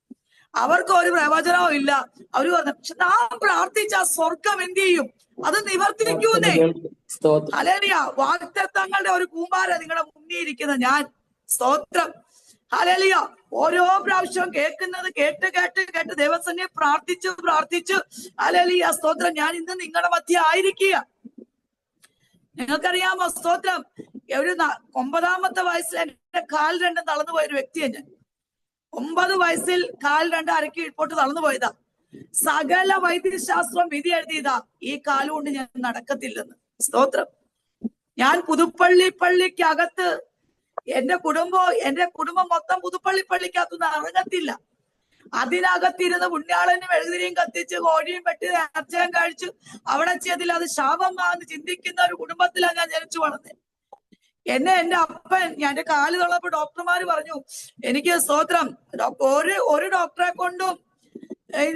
അവർക്ക് ഒരു പ്രവചനവും ഇല്ല. അവര് പറഞ്ഞു, പക്ഷെ നാം പ്രാർത്ഥിച്ച സ്വർഗം എന്ത് ചെയ്യും? അത് നിവർത്തിക്കൂന്നേ. ഹല്ലേലൂയ. വാഗ്ദത്തങ്ങളുടെ ഒരു കൂമ്പാര നിങ്ങളുടെ മുന്നിൽ ഇരിക്കുന്ന ഞാൻ. സ്തോത്രം. ഹല്ലേലൂയ. ഓരോ പ്രാവശ്യവും കേൾക്കുന്നത് കേട്ട് കേട്ട് കേട്ട് ദൈവസന്നിധിയെ പ്രാർത്ഥിച്ച് ഹല്ലേലൂയ സ്തോത്രം. ഞാൻ ഇന്ന് നിങ്ങളുടെ മധ്യ ആയിരിക്കുക. നിങ്ങൾക്കറിയാമോ സ്തോത്രം, ഒരു 9ാമത്തെ വയസ്സിൽ എന്റെ കാൽ രണ്ടും തളർന്നു പോയൊരു വ്യക്തിയാണ് ഞാൻ. 9 വയസ്സിൽ കാൽ രണ്ട് അരക്കി ഇപ്പോട്ട് തളർന്നു പോയതാ. സകല വൈദ്യശാസ്ത്രം വിധി എഴുതിയതാ, ഈ കാലുകൊണ്ട് ഞാൻ നടക്കത്തില്ലെന്ന്. സ്തോത്രം. ഞാൻ പള്ളിക്കകത്ത് എന്റെ കുടുംബം മൊത്തം പള്ളിക്കകത്തൊന്നും ഇറങ്ങത്തില്ല. അതിനകത്തിരുന്ന് പുണ്യാളനും എഴുതിരിയും കത്തിച്ച് കോഴിയും വെട്ടി നേർച്ചയും കഴിച്ചു അവിടെ ചെയ്തില്ല, അത് ശാപമാണെന്ന് ചിന്തിക്കുന്ന ഒരു കുടുംബത്തിലാണ് ഞാൻ ജനിച്ചു വളർന്നത്. എന്റെ അപ്പൻ, എന്റെ കാല് തള്ളപ്പോ ഡോക്ടർമാര് പറഞ്ഞു എനിക്ക് സ്തോത്രം ഒരു ഡോക്ടറെ കൊണ്ടും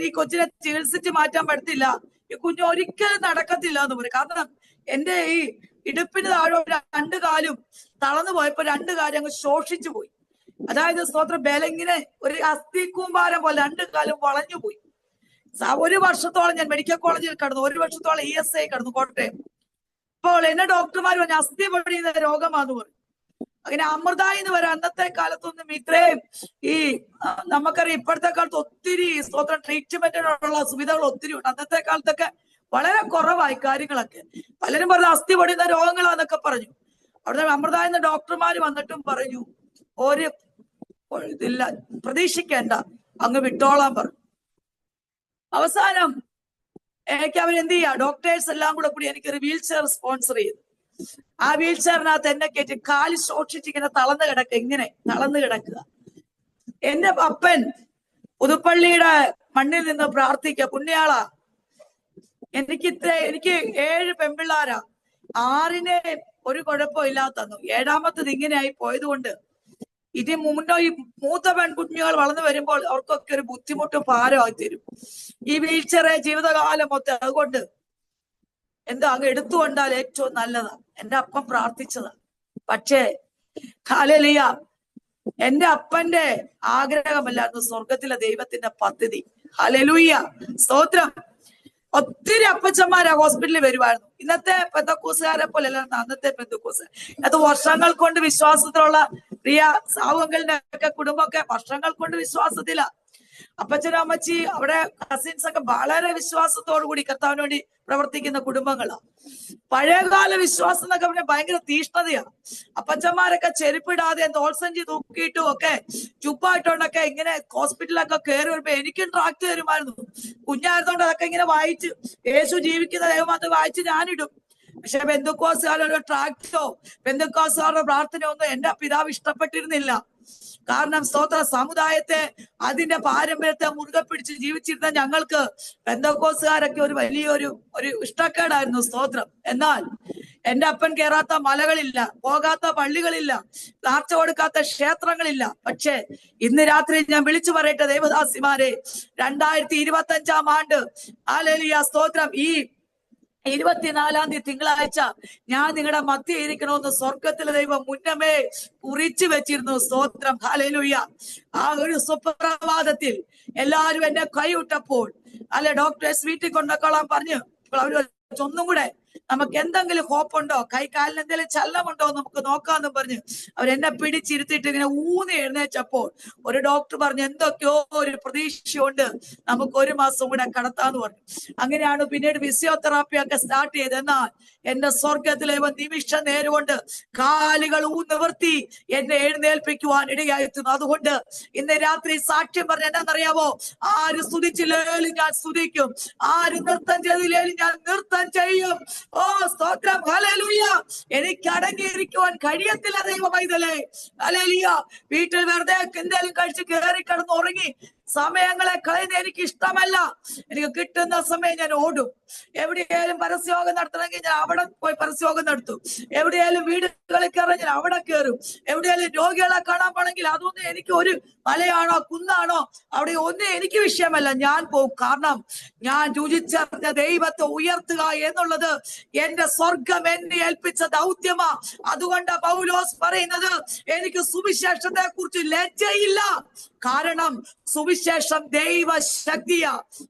ഈ കൊച്ചിനെ ചികിത്സിച്ച് മാറ്റാൻ പറ്റത്തില്ല, ഈ കുഞ്ഞ് ഒരിക്കലും നടക്കത്തില്ല എന്ന് പറയും. കാരണം എന്റെ ഈ ഇടുപ്പിന് താഴെ 2 കാലും തളർന്നു പോയപ്പോ 2 കാലും അങ്ങ് ശോഷിച്ചു പോയി. അതായത് സ്തോത്രം ബലങ്ങിനെ ഒരു അസ്ഥിക്കൂമ്പാരം പോലെ 2 കാലും വളഞ്ഞു പോയി. 1 വർഷത്തോളം ഞാൻ മെഡിക്കൽ കോളേജിൽ കിടന്നു, 1 വർഷത്തോളം ESI കിടന്നു കോട്ടയം. അപ്പോൾ എന്നെ ഡോക്ടർമാർ പറഞ്ഞു അസ്ഥി പൊടിയുന്ന രോഗമാണെന്ന് പറഞ്ഞു. അങ്ങനെ അമൃത എന്ന് വരെ അന്നത്തെ കാലത്തൊന്നും ഇത്രയും ഈ നമുക്കറിയാം ഇപ്പോഴത്തെ കാലത്ത് ഒത്തിരി സ്തോത്രം ട്രീറ്റ്മെന്റിനുള്ള സുവിധകൾ ഒത്തിരി ഉണ്ട്. അന്നത്തെ കാലത്തൊക്കെ വളരെ കുറവായി കാര്യങ്ങളൊക്കെ. പലരും പറഞ്ഞു അസ്ഥി പൊടിയുന്ന രോഗങ്ങളാന്നൊക്കെ പറഞ്ഞു. അവിടെ അമൃത എന്ന ഡോക്ടർമാർ വന്നിട്ടും പറഞ്ഞു ഒരു ഇതില്ല, പ്രതീക്ഷിക്കേണ്ട, അങ്ങ് വിട്ടോളാൻ പറഞ്ഞു. അവസാനം എനിക്ക് അവരെന്ത് ചെയ്യാ, ഡോക്ടേഴ്സ് എല്ലാം കൂടി എനിക്കൊരു വീൽ ചെയർ സ്പോൺസർ ചെയ്തു. ആ വീൽ ചെയറിനകത്ത് എന്നെ കയറ്റി കാല് ശോഷിച്ചിങ്ങനെ തളർന്നു കിടക്കുക. എന്റെ അപ്പൻ പുതുപ്പള്ളിയുടെ മണ്ണിൽ നിന്ന് പ്രാർത്ഥിക്കുക, പുണ്യാളാ എനിക്ക് 7 പെൺപിള്ളാരാ, 6നെ ഒരു കുഴപ്പമില്ലാത്ത തന്നു. 7ാമത്തത് ഇങ്ങനെയായി പോയതുകൊണ്ട് ഇനി മുന്നോ ഈ മൂത്ത പെൺകുഞ്ഞുങ്ങൾ വളർന്നു വരുമ്പോൾ അവർക്കൊക്കെ ഒരു ബുദ്ധിമുട്ടും ഭാരമായി തരും ഈ വീൽ ചെയർ ജീവിതകാലം മൊത്തം. അതുകൊണ്ട് എന്താ അങ്ങ് എടുത്തുകൊണ്ടാൽ ഏറ്റവും നല്ലതാ. എന്റെ അപ്പൻ പ്രാർത്ഥിച്ചതാ. പക്ഷേ ഹല്ലേലൂയ, എന്റെ അപ്പന്റെ ആഗ്രഹമല്ലായിരുന്നു സ്വർഗത്തിലെ ദൈവത്തിന്റെ പദ്ധതി. ഹല്ലേലൂയ സ്തോത്രം. ഒത്തിരി അപ്പച്ചന്മാരാ ഹോസ്പിറ്റലിൽ വരുമായിരുന്നു. ഇന്നത്തെ പെന്തക്കോസുകാരെ പോലെ അല്ല അന്നത്തെ പെന്തക്കോസ്. അത് വർഷങ്ങൾ കൊണ്ട് വിശ്വാസത്തിലുള്ള പ്രിയ സാവുകളുടെ ഒക്കെ കുടുംബമൊക്കെ വർഷങ്ങൾ കൊണ്ട് വിശ്വാസത്തില. അപ്പച്ചനും അമ്മച്ചി അവിടെ കസിൻസ് ഒക്കെ വളരെ വിശ്വാസത്തോടു കൂടി കർത്താവിന് വേണ്ടി പ്രവർത്തിക്കുന്ന കുടുംബങ്ങളാണ്. പഴയകാല വിശ്വാസം എന്നൊക്കെ പറഞ്ഞാൽ ഭയങ്കര തീഷ്ണതയാണ്. അപ്പച്ചന്മാരൊക്കെ ചെരുപ്പിടാതെ ദോൾസഞ്ചി തൂക്കിയിട്ടും ഒക്കെ ചുപ്പായിട്ടോണ്ടൊക്കെ ഇങ്ങനെ ഹോസ്പിറ്റലിലൊക്കെ കയറി വരുമ്പോ എനിക്കും ട്രാക്ട് തരുമായിരുന്നു. കുഞ്ഞായിരുന്നോണ്ട് അതൊക്കെ ഇങ്ങനെ വായിച്ച് യേശു ജീവിക്കുന്ന ദൈവമാത്ര വായിച്ച് ഞാനിടും. പക്ഷെ പെന്തക്കോസുകാരുടെ ട്രാക്ടോ പെന്തക്കോസുകാരുടെ പ്രാർത്ഥന ഒന്നും എന്റെ പിതാവ് ഇഷ്ടപ്പെട്ടിരുന്നില്ല. കാരണം സ്തോത്ര സമുദായത്തെ അതിന്റെ പാരമ്പര്യത്തെ മുറുകെ പിടിച്ച് ജീവിച്ചിരുന്ന ഞങ്ങൾക്ക് പെന്തക്കോസുകാരൊക്കെ ഒരു വലിയൊരു ഇഷ്ടക്കേടായിരുന്നു സ്തോത്രം. എന്നാൽ എന്റെ അപ്പൻ കയറാത്ത മലകളില്ല, പോകാത്ത പള്ളികളില്ല, നേർച്ച കൊടുക്കാത്ത ക്ഷേത്രങ്ങളില്ല. പക്ഷെ ഇന്ന് രാത്രി ഞാൻ വിളിച്ചു പറയട്ടെ ദേവദാസിമാരെ, 2025 ആണ്ട് ഹല്ലേലൂയ സ്തോത്രം, ഈ 24-ാം തീയതി തിങ്കളാഴ്ച ഞാൻ നിങ്ങളുടെ മധ്യ ഇരിക്കണമെന്ന് സ്വർഗത്തിലെ ദൈവം മുന്നമേ കുറിച്ചു വെച്ചിരുന്നു. സ്തോത്രം ഹല്ലേലൂയ. ആ ഒരു സുപ്രഭാതത്തിൽ എല്ലാവരും എന്നെ കൈവിട്ടപ്പോൾ ഡോക്ടേഴ്സ് വീട്ടിൽ കൊണ്ടുപോയിക്കോളാൻ പറഞ്ഞു. അവര് ഒന്നും കൂടെ നമുക്ക് എന്തെങ്കിലും ഹോപ്പുണ്ടോ, കൈകാലിന് എന്തെങ്കിലും ചലനമുണ്ടോ നമുക്ക് നോക്കാന്നും പറഞ്ഞ് അവരെന്നെ പിടിച്ചിരുത്തിയിട്ട് ഇങ്ങനെ ഊന്നി എഴുന്നേച്ചപ്പോൾ ഒരു ഡോക്ടർ പറഞ്ഞു എന്തൊക്കെയോ ഒരു പ്രതീക്ഷയുണ്ട്, നമുക്ക് 1 മാസം കൂടെ കടത്താന്ന് പറഞ്ഞു. അങ്ങനെയാണ് പിന്നീട് ഫിസിയോതെറാപ്പി ഒക്കെ സ്റ്റാർട്ട് ചെയ്തത്. എന്നാൽ എന്റെ സ്വർഗത്തിലെ നിമിഷ നേരം കൊണ്ട് കാലുകൾ ഊന്നിവർത്തി എന്നെ എഴുന്നേൽപ്പിക്കുവാൻ ഇടയായിരുന്നു. അതുകൊണ്ട് ഇന്ന് രാത്രി സാക്ഷ്യം പറഞ്ഞ എന്നാന്നറിയാവോ, ആര് സ്തുതിച്ചില്ലേലും ഞാൻ സ്തുതിക്കും, ആര് നൃത്തം ചെയ്തില്ലേലും ഞാൻ നൃത്തം ചെയ്യും. ഓ സ്തോത്രം ഹല്ലേലൂയ. എനിക്ക് അടങ്ങിയിരിക്കുവാൻ കഴിയത്തില്ല ദൈവ പൈതലേ. ഹല്ലേലൂയ. വീട്ടിൽ വെറുതെ എന്തെങ്കിലും കഴിച്ച് കയറി കിടന്ന് ഉറങ്ങി സമയങ്ങളെ കളയുന്ന എനിക്ക് ഇഷ്ടമല്ല. എനിക്ക് കിട്ടുന്ന സമയം ഞാൻ ഓടും. എവിടെയായാലും പരസ്യയോഗം നടത്തണമെങ്കിൽ ഞാൻ അവിടെ പോയി പരസ്യയോഗം നടത്തും. എവിടെയായാലും വീടുകളിൽ കയറാൻ ഞാൻ അവിടെ കയറും. എവിടെയായാലും രോഗികളെ കാണാൻ പോണെങ്കിൽ അതൊന്നും എനിക്ക് ഒരു മലയാണോ കുന്നാണോ അവിടെ ഒന്നും എനിക്ക് വിഷയമല്ല, ഞാൻ പോകും. കാരണം ഞാൻ രുചിച്ചറിഞ്ഞ ദൈവത്തെ ഉയർത്തുക എന്നുള്ളത് എന്റെ സ്വർഗം എന്നെ ഏൽപ്പിച്ച ദൗത്യമാ. അതുകൊണ്ട് പൗലോസ് പറയുന്നത് എനിക്ക് സുവിശേഷത്തെ കുറിച്ച് ലജ്ജയില്ല. കാരണം സുവിശേഷം സുവിശേഷം ദൈവശക്തിയ.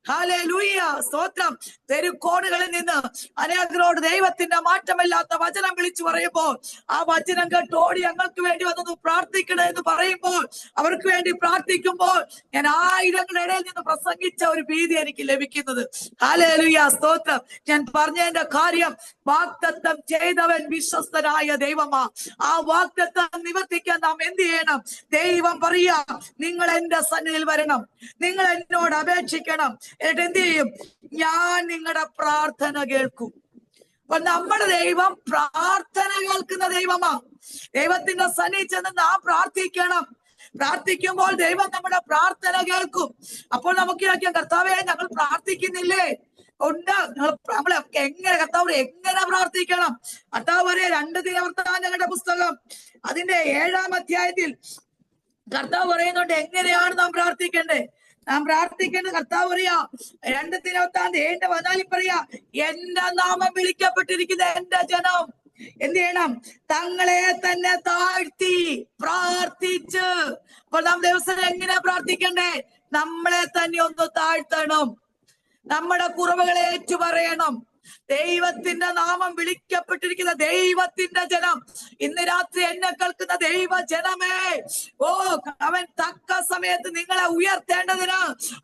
ഹല്ലേലൂയ, സ്തോത്രം. തെരുക്കോണുകളിൽ നിന്ന് അനേകരോട് ദൈവത്തിന്റെ മാറ്റമില്ലാത്ത വചനം വിളിച്ചു പറയുമ്പോൾ ആ വചനം കേട്ടോടി ഞങ്ങൾക്ക് വേണ്ടി വന്നു പ്രാർത്ഥിക്കണേ എന്ന് പറയുമ്പോൾ, അവർക്ക് വേണ്ടി പ്രാർത്ഥിക്കുമ്പോൾ ഞാൻ ആയിരങ്ങളുടെ ഇടയിൽ നിന്ന് പ്രസംഗിച്ച ഒരു ഭീതി എനിക്ക് ലഭിക്കുന്നത്. ഹല്ലേലൂയ, സ്തോത്രം. ഞാൻ പറഞ്ഞതിന്റെ കാര്യം, വാഗ്ദത്തം ചെയ്തവൻ വിശ്വസ്തനായ ദൈവമാ. ആ വാഗ്ദത്തം നിവർത്തിക്കാൻ നാം എന്ത് ചെയ്യണം? ദൈവം പറയാ, നിങ്ങൾ എന്റെ സന്നിധിയിൽ വരണം, നിങ്ങൾ എന്നോട് അപേക്ഷിക്കണം, എന്നിട്ട് എന്ത് ചെയ്യും? ഞാൻ നിങ്ങളുടെ പ്രാർത്ഥന കേൾക്കും. അപ്പൊ നമ്മുടെ ദൈവം പ്രാർത്ഥന കേൾക്കുന്ന ദൈവമാ. ദൈവത്തിന്റെ സന്നിധിയിൽ ചെന്ന് നാം പ്രാർത്ഥിക്കണം. പ്രാർത്ഥിക്കുമ്പോൾ ദൈവം നമ്മുടെ പ്രാർത്ഥന കേൾക്കും. അപ്പോൾ നമുക്ക് ചോദിക്കാം, കർത്താവേ ഞങ്ങൾ പ്രാർത്ഥിക്കുന്നില്ലേ? ഉണ്ട്. നമ്മൾ എങ്ങനെ കർത്താവ് എങ്ങനെ പ്രാർത്ഥിക്കണം? കർത്താവ് പറയാ, 2 ദിനവൃത്താന്തങ്ങളുടെ പുസ്തകം അതിന്റെ 7-ാം അധ്യായത്തിൽ കർത്താവ് പറയുന്നുണ്ട് എങ്ങനെയാണ് നാം പ്രാർത്ഥിക്കേണ്ടത്. നാം പ്രാർത്ഥിക്കേണ്ടത് കർത്താവ് പറയാ, 2 ദിനവൃത്താന്തം 7:14 പറയാ, എന്റെ നാമം വിളിക്കപ്പെട്ടിരിക്കുന്ന എന്റെ ജനം എന്ത് ചെയ്യണം? തങ്ങളെ തന്നെ താഴ്ത്തി പ്രാർത്ഥിച്ച്. അപ്പോൾ നാം ദിവസം എങ്ങനെ പ്രാർത്ഥിക്കണ്ടേ? നമ്മളെ തന്നെ ഒന്ന് താഴ്ത്തണം, നമ്മുടെ കുറവുകളെ ഏറ്റു പറയണം. ദൈവത്തിന്റെ നാമം വിളിക്കപ്പെട്ടിരിക്കുന്ന ദൈവത്തിന്റെ ജനം, ഇന്ന് രാത്രി എന്നെ കേൾക്കുന്ന ദൈവ ജനമേ, ഓ അവൻ തക്ക സമയത്ത് നിങ്ങളെ ഉയർത്തേണ്ടതിന്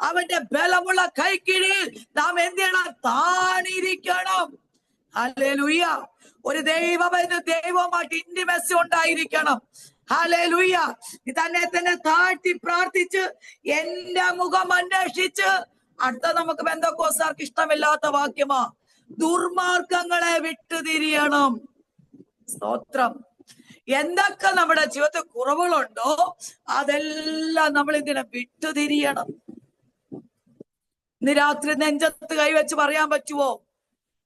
അവന്റെ ബലമുള്ള കൈക്കീഴിൽ നാം എന്ത് ചെയ്യണം? താണിരിക്കണം. ഹല്ലേലൂയ. ഒരു ദൈവമായിട്ട് ഇന്റിമസി ഉണ്ടായിരിക്കണം. ഹല്ലേലൂയ. തന്നെ തന്നെ താഴ്ത്തി പ്രാർത്ഥിച്ച് എന്റെ മുഖം അന്വേഷിച്ച്. അടുത്ത നമുക്ക് പെന്തക്കോസ്തുകാർക്ക് ഇഷ്ടമില്ലാത്ത വാക്യമാ, ദുർമാർഗങ്ങളെ വിട്ടുതിരിയണം. സ്തോത്രം. എന്തൊക്കെ നമ്മുടെ ജീവിതത്തിൽ കുറവുകളുണ്ടോ അതെല്ലാം നമ്മൾ ഇതിനെ വിട്ടുതിരിയണം. ഇന്ന് രാത്രി നെഞ്ചത്ത് കൈവച്ച് പറയാൻ പറ്റുമോ?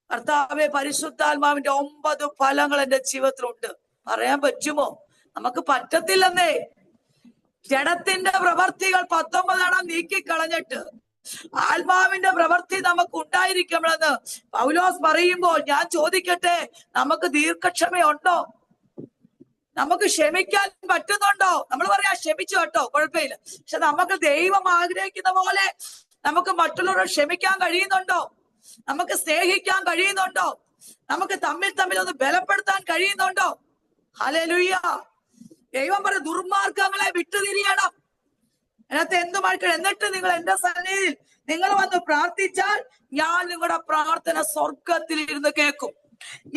കർത്താവേ, പരിശുദ്ധാത്മാവിന്റെ 9 ഫലങ്ങൾ എന്റെ ജീവിതത്തിലുണ്ട്. പറയാൻ പറ്റുമോ? നമുക്ക് പറ്റത്തില്ലെന്നേ. ജഡത്തിന്റെ പ്രവർത്തികൾ 19 നീക്കിക്കളഞ്ഞിട്ട് ആത്മാവിന്റെ പ്രവൃത്തി നമുക്ക് ഉണ്ടായിരിക്കണമെന്ന് പൗലോസ് പറയുമ്പോൾ ഞാൻ ചോദിക്കട്ടെ, നമുക്ക് ദീർഘക്ഷമയുണ്ടോ? നമുക്ക് ക്ഷമിക്കാൻ പറ്റുന്നുണ്ടോ? നമ്മൾ പറയാ ക്ഷമിച്ചു കേട്ടോ, കുഴപ്പമില്ല. പക്ഷെ നമുക്ക് ദൈവം ആഗ്രഹിക്കുന്ന പോലെ നമുക്ക് മറ്റുള്ളവരോട് ക്ഷമിക്കാൻ കഴിയുന്നുണ്ടോ? നമുക്ക് സ്നേഹിക്കാൻ കഴിയുന്നുണ്ടോ? നമുക്ക് തമ്മിൽ ഒന്ന് ബലപ്പെടുത്താൻ കഴിയുന്നുണ്ടോ? ഹല്ലേലൂയ. ദൈവം പറയും, ദുർമാർഗങ്ങളെ വിട്ടുതിരിയണം. അതിനകത്ത് എന്തുമായിട്ട്, എന്നിട്ട് നിങ്ങൾ എന്റെ സന്നിധിയിൽ നിങ്ങൾ വന്ന് പ്രാർത്ഥിച്ചാൽ ഞാൻ നിങ്ങളുടെ പ്രാർത്ഥന സ്വർഗത്തിൽ ഇരുന്ന് കേൾക്കും.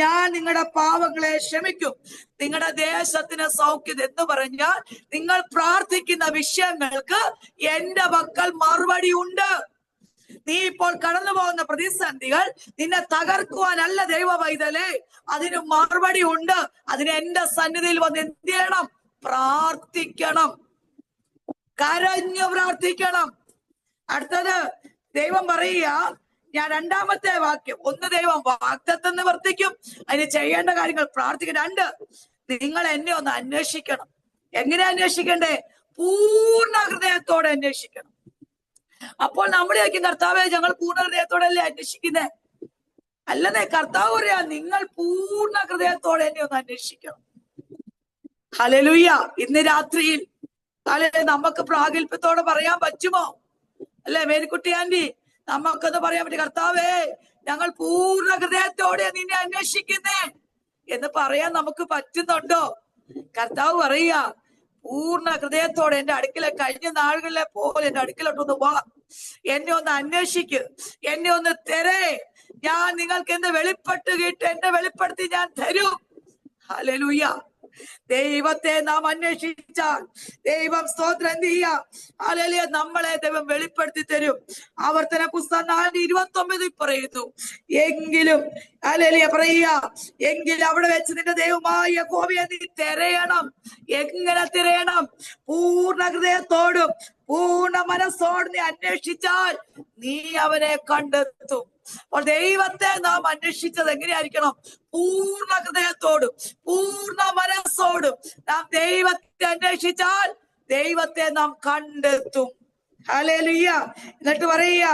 ഞാൻ നിങ്ങളുടെ പാവങ്ങളെ ക്ഷമിക്കും, നിങ്ങളുടെ ദേശത്തിന് സൗഖ്യം. എന്ന് പറഞ്ഞാൽ നിങ്ങൾ പ്രാർത്ഥിക്കുന്ന വിഷയങ്ങൾക്ക് എന്റെ പക്കൽ മറുപടി ഉണ്ട്. നീ ഇപ്പോൾ കടന്നു പോകുന്ന പ്രതിസന്ധികൾ നിന്നെ തകർക്കുവാനല്ല ദൈവ പൈതലേ, അതിന് മറുപടി ഉണ്ട്. അതിന് എന്റെ സന്നിധിയിൽ വന്ന് എന്ത് ചെയ്യണം? പ്രാർത്ഥിക്കണം, കരഞ്ഞു പ്രാർത്ഥിക്കണം. അടുത്തത് ദൈവം പറയുക, ഞാൻ 2-ാമത്തെ വാക്യം, 1 ദൈവം വാഗ്ദത്തം നിവർത്തിക്കും, അതിന് ചെയ്യേണ്ട കാര്യങ്ങൾ പ്രാർത്ഥിക്കും. 2 നിങ്ങൾ എന്നെ ഒന്ന് അന്വേഷിക്കണം. എങ്ങനെ അന്വേഷിക്കണ്ടേ? പൂർണ്ണ ഹൃദയത്തോടെ അന്വേഷിക്കണം. അപ്പോൾ നമ്മളേക്കും, കർത്താവെ ഞങ്ങൾ പൂർണ്ണ ഹൃദയത്തോടെ അന്വേഷിക്കുന്നേ? അല്ലെന്നേ, കർത്താവ് പറയാ, നിങ്ങൾ പൂർണ്ണ ഹൃദയത്തോടെ എന്നെ ഒന്ന് അന്വേഷിക്കണം. ഹല്ലേലൂയ. ഇന്ന് രാത്രിയിൽ നമുക്ക് പ്രാഗൽഭ്യത്തോടെ പറയാൻ പറ്റുമോ? അല്ലെ മേരിക്കുട്ടി ആന്റി, നമുക്കൊന്ന് പറയാൻ പറ്റും, കർത്താവേ ഞങ്ങൾ പൂർണ്ണ ഹൃദയത്തോടെ നിന്നെ അന്വേഷിക്കുന്നേ എന്ന് പറയാൻ നമുക്ക് പറ്റുന്നുണ്ടോ? കർത്താവ് പറയാ, പൂർണ്ണ ഹൃദയത്തോടെ എന്റെ അടുക്കലെ കഴിഞ്ഞ നാളുകളിലെ പോലെ എന്റെ അടുക്കലോട്ടൊന്ന് വാ, എന്നെ ഒന്ന് അന്വേഷിക്ക്, എന്നെ ഒന്ന് തരേ. ഞാൻ നിങ്ങൾക്ക് എന്ത് എന്നെ വെളിപ്പെടുത്തി ഞാൻ തരും. ഹല്ലേലൂയ. ദൈവത്തെ നാം അന്വേഷിച്ചാൽ ദൈവം സ്തോത്രം എന്ത് ചെയ്യാം? ഹല്ലേലൂയ, നമ്മളെ ദൈവം വെളിപ്പെടുത്തി തരും. ആവർത്തന പുസ്തകം 4:29 പറയുന്നു, എങ്കിലും ഹല്ലേലൂയ പറയുക, എങ്കിലും അവിടെ വെച്ച് നിന്റെ ദൈവമായ യഹോവയെ നീ തിരയണം. എങ്ങനെ തിരയണം? പൂർണ്ണ ഹൃദയത്തോടും പൂർണ്ണ മനസ്സോടും നീ അന്വേഷിച്ചാൽ നീ അവനെ കണ്ടെത്തും. അപ്പോൾ ദൈവത്തെ നാം അന്വേഷിച്ചത് എങ്ങനെയായിരിക്കണം? പൂർണ്ണ ഹൃദയത്തോടും പൂർണ്ണ മനസ്സോടും നാം ദൈവത്തെ അന്വേഷിച്ചാൽ ദൈവത്തെ നാം കണ്ടെത്തും. ഹല്ലേലൂയ. എന്നിട്ട് പറയുക,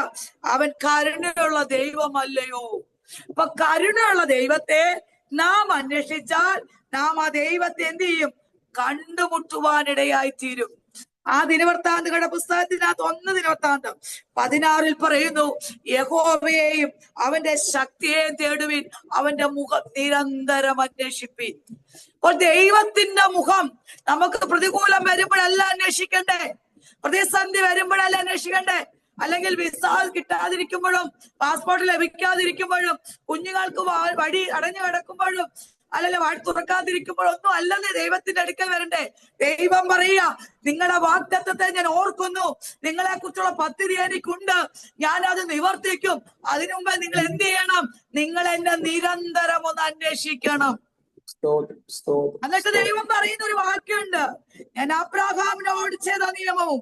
അവൻ കരുണയുള്ള ദൈവമല്ലയോ? അപ്പൊ കരുണയുള്ള ദൈവത്തെ നാം അന്വേഷിച്ചാൽ നാം ആ ദൈവത്തെ എന്ത് ചെയ്യും? കണ്ടുമുട്ടുവാനിടയായി തീരും. ആ ദിനവൃത്താന്തങ്ങളുടെ പുസ്തകത്തിനകത്ത് 1 ദിനവൃത്താന്തം 16 പറയുന്നു, യഹോവയെയും അവന്റെ ശക്തിയെയും തേടുവിൻ, അവന്റെ മുഖം നിരന്തരം അന്വേഷിപ്പിൻ. അപ്പോൾ ദൈവത്തിന്റെ മുഖം നമുക്ക് പ്രതികൂലം വരുമ്പോഴല്ല അന്വേഷിക്കണ്ടേ, പ്രതിസന്ധി വരുമ്പോഴല്ല അന്വേഷിക്കണ്ടേ, അല്ലെങ്കിൽ വിസ കിട്ടാതിരിക്കുമ്പോഴും പാസ്പോർട്ട് ലഭിക്കാതിരിക്കുമ്പോഴും കുഞ്ഞുങ്ങൾക്ക് വഴി അടഞ്ഞു കിടക്കുമ്പോഴും അല്ലല്ല വാഴ തുറക്കാതിരിക്കുമ്പോഴൊന്നും അല്ലെന്ന് ദൈവത്തിന്റെ അടുക്കൽ വരണ്ടേ. ദൈവം പറയുക, നിങ്ങളുടെ വാഗ്ദത്തത്തെ ഞാൻ ഓർക്കുന്നു, നിങ്ങളെ കുറിച്ചുള്ള പദ്ധതി എനിക്കുണ്ട്, ഞാൻ അത് നിവർത്തിക്കും. അതിനു മുമ്പ് നിങ്ങൾ എന്ത് ചെയ്യണം? നിങ്ങൾ എന്നെ നിരന്തരം ഒന്ന് അന്വേഷിക്കണം. എന്നിട്ട് ദൈവം പറയുന്ന ഒരു വാക്യമുണ്ട്, ഞാൻ അബ്രഹാമിനോട് ചെയ്ത നിയമവും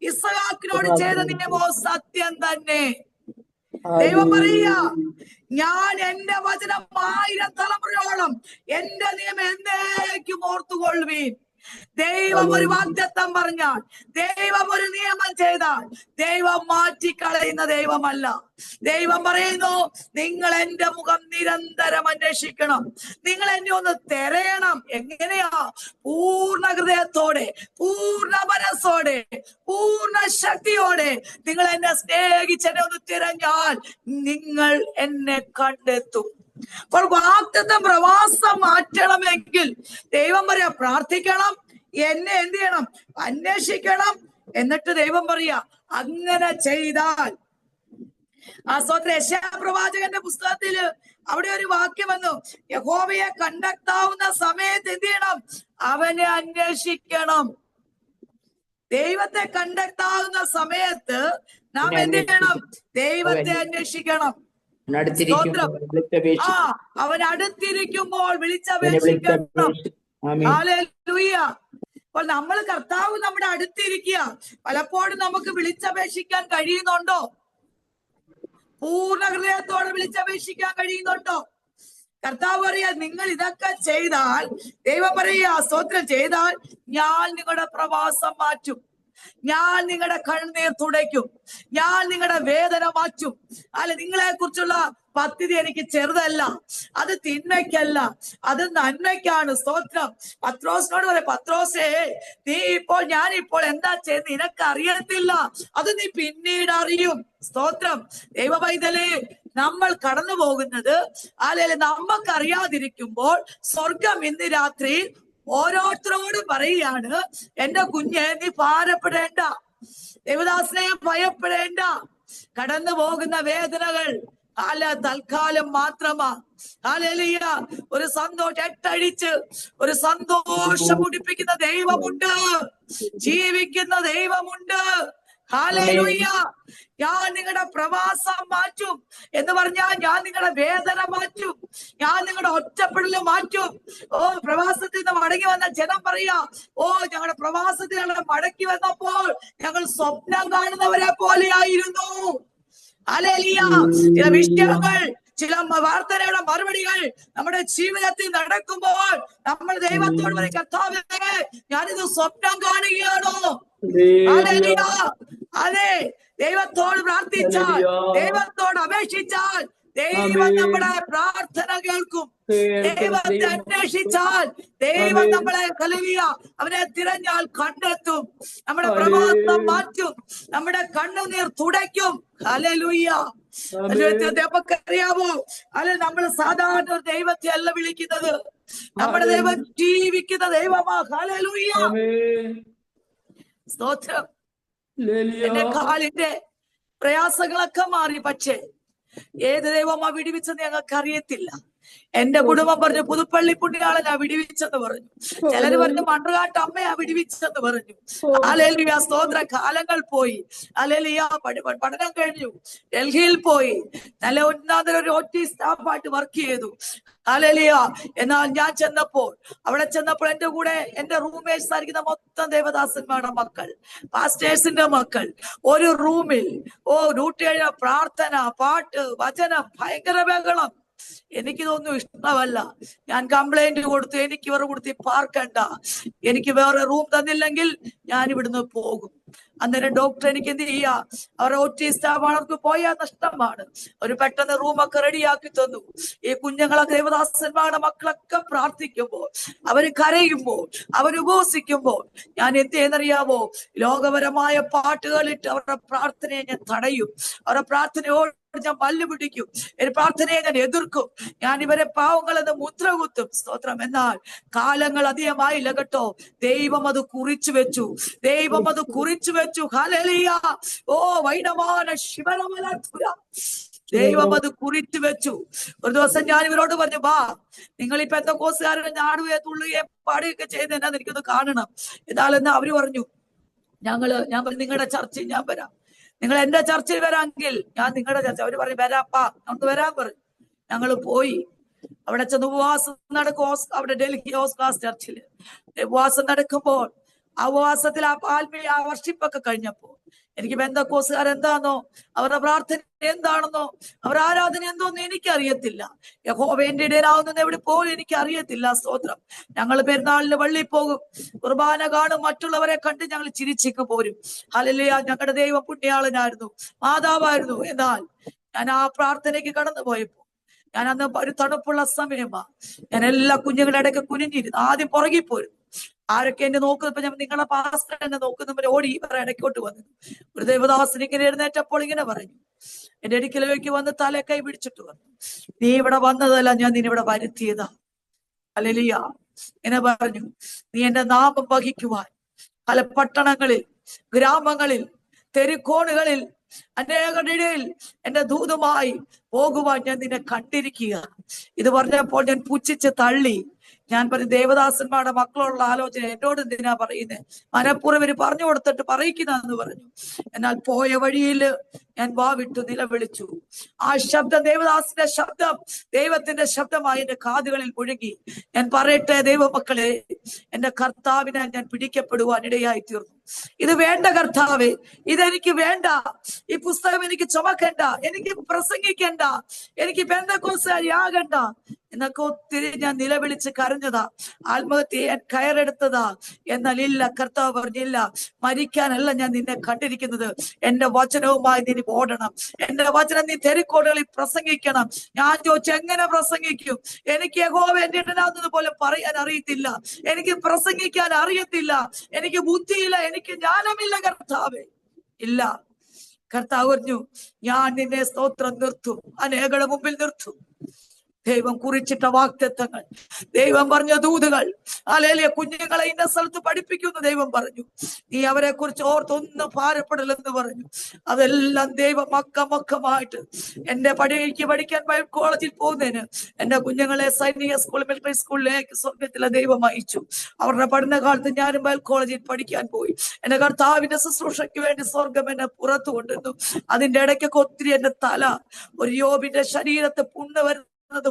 ഇസ്ഹാക്കിനോട് ചെയ്ത നിയമവും സത്യം തന്നെ. ദൈവം പറയുക, ഞാൻ എന്റെ വചനം 1000 തലമുറയോളം എന്റെ നിയമം എന്നേക്കും ഓർത്തുകൊള്ളുവീൻ. ദൈവം ഒരു വാഗ്ദത്തം പറഞ്ഞാൽ, ദൈവം ഒരു നിയമം ചെയ്താൽ ദൈവം മാറ്റിക്കളയുന്ന ദൈവമല്ല. ദൈവം പറയുന്നു, നിങ്ങൾ എന്റെ മുഖം നിരന്തരം അന്വേഷിക്കണം, നിങ്ങൾ എന്നെ ഒന്ന് തിരയണം. എങ്ങനെയാ? പൂർണ്ണ ഹൃദയത്തോടെ, പൂർണ്ണ മനസ്സോടെ, പൂർണ്ണ ശക്തിയോടെ നിങ്ങൾ എന്നെ സ്നേഹിച്ചെന്നെ ഒന്ന് തിരഞ്ഞാൽ നിങ്ങൾ എന്നെ കണ്ടെത്തും. അപ്പോൾ വാഗ്ദത്തം പ്രവാസം മാറ്റണമെങ്കിൽ ദൈവം പറയാ, പ്രാർത്ഥിക്കണം, എന്നെ എന്ത് ചെയ്യണം? അന്വേഷിക്കണം. എന്നിട്ട് ദൈവം പറയാ, അങ്ങനെ ചെയ്താൽ ആ സ്തോത്രം. യെശയ്യാപ്രവാചകന്റെ പുസ്തകത്തില് അവിടെ ഒരു വാക്യം വന്നു, യഹോവയെ കണ്ടെത്താവുന്ന സമയത്ത് എന്ത് ചെയ്യണം? അവനെ അന്വേഷിക്കണം. ദൈവത്തെ കണ്ടെത്താവുന്ന സമയത്ത് നാം എന്ത് ചെയ്യണം? ദൈവത്തെ അന്വേഷിക്കണം. അവൻ അടുത്തിരിക്കുമ്പോൾ വിളിച്ചപേക്ഷിക്കണം. ഹല്ലേലൂയ. അപ്പോൾ നമ്മൾ കർത്താവ് നമ്മുടെ അടുത്തിരിക്കുക. പലപ്പോഴും നമുക്ക് വിളിച്ചപേക്ഷിക്കാൻ കഴിയുന്നുണ്ടോ? പൂർണ്ണ ഹൃദയത്തോടെ വിളിച്ചപേക്ഷിക്കാൻ കഴിയുന്നുണ്ടോ? കർത്താവ് പറയാ, നിങ്ങൾ ഇതൊക്കെ ചെയ്താൽ, ദൈവം പറയാ, സ്തോത്രം ചെയ്താൽ ഞാൻ നിങ്ങളുടെ പ്രവാസം മാറ്റും, ഞാൻ നിങ്ങളുടെ കണ്ണീർ തുടയ്ക്കും, ഞാൻ നിങ്ങളുടെ വേദന മാറ്റും. അല്ല, നിങ്ങളെ കുറിച്ചുള്ള പദ്ധതി എനിക്ക് ചെറുതല്ല, അത് തിന്മയ്ക്കല്ല, അത് നന്മയ്ക്കാണ്. സ്തോത്രം. പത്രോസിനോട് പറയാം, പത്രോസേ, നീ ഞാനിപ്പോൾ എന്താ ചെയ്യുന്നത് നിനക്ക് അറിയത്തില്ല, അത് നീ പിന്നീട് അറിയും. സ്തോത്രം. ദൈവ പൈതലേ, നമ്മൾ കടന്നു പോകുന്നത് അല്ലെങ്കിൽ നമുക്കറിയാതിരിക്കുമ്പോൾ സ്വർഗം ഇന്ന് രാത്രി ഓരോരുത്തരോടും പറയുകയാണ്, എന്റെ കുഞ്ഞെ, നീ ഭാരപ്പെടേണ്ട, ദേവദാസനെ ഭയപ്പെടേണ്ട. കടന്നു പോകുന്ന വേദനകൾ തൽക്കാലം മാത്രമാ. ഹല്ലേലൂയ. ഒരു സന്തോഷം എട്ടഴിച്ച് ഒരു സന്തോഷം മുടിപ്പിക്കുന്ന ദൈവമുണ്ട്, ജീവിക്കുന്ന ദൈവമുണ്ട്. ഹല്ലേലൂയ. ഞാൻ നിങ്ങളുടെ പ്രവാസം മാറ്റും എന്ന് പറഞ്ഞാൽ ഞാൻ നിങ്ങളുടെ വേദന മാറ്റും, ഞാൻ നിങ്ങളുടെ ഒറ്റപ്പെടൽ മാറ്റും. പ്രവാസത്തിൽ നിന്ന് മടങ്ങി വന്ന ജനം പറയാ, ഞങ്ങളുടെ പ്രവാസത്തിൽ ഞങ്ങൾ മടക്കി വന്നപ്പോൾ ഞങ്ങൾ സ്വപ്നം കാണുന്നവരെ പോലെയായിരുന്നു. ഹല്ലേലൂയ. ചില വിഷയങ്ങൾ, ചില വാർത്തയുടെ മറുപടികൾ നമ്മുടെ ജീവിതത്തിൽ നടക്കുമ്പോൾ നമ്മൾ ദൈവത്തോട് പറയും, കർത്താവേ, ഞാനിത് സ്വപ്നം കാണുകയാണോ? ഹല്ലേലൂയ. അതെ, ദൈവത്തോട് പ്രാർത്ഥിച്ചാൽ, ദൈവത്തോട് അപേക്ഷിച്ചാൽ ദൈവം നമ്മുടെ പ്രാർത്ഥന കേൾക്കും. ദൈവത്തെ അന്വേഷിച്ചാൽ ദൈവം നമ്മളെ ഹല്ലേലൂയ അവനെ തിരഞ്ഞാൽ കണ്ടെത്തും. നമ്മുടെ പ്രവാസം മാറ്റും, നമ്മുടെ കണ്ണുനീർ തുടയ്ക്കും. ഹല്ലേലൂയ. നമുക്കറിയാമോ, അല്ലെ, നമ്മൾ സാധാരണ ഒരു ദൈവത്തെ അല്ല വിളിക്കുന്നത്, നമ്മുടെ ദൈവം ജീവിക്കുന്ന ദൈവമാ. ഹല്ലേലൂയ. സ്തോത്രം. എന്റെ കാലിന്റെ പ്രയാസങ്ങളൊക്കെ മാറി, പക്ഷേ ഏത് ദൈവമാ വിടിവിച്ചെന്ന് ഞങ്ങൾക്ക് അറിയത്തില്ല. എന്റെ കുടുംബം പറഞ്ഞു പുതുപ്പള്ളി പുണ്യാളനാ വിടിവിച്ചെന്ന് പറഞ്ഞു, ചിലര് പറഞ്ഞു മണ്ണുകാട്ട് അമ്മയാ വിടിവിച്ചെന്ന് പറഞ്ഞു. ഹല്ലേലൂയ. സ്തോത്ര. കാലങ്ങൾ പോയി. ഹല്ലേലൂയ. പഠനം കഴിഞ്ഞു, ഡൽഹിയിൽ പോയി, നല്ല ഒന്നാന്തരം ഒരു OT സ്റ്റാഫായിട്ട് വർക്ക് ചെയ്തു. ഹല്ലേലൂയ. എന്നാൽ ഞാൻ അവിടെ ചെന്നപ്പോൾ എന്റെ കൂടെ എന്റെ റൂംമേറ്റ്സ് ആയിരിക്കുന്ന മൊത്തം ദേവദാസന്മാരുടെ മക്കൾ, പാസ്റ്റേഴ്സിന്റെ മക്കൾ, ഒരു റൂമിൽ ഡ്യൂട്ടി കഴിഞ്ഞ പ്രാർത്ഥന, പാട്ട്, വചനം, ഭയങ്കര ബഹളം. എനിക്കിതൊന്നും ഇഷ്ടമല്ല. ഞാൻ കംപ്ലൈന്റ് കൊടുത്തു, എനിക്ക് ഇവർ കൊടുത്ത് പാർക്കണ്ട, എനിക്ക് വേറെ റൂം തന്നില്ലെങ്കിൽ ഞാൻ ഇവിടുന്ന് പോകും. അന്നേരം ഡോക്ടർ എനിക്ക് എന്ത് ചെയ്യാ, അവരുടെ ഒറ്റി സ്റ്റാഫാണ്, അവർക്ക് പോയാൽ നഷ്ടമാണ്. ഒരു പെട്ടെന്ന് റൂമൊക്കെ റെഡിയാക്കി തന്നു. ഈ കുഞ്ഞുങ്ങളെ ദേവദാസന്മാരുടെ മക്കളൊക്കെ പ്രാർത്ഥിക്കുമ്പോൾ, അവര് കരയുമ്പോൾ, അവർ ഉപവസിക്കുമ്പോൾ ഞാൻ എന്ത് ചെയ്യുന്നറിയാവോ, ലോകപരമായ പാട്ടുകളിട്ട് അവരുടെ പ്രാർത്ഥനയെ ഞാൻ തടയും. അവരുടെ പ്രാർത്ഥനയോട് ഞാൻ പല്ല് പിടിക്കും. ഒരു പ്രാർത്ഥനയെ ഞാൻ എതിർക്കും. ഞാൻ ഇവരെ പാവങ്ങളെന്ന് മുദ്ര കുത്തും. സ്തോത്രം. എന്നാൽ കാലങ്ങൾ അധികമായില്ല കേട്ടോ. ദൈവം അത് കുറിച്ചു വെച്ചു. ദൈവം അത് കുറിച്ചു വെച്ചു. ഹല്ലേലൂയ. ഓ വൈഡമാന ശിവരമലധുര. ദൈവം അത് കുറിച്ചു വെച്ചു. ഒരു ദിവസം ഞാൻ ഇവരോട് പറഞ്ഞു, വാ, നിങ്ങൾ ഈ പെന്തക്കോസ്തുകാരുടെ ഞാടുകയെ തുള്ളുകയെ പാടുകയൊക്കെ ചെയ്ത് എന്നാ എനിക്കൊന്ന് കാണണം. എന്നാലെന്ന് അവര് പറഞ്ഞു, ഞാൻ പറഞ്ഞു നിങ്ങളുടെ ചർച്ചയിൽ ഞാൻ വരാം. നിങ്ങൾ എന്റെ ചർച്ചയിൽ വരാമെങ്കിൽ ഞാൻ നിങ്ങളുടെ ചർച്ച. അവര് പറഞ്ഞു വരാപ്പാ, നമുക്ക് വരാൻ പറഞ്ഞു. ഞങ്ങള് പോയി അവിടെ ചെന്ന് ഉപവാസം നടക്കും. അവിടെ ഡൽഹി ഓസ്കാസ് ചർച്ചിൽ ഉപവാസം നടക്കുമ്പോൾ ആ ഉപവാസത്തിൽ ആ ആത്മീയ ആ വർഷിപ്പൊക്കെ കഴിഞ്ഞപ്പോ എനിക്ക് പെന്തക്കോസ്തുകാർ എന്താണെന്നോ അവരുടെ പ്രാർത്ഥന എന്താണെന്നോ അവരുടെ ആരാധന എന്തോന്ന് എനിക്കറിയത്തില്ല. യഹോവയുടെ ഇടയനാവുന്ന എവിടെ പോലും എനിക്ക് അറിയത്തില്ല. സ്തോത്രം. ഞങ്ങൾ പെരുന്നാളിന് പള്ളിയിൽ പോകും, കുർബാന കാണും, മറ്റുള്ളവരെ കണ്ട് ഞങ്ങൾ ചിരിച്ചിക്ക് പോരും. ഹല്ലേലൂയ. ഞങ്ങളുടെ ദൈവം പുണ്യാളനായിരുന്നു, മാതാവായിരുന്നു. എന്നാൽ ഞാൻ ആ പ്രാർത്ഥനയ്ക്ക് കടന്നു പോയപ്പോ, ഞാൻ അന്ന് ഒരു തണുപ്പുള്ള സമയമാ, ഞാൻ എല്ലാ കുഞ്ഞുങ്ങളുടെ ഇടയ്ക്ക് കുനിഞ്ഞിരുന്നു. ആദ്യം പുറകിൽ പോയിരുന്നു. ആരൊക്കെ എന്നെ നോക്കുന്നപ്പോ ഞാൻ നിങ്ങളെ പാസ്റ്റർ എന്നെ നോക്കുന്നവർ ഓടി ഇവരെ ഇടയ്ക്കോട്ട് വന്നു. ഒരു ദേവദാസൻ ഇങ്ങനെ എഴുന്നേറ്റപ്പോൾ ഇങ്ങനെ പറഞ്ഞു, എന്റെ അടുക്കലേക്ക് വന്ന് തല കൈ പിടിച്ചിട്ട് പറഞ്ഞു, നീ ഇവിടെ വന്നതല്ല, ഞാൻ നിന്നിവിടെ വരുത്തിയതാ. ഹല്ലേലൂയ. എന്നെ പറഞ്ഞു, നീ എന്റെ നാമം വഹിക്കുവാൻ പല പട്ടണങ്ങളിൽ, ഗ്രാമങ്ങളിൽ, തെരുക്കോണുകളിൽ, അനേകരുടെ ഇടയിൽ എന്റെ ദൂതുമായി പോകുവാൻ ഞാൻ നിന്നെ കണ്ടിരിക്കുക. ഇത് പറഞ്ഞപ്പോൾ ഞാൻ പുച്ഛിച്ച് തള്ളി. ഞാൻ പറഞ്ഞു, ദേവദാസന്മാരുടെ മക്കളുള്ള ആലോചന എന്നോട് എന്തിനാ പറയുന്നത്, മനഃപൂർവ്വം ഇവര് പറഞ്ഞു കൊടുത്തിട്ട് പറയിക്കുന്നതെന്ന് പറഞ്ഞു. എന്നാൽ പോയ വഴിയിൽ ഞാൻ വാവിട്ടു നിലവിളിച്ചു. ആ ശബ്ദം, ദേവദാസിന്റെ ശബ്ദം, ദൈവത്തിന്റെ ശബ്ദമായി എന്റെ കാതുകളിൽ മുഴുകി. ഞാൻ പറയട്ടെ ദൈവമക്കളെ, എന്റെ കർത്താവിനെ ഞാൻ പിടിക്കപ്പെടുവാൻ ഇടയായി തീർന്നു. ഇത് വേണ്ട കർത്താവേ, ഇതെനിക്ക് വേണ്ട. ഈ പുസ്തകം എനിക്ക് ചുമക്കണ്ട, എനിക്ക് പ്രസംഗിക്കണ്ട, എനിക്ക് പെന്തക്കോസ്തുകാരിയാകണ്ട എന്നൊക്കെ ഒത്തിരി ഞാൻ നിലവിളിച്ച് കരഞ്ഞതാ, ആത്മഹത്യ ചെയ്യാൻ കയറെടുത്തതാ. എന്നാൽ ഇല്ല, കർത്താവ് പറഞ്ഞില്ല, മരിക്കാനല്ല ഞാൻ നിന്നെ കണ്ടിരിക്കുന്നത്, എന്റെ വചനവുമായി നീ ഓടണം, എന്റെ വചനം നീ തെരുക്കോടുകളിൽ പ്രസംഗിക്കണം. ഞാൻ ചോദിച്ചു, എങ്ങനെ പ്രസംഗിക്കും? എനിക്ക് യഹോവ എന്റെ ഇടനാകുന്നത് പോലെ പറയാൻ അറിയത്തില്ല, എനിക്ക് പ്രസംഗിക്കാൻ അറിയത്തില്ല, എനിക്ക് ബുദ്ധിയില്ല, എനിക്ക് ജ്ഞാനമില്ല കർത്താവേ. ഇല്ല, കർത്താവ് പറഞ്ഞു, ഞാൻ നിന്നെ സ്തോത്രം നിർത്തും, അനേകരുടെ മുമ്പിൽ നിർത്തും. ദൈവം കുറിച്ചിട്ട വാഗ്ദത്തങ്ങൾ, ദൈവം പറഞ്ഞ ദൂതുകൾ, ഹല്ലേലൂയ, കുഞ്ഞുങ്ങളെ ഇന്ന സ്ഥലത്ത് പഠിപ്പിക്കുന്നു ദൈവം പറഞ്ഞു. നീ അവരെ കുറിച്ച് ഓർത്തൊന്നും ഭാരപ്പെടില്ലെന്ന് പറഞ്ഞു. അതെല്ലാം ദൈവം മക്കമായിട്ട് എന്റെ പഠിക്കാൻ ബൈബിൾ കോളേജിൽ പോകുന്നതിന് എന്റെ കുഞ്ഞുങ്ങളെ സൈനിക സ്കൂൾ, മിലിറ്ററി സ്കൂളിലേക്ക് സ്വർഗത്തിലെ ദൈവം അയച്ചു. അവരുടെ പഠനകാലത്ത് ഞാനും ബൈബിൾ കോളേജിൽ പഠിക്കാൻ പോയി. എന്റെ കർത്താവിന്റെ ശുശ്രൂഷയ്ക്ക് വേണ്ടി സ്വർഗം എന്നെ പുറത്തു കൊണ്ടിരുന്നു. അതിന്റെ ഇടയ്ക്കൊക്കെ ഒത്തിരി എന്റെ തല ഒരു യോബിന്റെ ശരീരത്തെ പുണ്ണ്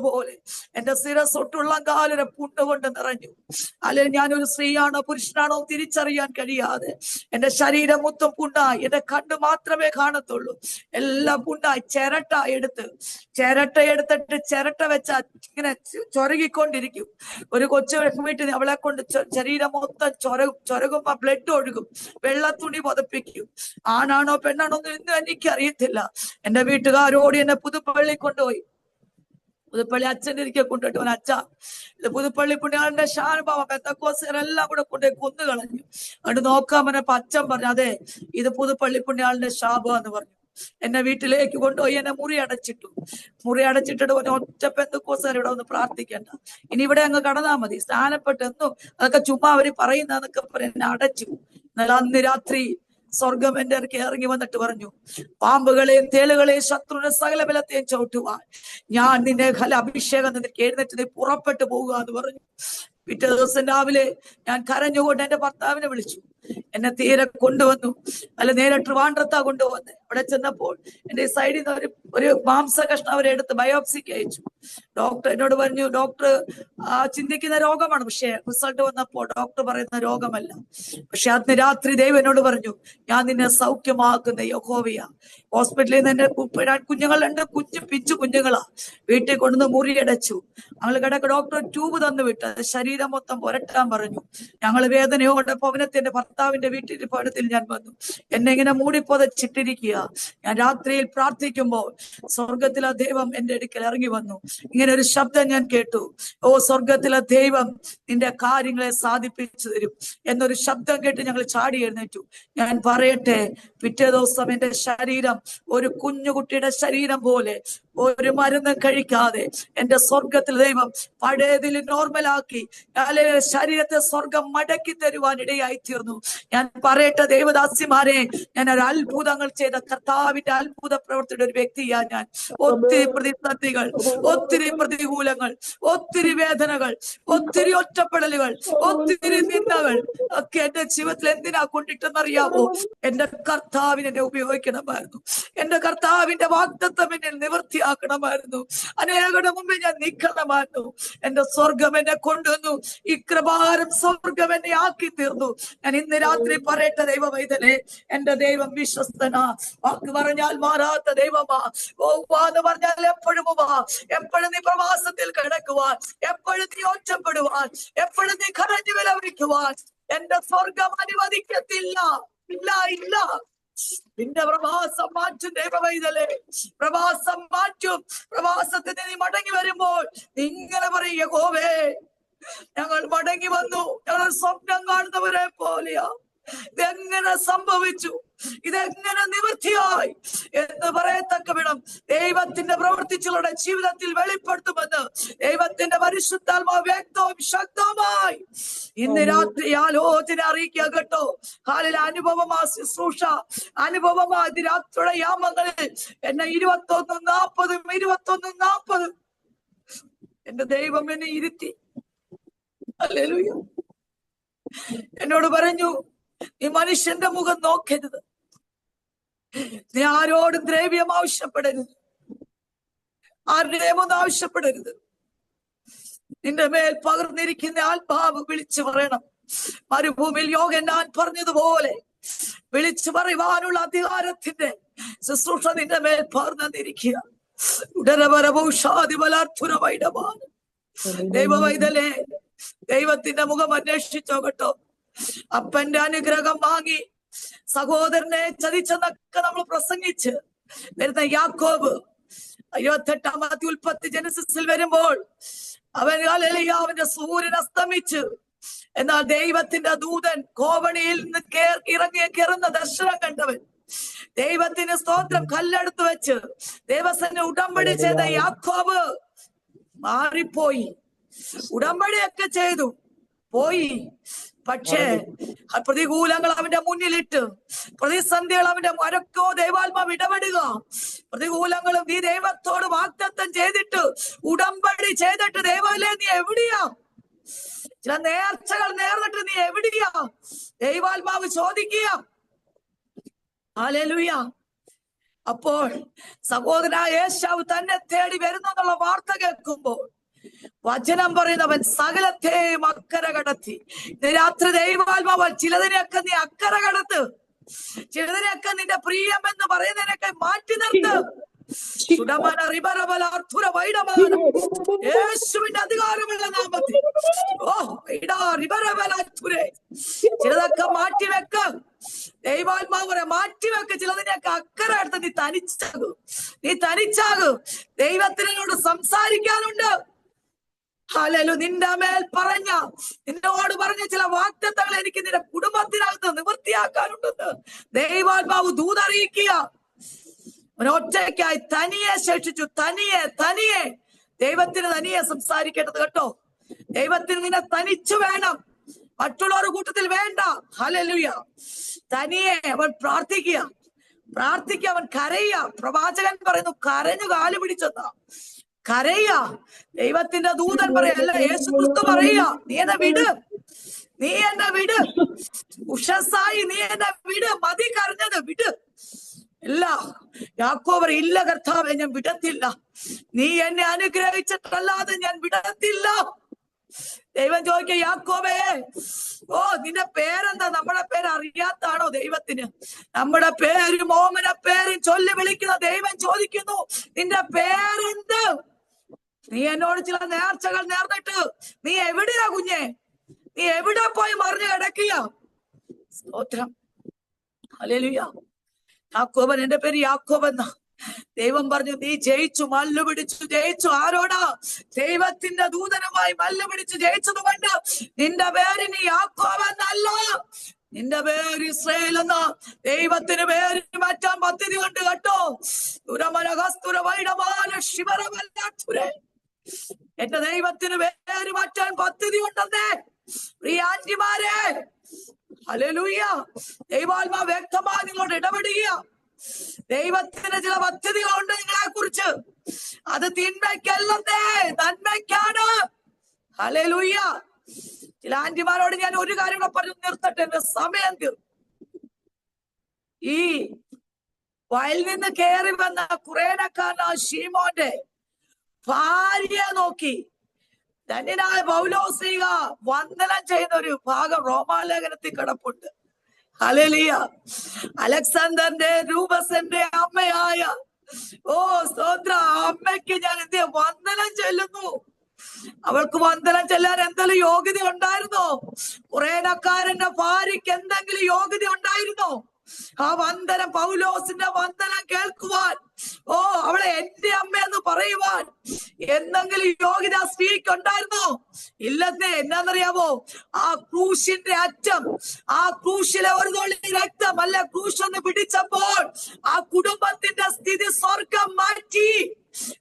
പോലെ എന്റെ ശിരസ്സൊട്ടുള്ള കാലിനെ പുണ്ടുകൊണ്ട് നിറഞ്ഞു. അല്ലെങ്കിൽ ഞാനൊരു സ്ത്രീയാണോ പുരുഷനാണോ തിരിച്ചറിയാൻ കഴിയാതെ എന്റെ ശരീരം മൊത്തം പുണ്ണായി. എന്റെ കണ്ണ് മാത്രമേ കാണത്തുള്ളൂ, എല്ലാം പുണ്ണായി. ചിരട്ട എടുത്തിട്ട് ചിരട്ട വെച്ചാ ഇങ്ങനെ ചൊരകിക്കൊണ്ടിരിക്കും. ഒരു കൊച്ചു വീട്ടിൽ അവളെ കൊണ്ട് ശരീരം മൊത്തം ചൊരകുമ്പോ ബ്ലഡ് ഒഴുകും, വെള്ളത്തുണി പുതപ്പിക്കും. ആണാണോ പെണ്ണാണോ എന്ന് എനിക്കറിയത്തില്ല. എന്റെ വീട്ടുകാരോട് എന്നെ പുതുപ്പള്ളി കൊണ്ടുപോയി. പുതുപ്പള്ളി അച്ഛൻ്റെ ഇരിക്കെ കൊണ്ടുപോയിട്ട് അവൻ, അച്ഛ, ഇത് പുതുപ്പള്ളി പുണ്യാളന്റെ ഷാനുഭാവം, പെന്തക്കോസ്തുകാരെല്ലാം കൂടെ കൊണ്ടുപോയി കൊന്നു കളഞ്ഞു. അതുകൊണ്ട് നോക്കാൻ പറഞ്ഞപ്പോ അച്ഛൻ പറഞ്ഞു, അതെ, ഇത് പുതുപ്പള്ളി പുണ്യാളന്റെ ശാപം എന്ന് പറഞ്ഞു. എന്നെ വീട്ടിലേക്ക് കൊണ്ടുപോയി എന്നെ മുറി അടച്ചിട്ടിട്ട് ഒറ്റ പെന്തക്കോസ്തുകാർ ഇവിടെ ഒന്ന് പ്രാർത്ഥിക്കണ്ട, ഇനി ഇവിടെ അങ്ങ് കടന്നാ മതി, സ്ഥാനപ്പെട്ട് എന്നും അതൊക്കെ ചുമ്മാ അവര് പറയുന്നതൊക്കെ പറഞ്ഞ് എന്നെ അടച്ചു. എന്നാൽ അന്ന് രാത്രി സ്വർഗം എന്റെ ഇറക്കി ഇറങ്ങി വന്നിട്ട് പറഞ്ഞു, പാമ്പുകളെയും തേളുകളെയും ശത്രുവിനെ സകല ബലത്തെയും ചവിട്ടുവാൻ ഞാൻ നിന്നെ അഭിഷേകം നിനക്ക് എഴുന്നേറ്റ് നീ പുറപ്പെട്ടു പോകുക എന്ന് പറഞ്ഞു. പിറ്റേ ദിവസം രാവിലെ ഞാൻ കരഞ്ഞുകൊണ്ട് എന്റെ ഭർത്താവിനെ വിളിച്ചു. എന്നെ തീരെ കൊണ്ടുവന്നു, നേരെ ട്രിവാൻഡ്രത്താ കൊണ്ടുവന്ന്. അവിടെ ചെന്നപ്പോൾ എന്റെ സൈഡിൽ നിന്ന് ഒരു മാംസ കഷ്ണം അവരെടുത്ത് ബയോപ്സിക്ക് അയച്ചു. ഡോക്ടർ എന്നോട് പറഞ്ഞു, ഡോക്ടർ ചിന്തിക്കുന്ന രോഗമാണ്, പക്ഷെ റിസൾട്ട് വന്നപ്പോൾ ഡോക്ടർ പറയുന്ന രോഗമല്ല. പക്ഷെ അന്ന് രാത്രി ദൈവം എന്നോട് പറഞ്ഞു, ഞാൻ നിന്നെ സൗഖ്യമാക്കുന്ന യഹോവയാ. ഹോസ്പിറ്റലിൽ നിന്ന് എന്നെ കുഞ്ഞുങ്ങളുണ്ട്, പിച്ചു കുഞ്ഞുങ്ങളാ. വീട്ടിൽ കൊണ്ടുവന്ന് മുറിയടച്ചു. ഞങ്ങൾ കിടക്ക് ഡോക്ടർ ട്യൂബ് തന്നു വിട്ട് ശരീരം മൊത്തം പുരട്ടാൻ പറഞ്ഞു. ഞങ്ങൾ വേദനയോടെ ഭവനത്തിന്റെ ഭർത്താവിന്റെ വീട്ടിൽ ഭവനത്തിൽ ഞാൻ വന്നു. എന്നെ ഇങ്ങനെ മൂടിപ്പൊതച്ചിട്ടിരിക്കുക. ഞാൻ രാത്രിയിൽ പ്രാർത്ഥിക്കുമ്പോൾ സ്വർഗത്തിലെ ദൈവം എന്റെ അടുക്കൽ ഇറങ്ങി വന്നു. ഇങ്ങനെ ഒരു ശബ്ദം ഞാൻ കേട്ടു, ഓ സ്വർഗത്തിലെ ദൈവം നിന്റെ കാര്യങ്ങളെ സാധിപ്പിച്ചു തരും എന്നൊരു ശബ്ദം കേട്ട് ഞങ്ങൾ ചാടി എഴുന്നേറ്റു. ഞാൻ പറയട്ടെ, പിറ്റേ ദിവസം എന്റെ ശരീരം ഒരു കുഞ്ഞുകുട്ടിയുടെ ശരീരം പോലെ, ഒരു മരുന്ന് കഴിക്കാതെ എന്റെ സ്വർഗത്തിൽ ദൈവം പഴയതിൽ നോർമലാക്കി ശരീരത്തെ സ്വർഗം മടക്കി തരുവാൻ ഇടയായി തീർന്നു. ഞാൻ പറയട്ടെ ദൈവദാസിമാരെ, ഞാൻ ഒരു അത്ഭുതങ്ങൾ ചെയ്ത കർത്താവിന്റെ അത്ഭുത പ്രവർത്തിയുടെ ഒരു വ്യക്തിയാണ് ഞാൻ. ഒത്തിരി പ്രതിസന്ധികൾ, ഒത്തിരി പ്രതികൂലങ്ങൾ, ഒത്തിരി വേദനകൾ, ഒത്തിരി ഒറ്റപ്പെടലുകൾ, ഒത്തിരി നിന്ദകൾ ഒക്കെ എന്റെ ജീവിതത്തിൽ എന്തിനാ കൊണ്ടിട്ടെന്നറിയാമോ? എന്റെ കർത്താവിനെ എന്നെ ഉപയോഗിക്കണമായിരുന്നു. എന്റെ കർത്താവിന്റെ വാഗ്ദത്തം എന്നെ നിവൃത്തിയാക്കണമായിരുന്നു. അനേകരുടെ മുമ്പേ ഞാൻ നിൽക്കണമായിരുന്നു. എന്റെ സ്വർഗം എന്നെ കൊണ്ടുവന്നു. ഈ കൃപാരം സ്വർഗം എന്നെ ആക്കി തീർന്നു. ഞാൻ ഇന്ന് രാത്രി പറയട്ടെ ദൈവവൈതലേ, എന്റെ ദൈവം വിശ്വസ്തനാ. വാക്ക് പറഞ്ഞാൽ മാറാത്ത ദൈവമാ. എന്ന് പറഞ്ഞാൽ എപ്പോഴും എപ്പോഴും നീ പ്രവാസത്തിൽ കിടക്കുവാൻ, എപ്പോഴും നീ ഒറ്റപ്പെടുവാൻ, എപ്പോഴും നീ കരഞ്ഞു വിലപിക്കുവാൻ എന്റെ സ്വർഗം അനുവദിക്കത്തില്ല. ഇല്ല ഇല്ല. നിന്റെ പ്രവാസം മാറ്റും ദൈവവൈതലേ, പ്രവാസം മാറ്റും. പ്രവാസത്തിന് നീ മടങ്ങി വരുമ്പോൾ ഇങ്ങനെ പറയും, യഹോവേ ഞങ്ങൾ മടങ്ങി വന്നു, ഞങ്ങൾ സ്വപ്നം കാണുന്നവരെ പോലെയാ. ഇതെങ്ങനെ സംഭവിച്ചു, ഇതെങ്ങനെ നിവൃത്തിയായി എന്ന് പറയത്തക്ക വിധം ദൈവത്തിന്റെ പ്രവർത്തിച്ചുള്ള ജീവിതത്തിൽ വെളിപ്പെടുത്തുമെന്ന് ദൈവത്തിന്റെ പരിശുദ്ധാത്മാവ് വ്യക്തവും ശക്തവുമായി ഇന്ന് രാത്രി ആലോചന അറിയിക്കുക കേട്ടോ. കാലിൽ അനുഭവമാ ശുശ്രൂഷ, അനുഭവമാ ഇത് രാത്രിയുടെ യാമങ്ങളിൽ എന്നെ 21:40 എന്റെ ദൈവം എന്നെ ഇരുത്തി. ഹല്ലേലൂയ. എന്നോട് പറഞ്ഞു, നീ മനുഷ്യന്റെ മുഖം നോക്കരുത്, നീ ആരോടും ദ്രവ്യം ആവശ്യപ്പെടരുത്, ആരുടെയും ഒന്നും ആവശ്യപ്പെടരുത്. നിന്റെ മേൽ പകർന്നിരിക്കുന്ന ആത്മാവ് വിളിച്ചു പറയണം. മരുഭൂമിയിൽ യോഹന്നാൻ പറഞ്ഞതുപോലെ വിളിച്ചു പറയുവാനുള്ള അധികാരത്തിന്റെ ശുശ്രൂഷ നിന്റെ മേൽ പകർന്നിരിക്കുക. ദൈവവൈതലേ, ദൈവത്തിന്റെ മുഖം അന്വേഷിച്ചോ കേട്ടോ. അപ്പന്റെ അനുഗ്രഹം വാങ്ങി സഹോദരനെ ചതിച്ചെന്നൊക്കെ നമ്മൾ പ്രസംഗിച്ച് വരുന്ന യാക്കോബ് 58-ാമത്തെ ഉൽപ്പത്തി ജനസിൽ വരുമ്പോൾ അവന്റെ സൂര്യൻ അസ്തമിച്ച്, എന്നാൽ ദൈവത്തിന്റെ ദൂതൻ കോവണിയിൽ നിന്ന് കയറുന്ന ദർശനം കണ്ടവൻ ദൈവത്തിന് സ്തോത്രം കല്ലെടുത്ത് വെച്ച് ദൈവസന്നെ ഉടമ്പടി ചെയ്ത യാക്കോബ് മാറിപ്പോയി. ഉടമ്പടിയൊക്കെ ചെയ്തു പോയി, പക്ഷേ പ്രതികൂലങ്ങൾ അവന്റെ മുന്നിലിട്ട്, പ്രതിസന്ധികൾ അവന്റെ മരക്കോ ദൈവാത്മാവ് ഇടപെടുക. പ്രതികൂലങ്ങളും നീ ദൈവത്തോട് വാഗ്ദത്തം ചെയ്തിട്ട് ഉടമ്പടി ചെയ്തിട്ട് ദൈവമല്ലേ നീ എവിടെയാ? ചില നേർച്ചകൾ നേർന്നിട്ട് നീ എവിടെയാ? ദൈവാത്മാവ് ചോദിക്കുക. ഹല്ലേലൂയ. അപ്പോൾ സഹോദര ഏശാവ് തന്നെ തേടി വരുന്നെന്നുള്ള വാർത്ത കേൾക്കുമ്പോൾ വചനം പറയുന്നവൻ സകലത്തെയും അക്കര കടത്തി. രാത്രി ദൈവാത്മാവ് ചിലതിനെയൊക്കെ നീ അക്കര കടത്ത്, ചിലതിനെയൊക്കെ നിന്റെ പ്രിയം എന്ന് പറയുന്നതിനൊക്കെ മാറ്റി നിർത്ത്. യേശുവിന്റെ അധികാരമുള്ള നാമത്തിൽ ചിലതൊക്കെ മാറ്റിവെക്ക്. ദൈവാത്മാവരെ മാറ്റിവെക്ക്. ചിലതിനെയൊക്കെ അക്കര എടുത്ത് നീ തനിച്ചാകും. ദൈവത്തിനോട് സംസാരിക്കാനുണ്ട്. ഹല്ലേലൂയ. നിന്റെ മേൽ നിന്നോട് പറഞ്ഞ ചില വാഗ്ദത്തങ്ങൾ എനിക്ക് നിന്റെ കുടുംബത്തിനകത്ത് നിവൃത്തിയാക്കാനുണ്ടെന്ന് ദൈവാത്മാവ് ദൂതറിയിക്കുക. ഒറ്റയ്ക്കായി തനിയെ ശേഷിച്ചു. തനിയെ ദൈവത്തിന് തനിയെ സംസാരിക്കേണ്ടത് കേട്ടോ. ദൈവത്തിന് നിന്നെ തനിച്ചു വേണം, മറ്റുള്ളവരുടെ കൂട്ടത്തിൽ വേണ്ട. ഹല്ലേലൂയ. തനിയെ അവൻ പ്രാർത്ഥിക്കുക, അവൻ കരയുക. പ്രവാചകൻ പറയുന്നു കരഞ്ഞു കാല് പിടിച്ചെന്നാ. കരയുക. ദൈവത്തിന്റെ ദൂതൻ പറയല്ല, യേശു ക്രിസ്തു പറയുക, നീ എന്നെ വിട്, ഉഷസായി നീ എന്നെ വിട്, മതി കരഞ്ഞത് വിട്. ഇല്ല, യാക്കോബർ ഇല്ല കർത്താവെ, ഞാൻ വിടത്തില്ല. നീ എന്നെ അനുഗ്രഹിച്ചിട്ടല്ലാതെ ഞാൻ വിടത്തില്ല. ദൈവം ചോദിക്കുക, യാക്കോബേ, ഓ നിന്റെ പേരെന്താ? നമ്മുടെ പേര് അറിയാത്താണോ ദൈവത്തിന്? നമ്മുടെ പേരും ഓമന പേരും ചൊല്ലി വിളിക്കുന്ന ദൈവം ചോദിക്കുന്നു, നിന്റെ പേരെന്ത്? നീ എന്നോട് ചില നേർച്ചകൾ നേർന്നിട്ട് നീ എവിടെയാ കുഞ്ഞെ? നീ എവിടെ പോയി മറിഞ്ഞു കിടക്കുക? സ്തോത്രം, ഹല്ലേലൂയ. യാക്കോബൻ, എന്റെ പേര് യാക്കോബ് എന്നാ. ദൈവം പറഞ്ഞു, നീ ജയിച്ചു, മല്ലു പിടിച്ചു ജയിച്ചു. ആരോടാ? ദൈവത്തിന്റെ ദൂതനുമായി മല്ലു പിടിച്ചു ജയിച്ചത് കൊണ്ട് നിന്റെ പേര് നീ യാക്കോബ് എന്നല്ല, നിന്റെ പേര് ഇസ്രായേൽ എന്ന. ദൈവത്തിന് പേര് മാറ്റാൻ പദ്ധതി കൊണ്ട് കേട്ടോ. എന്റെ ദൈവത്തിന് പേര് മാറ്റാൻ പദ്ധതി ഉണ്ടെന്നേ പ്രിയ ആന്റിമാരെ. ഹല്ലേലൂയ. ദൈവാത്മാ വ്യക്തമായി നിങ്ങളോട് ഇടപെടുക. ദൈവത്തിന് ചില പദ്ധതികളുണ്ട് നിങ്ങളെ കുറിച്ച്. അത് തിന്മയ്ക്കല്ലേ, നന്മയ്ക്കാണ്. ഹല്ലേലൂയ. ചില ആന്റിമാരോട് ഞാൻ ഒരു കാര്യം കൂടെ പറഞ്ഞു നിർത്തട്ടെ, എന്റെ സമയം തീർന്നു. ഈ വയലിൽ നിന്ന് കയറി വന്ന കുറേനക്കാരനായ ശീമോന്റെ ഭാര്യയെ നോക്കി ധന്യനായ പൗലോസ്ലീഹ വന്ദനം ചെയ്യുന്ന ഒരു ഭാഗം റോമാലേഖനത്തിൽ കിടപ്പുണ്ട്. ഹല്ലേലൂയ. അലക്സാണ്ടറിന്റെ രൂപസന്റെ അമ്മയായ സ്തോത്ര അമ്മയ്ക്ക് ഞാൻ വന്ദനം ചെല്ലുന്നു. അവൾക്ക് വന്ദനം ചെല്ലാൻ എന്തെങ്കിലും യോഗ്യത ഉണ്ടായിരുന്നോ? കുറേനക്കാരന്റെ ഭാര്യയ്ക്ക് എന്തെങ്കിലും യോഗ്യത ഉണ്ടായിരുന്നോ? ആ വന്ദനം, പൗലോസിന്റെ വന്ദനം കേൾക്കുവാൻ, അവളെ എന്റെ അമ്മയെന്ന് പറയുവാൻ എന്തെങ്കിലും യോഗ്യത സ്ത്രീക്ക് ഉണ്ടായിരുന്നോ? ഇല്ലെന്നേ. എന്നാന്നറിയാമോ? ആ ക്രൂശിന്റെ അറ്റം, ആ ക്രൂശിലെ ഒരു തുള്ളി രക്തം അല്ല, ക്രൂശ് ഒന്ന് പിടിച്ചപ്പോൾ ആ കുടുംബത്തിന്റെ സ്ഥിതി സ്വർഗം മാറ്റി.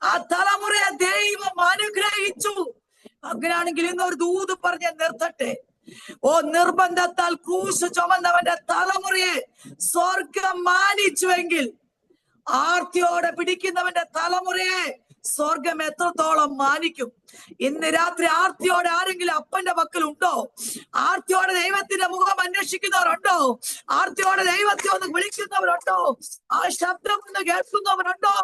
ആ തലമുറയെ ദൈവം അനുഗ്രഹിച്ചു. അങ്ങനെയാണെങ്കിൽ ഇന്നൊരു ദൂത് പറഞ്ഞ് നിർത്തട്ടെ. നിർബന്ധത്താൽ ക്രൂശ് ചുമന്നവന്റെ തലമുറയെ സ്വർഗം മാനിച്ചുവെങ്കിൽ ആർത്തിയോടെ പിടിക്കുന്നവന്റെ തലമുറയെ സ്വർഗം എത്രത്തോളം മാനിക്കും? ഇന്ന് രാത്രി ആർത്തിയോടെ ആരെങ്കിലും അപ്പന്റെ പക്കൽ ഉണ്ടോ? ആർത്തിയോടെ ദൈവത്തിന്റെ മുഖം അന്വേഷിക്കുന്നവരുണ്ടോ? ആർത്തിയോടെ ദൈവത്തെ ഒന്ന് വിളിക്കുന്നവരുണ്ടോ? ആ ശബ്ദം ഒന്ന് കേൾക്കുന്നവരുണ്ടോ?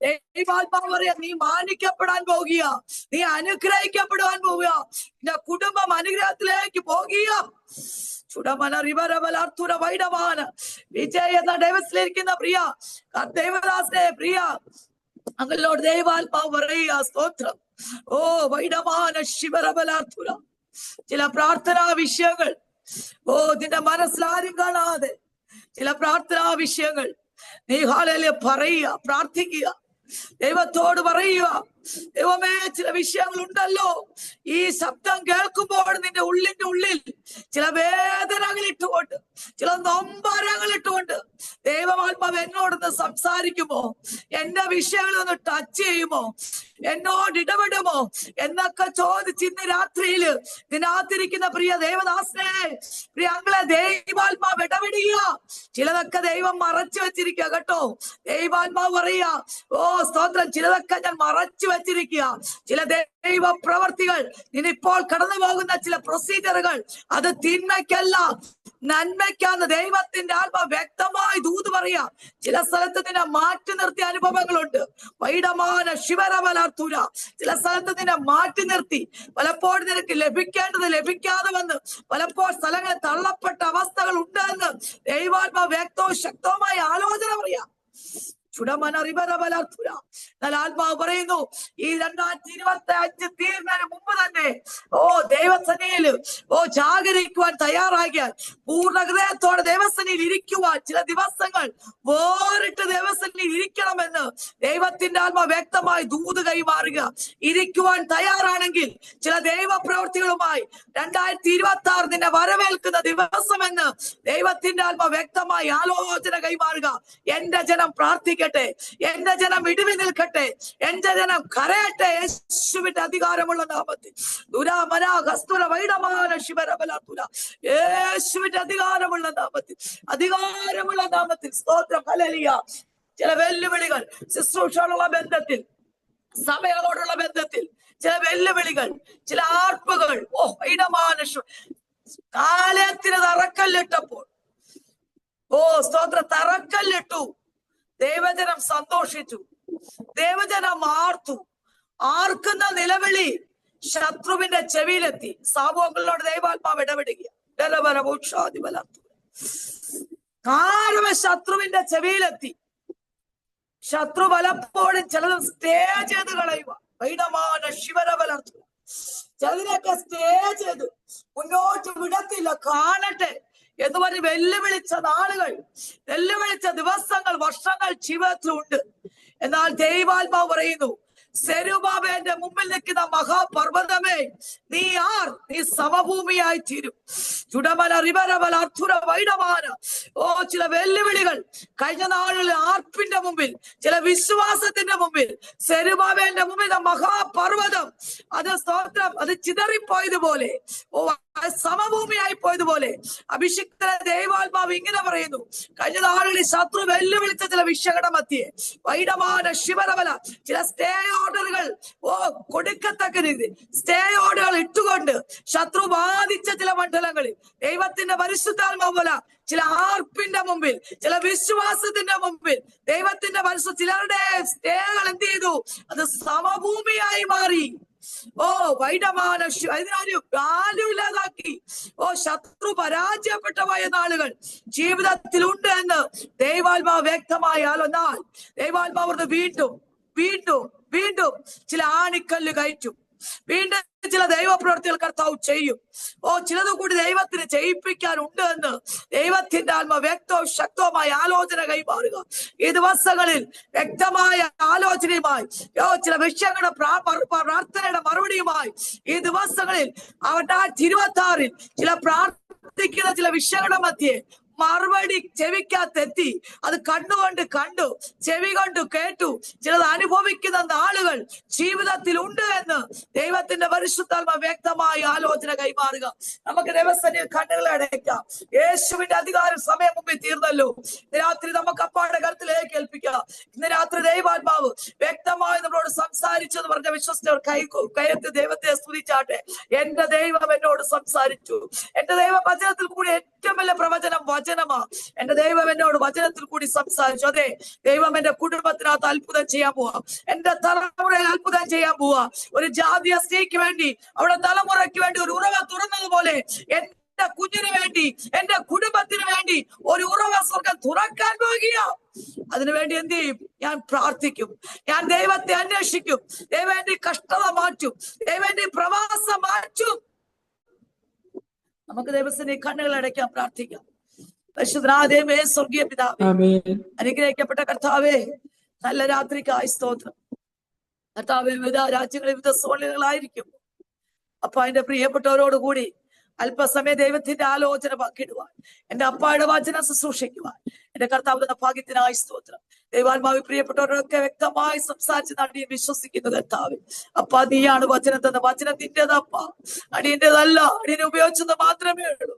ദൈവാത്മാവ് പറയാ, നീ മാനിക്കപ്പെടാൻ പോകുക, നീ അനുഗ്രഹിക്കപ്പെടുവാൻ പോവുക, നിന്റെ കുടുംബം അനുഗ്രഹത്തിലേക്ക് പോകുക. ചുടമന റിവരവലാർത്തുര വൈഡമാന വിജയ എന്ന ഡൈവസിലിരിക്കുന്ന പ്രിയ ദൈവദാസനെ, പ്രിയ അങ്ങളോട് ദൈവാത്മാവ് പറയുക, സ്തോത്രം. വൈഡമാന ശിവരവലാർത്തുര. ചില പ്രാർത്ഥനാ വിഷയങ്ങൾ നിന്റെ മനസ്സിലാരും കാണാതെ ചില പ്രാർത്ഥനാ വിഷയങ്ങൾ നീ ഹാലേലൂയ പറയുക, പ്രാർത്ഥിക്കുക, ദൈവത്തോട് പറയുക. ദൈവമേ, ചില വിഷയങ്ങൾ ഉണ്ടല്ലോ, ഈ ശബ്ദം കേൾക്കുമ്പോൾ നിന്റെ ഉള്ളിന്റെ ഉള്ളിൽ ചില വേദനകൾ ഇട്ടുകൊണ്ട്, ചില നൊമ്പരങ്ങൾ ഇട്ടുകൊണ്ട് ദൈവമാത്മാവ് എന്നോടൊന്ന് സംസാരിക്കുമോ? എന്റെ വിഷയങ്ങളൊന്ന് ടച്ച് ചെയ്യുമോ? എന്നോട് ഇടപെടുമോ എന്നൊക്കെ ചോദിച്ച് ഇന്ന് രാത്രിയിൽ ഇതിനകത്തിരിക്കുന്ന പ്രിയ ദൈവദാസനെ, പ്രിയ അങ്ങളെ ദൈവാത്മാവ് ഇടപെടുക. ചിലതൊക്കെ ദൈവം മറച്ചു വെച്ചിരിക്കുക കേട്ടോ. ദൈവാത്മാവ് പറയുക, സ്തോത്രം, ചിലതൊക്കെ ഞാൻ മറച്ചു വെച്ചിരിക്കുക. ചില ദൈവ പ്രവർത്തികൾ, ഇനിയിപ്പോൾ കടന്നു പോകുന്ന ചില പ്രൊസീജറുകൾ, അത് തിന്മയ്ക്കല്ല നന്മയ്ക്കാന്ന് ദൈവത്തിന്റെ ആത്മ വ്യക്തമായി ദൂത് പറയാ. ചില സ്ഥലത്ത് നിന്നെ മാറ്റി നിർത്തിയ അനുഭവങ്ങളുണ്ട്. വൈഡമാന ശിവരമലാർത്തുര. ചില സ്ഥലത്ത് നിന്നെ മാറ്റി നിർത്തി, പലപ്പോഴും നിനക്ക് ലഭിക്കേണ്ടത് ലഭിക്കാതെ വന്ന് പലപ്പോൾ സ്ഥലങ്ങളിൽ തള്ളപ്പെട്ട അവസ്ഥകൾ ഉണ്ടെന്ന് ദൈവാത്മ വ്യക്തവും ശക്തവുമായ ആലോചന പറയാ. എന്നാൽ ആത്മാവ് പറയുന്നു, ഈ 2025 തീരുന്നതിന് മുമ്പ് തന്നെ ദൈവസന്നിധിയിൽ ജാഗരിക്കുവാൻ തയ്യാറാകിയാൽ, പൂർണ്ണ ഹൃദയത്തോടെ ദൈവസന്നിധിയിൽ ഇരിക്കുവാൻ ചില ദിവസങ്ങൾ വേറിട്ട് ദൈവസന്നിധിയിൽ ഇരിക്കണമെന്ന് ദൈവത്തിന്റെ ആത്മാവ് വ്യക്തമായി ദൂത് കൈമാറുക. ഇരിക്കുവാൻ തയ്യാറാണെങ്കിൽ ചില ദൈവ പ്രവൃത്തികളുമായി 2026 നിന്നെ വരവേൽക്കുന്ന ദിവസമെന്ന് ദൈവത്തിന്റെ ആത്മാവ് വ്യക്തമായി ആലോചന കൈമാറുക. എന്റെ ജനം പ്രാർത്ഥിക്കട്ടെ, എന്റെ ജനം ഇടിവി നിൽക്കട്ടെ, എന്റെ ജനം കരയട്ടെ. യേശുവിന്റെ അധികാരമുള്ള നാമത്തിൽ, യേശുവിന്റെ അധികാരമുള്ള നാമത്തിൽ, അധികാരമുള്ള നാമത്തിൽ, സ്തോത്രം, ഹല്ലേലൂയ. ചില വെല്ലുവിളികൾ ശുശ്രൂഷയോടുള്ള ബന്ധത്തിൽ, സഭകളോടുള്ള ബന്ധത്തിൽ, ചില വെല്ലുവിളികൾ, ചില ആർപ്പുകൾ, കാലത്തിന് തറക്കല്ലിട്ടപ്പോൾ, സ്തോത്ര, തറക്കല്ലിട്ടു. ദൈവജനം സന്തോഷിച്ചു, ദൈവജനം ആർത്തു. ആർക്കുന്ന നിലവിളി ശത്രുവിന്റെ ചെവിയിലെത്തി. സാമൂഹങ്ങളോട് ദൈവാത്മാവ് ഇടപെടുക. കാരണം ശത്രുവിന്റെ ചെവിയിലെത്തി. ശത്രു പലപ്പോഴും ചിലത് സ്റ്റേ ചെയ്ത് കളയുക. വൈഡമാന ശിവരബലർത്തു. ചിലതിനൊക്കെ സ്റ്റേ ചെയ്ത് മുന്നോട്ട് വിടത്തില്ല. കാണട്ടെ എന്ന് പറഞ്ഞ് വെല്ലുവിളിച്ച നാളുകൾ, വെല്ലുവിളിച്ച ദിവസങ്ങൾ, വർഷങ്ങൾ ജീവിതത്തിലുണ്ട്. എന്നാൽ ദൈവാത്മാവ് പറയുന്നു, സെരുബാബേലിന്റെ മുമ്പിൽ നിൽക്കുന്ന മഹാപർവ്വതമേ, നീ ആർ? നീ സമഭൂമിയായി തീരും. ചുടമല റിവരബല അർത്ഥുര വൈഡമാന. ചില വെല്ലുവിളികൾ കഴിഞ്ഞ നാളുകളിൽ ആർപ്പിന്റെ മുമ്പിൽ, ചില വിശ്വാസത്തിന്റെ മുമ്പിൽ, സെരുബാബേലിന്റെ മുമ്പിൽ മഹാപർവ്വതം, അത് സ്തോത്രം, അത് ചിതറിപ്പോയതുപോലെ, സമഭൂമിയായി പോയതുപോലെ അഭിഷിക്ത ദൈവാത്മാവ് ഇങ്ങനെ പറയുന്നു, കഴിഞ്ഞ നാളുകളിൽ ശത്രു വെല്ലുവിളിച്ച ചില വിഷയങ്ങളുടെ മധ്യേ വൈഡമാന ശിവരബല ചില സ്റ്റേ ഓർഡറുകൾ കൊടുക്കത്തക്ക രീതി സ്റ്റേ ഓർഡറുകൾ ഇട്ടുകൊണ്ട് ശത്രു ബാധിച്ച ചില മണ്ഡലങ്ങളിൽ ദൈവത്തിന്റെ പരിശുദ്ധാത്മാവ് പോലെ ചില ആർപ്പിന്റെ മുമ്പിൽ, ചില വിശ്വാസത്തിന്റെ മുമ്പിൽ ദൈവത്തിന്റെ ചിലരുടെ സ്റ്റേകൾ എന്ത് ചെയ്തു? അത് സമഭൂമിയായി മാറി. വൈഡമാന അതിനൊരു വാല്യൂ ഇല്ലാതാക്കി. ശത്രു പരാജയപ്പെട്ട പോയ നാളുകൾ ജീവിതത്തിലുണ്ട് എന്ന് ദൈവാത്മാവ് വ്യക്തമായാൽ, എന്നാൽ ദൈവാത്മാവ് വീണ്ടും വീണ്ടും വീണ്ടും ചില ആണിക്കല്ല് കയറ്റും. വീണ്ടും ചില ദൈവപ്രവൃത്തികൾ കർത്താവ് ചെയ്യും. ചിലത് കൂടി ദൈവത്തിന് ചെയ്യിപ്പിക്കാനുണ്ട് എന്ന് ദൈവത്തിന്റെ ആത്മ വ്യക്തവും ശക്തവുമായ ആലോചന കൈമാറുക. ഈ ദിവസങ്ങളിൽ വ്യക്തമായ ആലോചനയുമായി, ചില വിഷയങ്ങളുടെ പ്രാർത്ഥനയുടെ മറുപടിയുമായി ഈ ദിവസങ്ങളിൽ 2026 ചില പ്രാർത്ഥിക്കുന്ന ചില വിഷയങ്ങളുടെ മധ്യേ മറുപടി ചെവിക്കകത്തെത്തി. അത് കണ്ണുകൊണ്ട് കണ്ടു, ചെവി കൊണ്ട് കേട്ടു. ചിലത് അനുഭവിക്കുന്ന നാളുകൾ ജീവിതത്തിൽ ഉണ്ട് എന്ന് ദൈവത്തിന്റെ പരിശുദ്ധാത്മ വ്യക്തമായ ആലോചന കൈമാറുക. നമുക്ക് ദൈവസന്നിധിയിൽ കണ്ണുകളെ അടയ്ക്കാം. യേശുവിന്റെ അധികാരം സമയം മുമ്പിൽ തീർന്നല്ലോ. ഇന്ന് രാത്രി നമുക്ക് അപ്പാടെ കരുത്തിലേക്ക് ഏൽപ്പിക്കാം. ഇന്ന് രാത്രി ദൈവാത്മാവ് വ്യക്തമായി നമ്മളോട് സംസാരിച്ചെന്ന് പറഞ്ഞ വിശ്വസിച്ചവർ കയറ്റി ദൈവത്തെ സ്തുതിച്ചാട്ടെ. എന്റെ ദൈവം എന്നോട് സംസാരിച്ചു. എന്റെ ദൈവ വചനത്തിൽ കൂടി ഏറ്റവും വലിയ പ്രവചനം വചനമാ. എന്റെ ദൈവം എന്നോട് വചനത്തിൽ കൂടി സംസാരിച്ചു. അതെ, ദൈവം എന്റെ കുടുംബത്തിനകത്ത് അത്ഭുതം ചെയ്യാൻ പോവാ. എന്റെ തലമുറയിൽ അത്ഭുതം ചെയ്യാൻ പോവാ. ഒരു ജാതീയ സ്ത്രീക്ക് വേണ്ടി, അവിടെ തലമുറയ്ക്ക് വേണ്ടി ഒരു ഉറവ തുറന്നതുപോലെ എന്റെ കുഞ്ഞിന് വേണ്ടി, എന്റെ കുടുംബത്തിന് വേണ്ടി ഒരു ഉറവ സ്വർഗം തുറക്കാൻ പോകുക. അതിനുവേണ്ടി എന്ത് ചെയ്യും? ഞാൻ പ്രാർത്ഥിക്കും, ഞാൻ ദൈവത്തെ അന്വേഷിക്കും. ദൈവം എന്റെ കഷ്ടത മാറ്റും, ദൈവം എന്റെ പ്രവാസം മാറ്റും. നമുക്ക് ദൈവത്തിന്റെ കണ്ണുകൾ അടയ്ക്കാൻ പ്രാർത്ഥിക്കാം. പരിശുദ്ധനാഥേ, സ്വർഗീയ പിതാവേ, അനുഗ്രഹിക്കപ്പെട്ട കർത്താവേ, നല്ല രാത്രിക്കായി സ്തോത്രം. കർത്താവേ, വിവിധ രാജ്യങ്ങളിൽ വിവിധ സോളുകളായിരിക്കും. അപ്പൊ അതിന്റെ പ്രിയപ്പെട്ടവരോട് കൂടി അല്പസമയം ദൈവത്തിന്റെ ആലോചന പങ്കിടുവാൻ, എന്റെ അപ്പായുടെ വചനം ശുശ്രൂഷിക്കുവാൻ എന്റെ കർത്താവ് ഭാഗ്യത്തിനായി സ്തോത്രം. ദൈവാത്മാവി പ്രിയപ്പെട്ടവരൊക്കെ വ്യക്തമായി സംസാരിച്ച് അടിയൻ വിശ്വസിക്കുന്നു. കർത്താവ്, അപ്പ നീയാണ് വചനം തന്ന. വചനം നിന്റേതപ്പ, അടിയന്റേതല്ല. അടിയനെ ഉപയോഗിച്ചത് മാത്രമേ ഉള്ളൂ.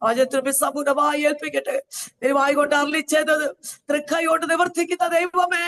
വചനത്തിൽ സമ്പൂർണമായി ഏൽപ്പിക്കട്ടെ. ദൈവമായി കൊണ്ട് അരളി ചെയ്തത് തൃക്കൈ കൊണ്ട് നിവർത്തിക്കുന്ന ദൈവമേ,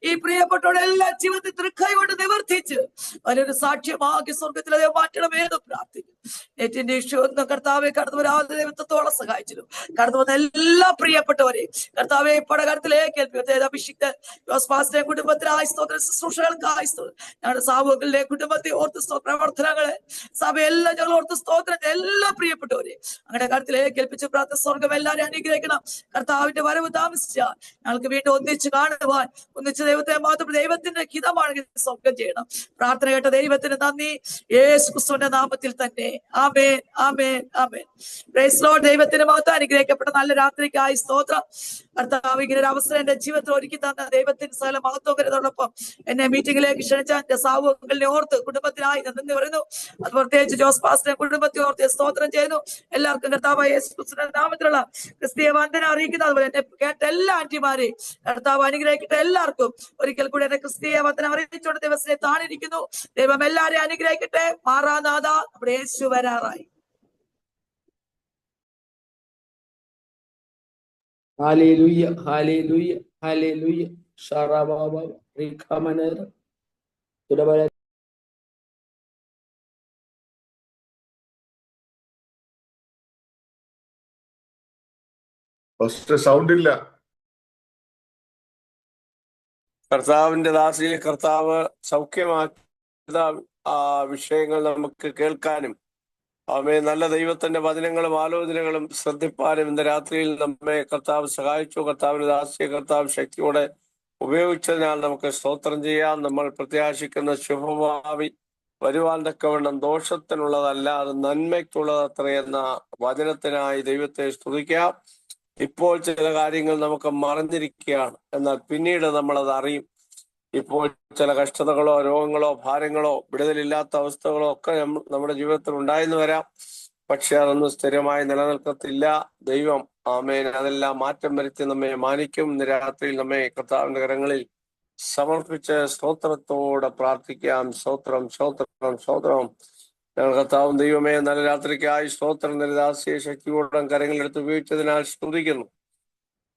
ഈ പ്രിയപ്പെട്ടവരുടെ എല്ലാ ജീവിതത്തിൽ തൃക്കൈ കൊണ്ട് നിവർത്തിച്ച് വലിയൊരു സാക്ഷ്യമാക്കി സ്വർഗത്തിലെ ദൈവം മാറ്റണമെന്ന് പ്രാർത്ഥിക്കും. നെറ്റിന്റെ ഇഷ്യൂ ഒന്നും കർത്താവെ കടന്നു വരാതെ ദൈവത്തോളം സഹായിച്ചു. കടന്നു വന്ന എല്ലാ പ്രിയപ്പെട്ടവരെ കർത്താവെ പടകരത്തിലേക്ക് ഏൽപ്പിക്കും. അഭിഷിക്തൻ ജോസ്പാസിന്റെ കുടുംബത്തിനായി സ്തോത്ര, ശുശ്രൂഷകൾക്കായി സ്തോത്രം. ഞങ്ങളുടെ സാമൂഹ്യങ്ങളുടെ കുടുംബത്തെ ഓർത്ത് പ്രവർത്തനങ്ങളെ സഭയെല്ലാം ഞങ്ങൾ ഓർത്ത് സ്തോത്രം. എല്ലാ പ്രിയപ്പെട്ടവരെ അങ്ങനെ കരുത്തിലേക്ക് ഏൽപ്പിച്ച് പ്രാർത്ഥന. സ്വർഗം എല്ലാവരും അനുഗ്രഹിക്കണം. കർത്താവിന്റെ വരവ് താമസിച്ചാൽ ഞങ്ങൾക്ക് വീണ്ടും ഒന്നിച്ച് കാണുവാൻ, ഒന്നിച്ച് ദൈവത്തെ മാത്രം ദൈവത്തിന്റെ ഹിതമാണെങ്കിൽ സ്വർഗം ചെയ്യണം. പ്രാർത്ഥന കേട്ട ദൈവത്തിന് നന്ദി, യേശു ക്രിസ്തുവിന്റെ നാമത്തിൽ തന്നെ. ആമേൻ, ആമേൻ, ആമേൻ. Praise Lord. ദൈവത്തിന് മാത്രം അനുഗ്രഹിക്കപ്പെട്ട നല്ല രാത്രിക്കായി സ്തോത്രം. കർത്താവ് ഇങ്ങനെ ഒരു അവസരം എന്റെ ജീവിതത്തിൽ ഒരുക്കി തന്ന ദൈവത്തിന് സകല മഹത്വം വരുന്നതോടൊപ്പം എന്നെ മീറ്റിംഗിലേക്ക് ക്ഷണിച്ച എന്റെ സാമൂഹ്യങ്ങളെ ഓർത്ത് കുടുംബത്തിനായി നന്ദി പറയുന്നു. അത് പ്രത്യേകിച്ച് ജോസ് പാസ്റ്ററെ കുടുംബത്തെ ഓർത്ത് സ്തോത്രം ചെയ്യുന്നു. എല്ലാവർക്കും കർത്താവായ യേശു ക്രിസ്തുവിന്റെ നാമത്തിലുള്ള ക്രിസ്തീയ വന്ദന അറിയിക്കുന്നു. അതുപോലെ എന്നെ കേട്ട എല്ലാ ആന്റിമാരെയും കർത്താവ് അനുഗ്രഹിക്കട്ടെ. എല്ലാവർക്കും ഒരിക്കൽ കൂടി എന്റെ ക്രിസ്തീയ വന്ദനം അറിയിച്ചുകൊണ്ട് ദിവസത്തെ താണിരിക്കുന്നു. ദൈവം എല്ലാവരെയും അനുഗ്രഹിക്കട്ടെ. മാറാനാഥ, നമ്മുടെ യേശു വരാറായി. ഹല്ലേലൂയ, ഹല്ലേലൂയ, ഹല്ലേലൂയ. ശറബാബ റിഖമനർ തുരബല ഫസ്റ്റ് സൗണ്ട് ഇല്ല. കർത്താവിന്റെ ദാസിയെ കർത്താവ് സൗഖ്യമാക്കിയ വിഷയങ്ങൾ നമുക്ക് കേൾക്കാനും നല്ല ദൈവത്തിന്റെ വചനങ്ങളും ആലോചനകളും ശ്രദ്ധിപ്പാനും ഇന്ന് രാത്രിയിൽ നമ്മെ കർത്താവ് സഹായിച്ചു. കർത്താവിന്റെ ദാസിയെ കർത്താവ് ശക്തിയോടെ ഉപയോഗിച്ചതിനാൽ നമുക്ക് സ്തോത്രം ചെയ്യാം. നമ്മൾ പ്രത്യാശിക്കുന്ന ശുഭഭാവി വരുവാൻ തക്കവണ്ണം ദോഷത്തിനുള്ളതല്ല, അത് നന്മയ്ക്കുള്ളതത്രയെന്ന വചനത്തിനായി ദൈവത്തെ സ്തുതിക്കാം. ഇപ്പോൾ ചില കാര്യങ്ങൾ നമുക്ക് മറഞ്ഞിരിക്കുകയാണ്, എന്നാൽ പിന്നീട് നമ്മളത് അറിയും. ഇപ്പോൾ ചില കഷ്ടതകളോ രോഗങ്ങളോ ഭാരങ്ങളോ വിടുതലില്ലാത്ത അവസ്ഥകളോ ഒക്കെ നമ്മുടെ ജീവിതത്തിൽ ഉണ്ടായെന്ന് വരാം. പക്ഷെ അതൊന്നും സ്ഥിരമായി നിലനിൽക്കത്തില്ല. ദൈവം ആമേൻ അതെല്ലാം മാറ്റം വരുത്തി നമ്മെ മാനിക്കും. ഇന്ന് രാത്രിയിൽ നമ്മെ കർത്താവിന്റെ കരങ്ങളിൽ സമർപ്പിച്ച് സ്തോത്രത്തോടെ പ്രാർത്ഥിക്കാം. സ്തോത്രം സ്തോത്രം സ്തോത്രം. ഞങ്ങൾ കർത്താവും ദൈവമേ നല്ല രാത്രിക്കായി സ്തോത്രം. ദാസിയെ ശക്തിയോടെ കരങ്ങളെടുത്ത് ഉപയോഗിച്ചതിനാൽ സ്തുതിക്കുന്നു.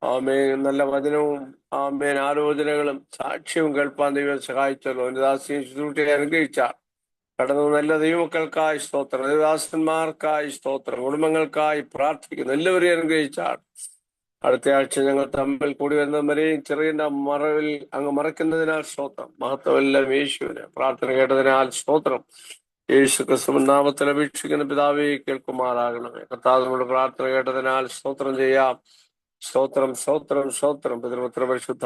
ആമേൻ. നല്ല വചനവും ആമേൻ ആലോചനകളും സാക്ഷ്യവും കേൾപ്പാൻ ദൈവം സഹായിച്ചല്ലോ. ദാസിയെ ശുശ്രൂഷയെ അനുഗ്രഹിച്ച കടന്നു നല്ല ദൈവമക്കൾക്കായി സ്തോത്രം. ദാസന്മാർക്കായി സ്തോത്രം. കുടുംബങ്ങൾക്കായി പ്രാർത്ഥിക്കുന്നു. എല്ലാവരെയും അനുഗ്രഹിച്ചാണ്. അടുത്ത ആഴ്ച ഞങ്ങൾ തമ്മിൽ കൂടി വരുന്നവരെയും ചെറിയ മറവിൽ അങ്ങ് മറയ്ക്കുന്നതിനാൽ സ്തോത്രം. മഹത്വമെല്ലാം യേശുവിന്. പ്രാർത്ഥന കേട്ടതിനാൽ സ്തോത്രം. യേശു ക്രിസ്തുവിൻ നാമത്തിൽ അപേക്ഷിക്കുന്ന പിതാവേ കേൾക്കുമാറാകണമേ. കർത്താവിനോട് പ്രാർത്ഥന കേട്ടതിനാൽ സ്തോത്രം ചെയ്യാം. സ്തോത്രം സ്തോത്രം സ്തോത്രം. പിതൃപുത്ര പരിശുദ്ധ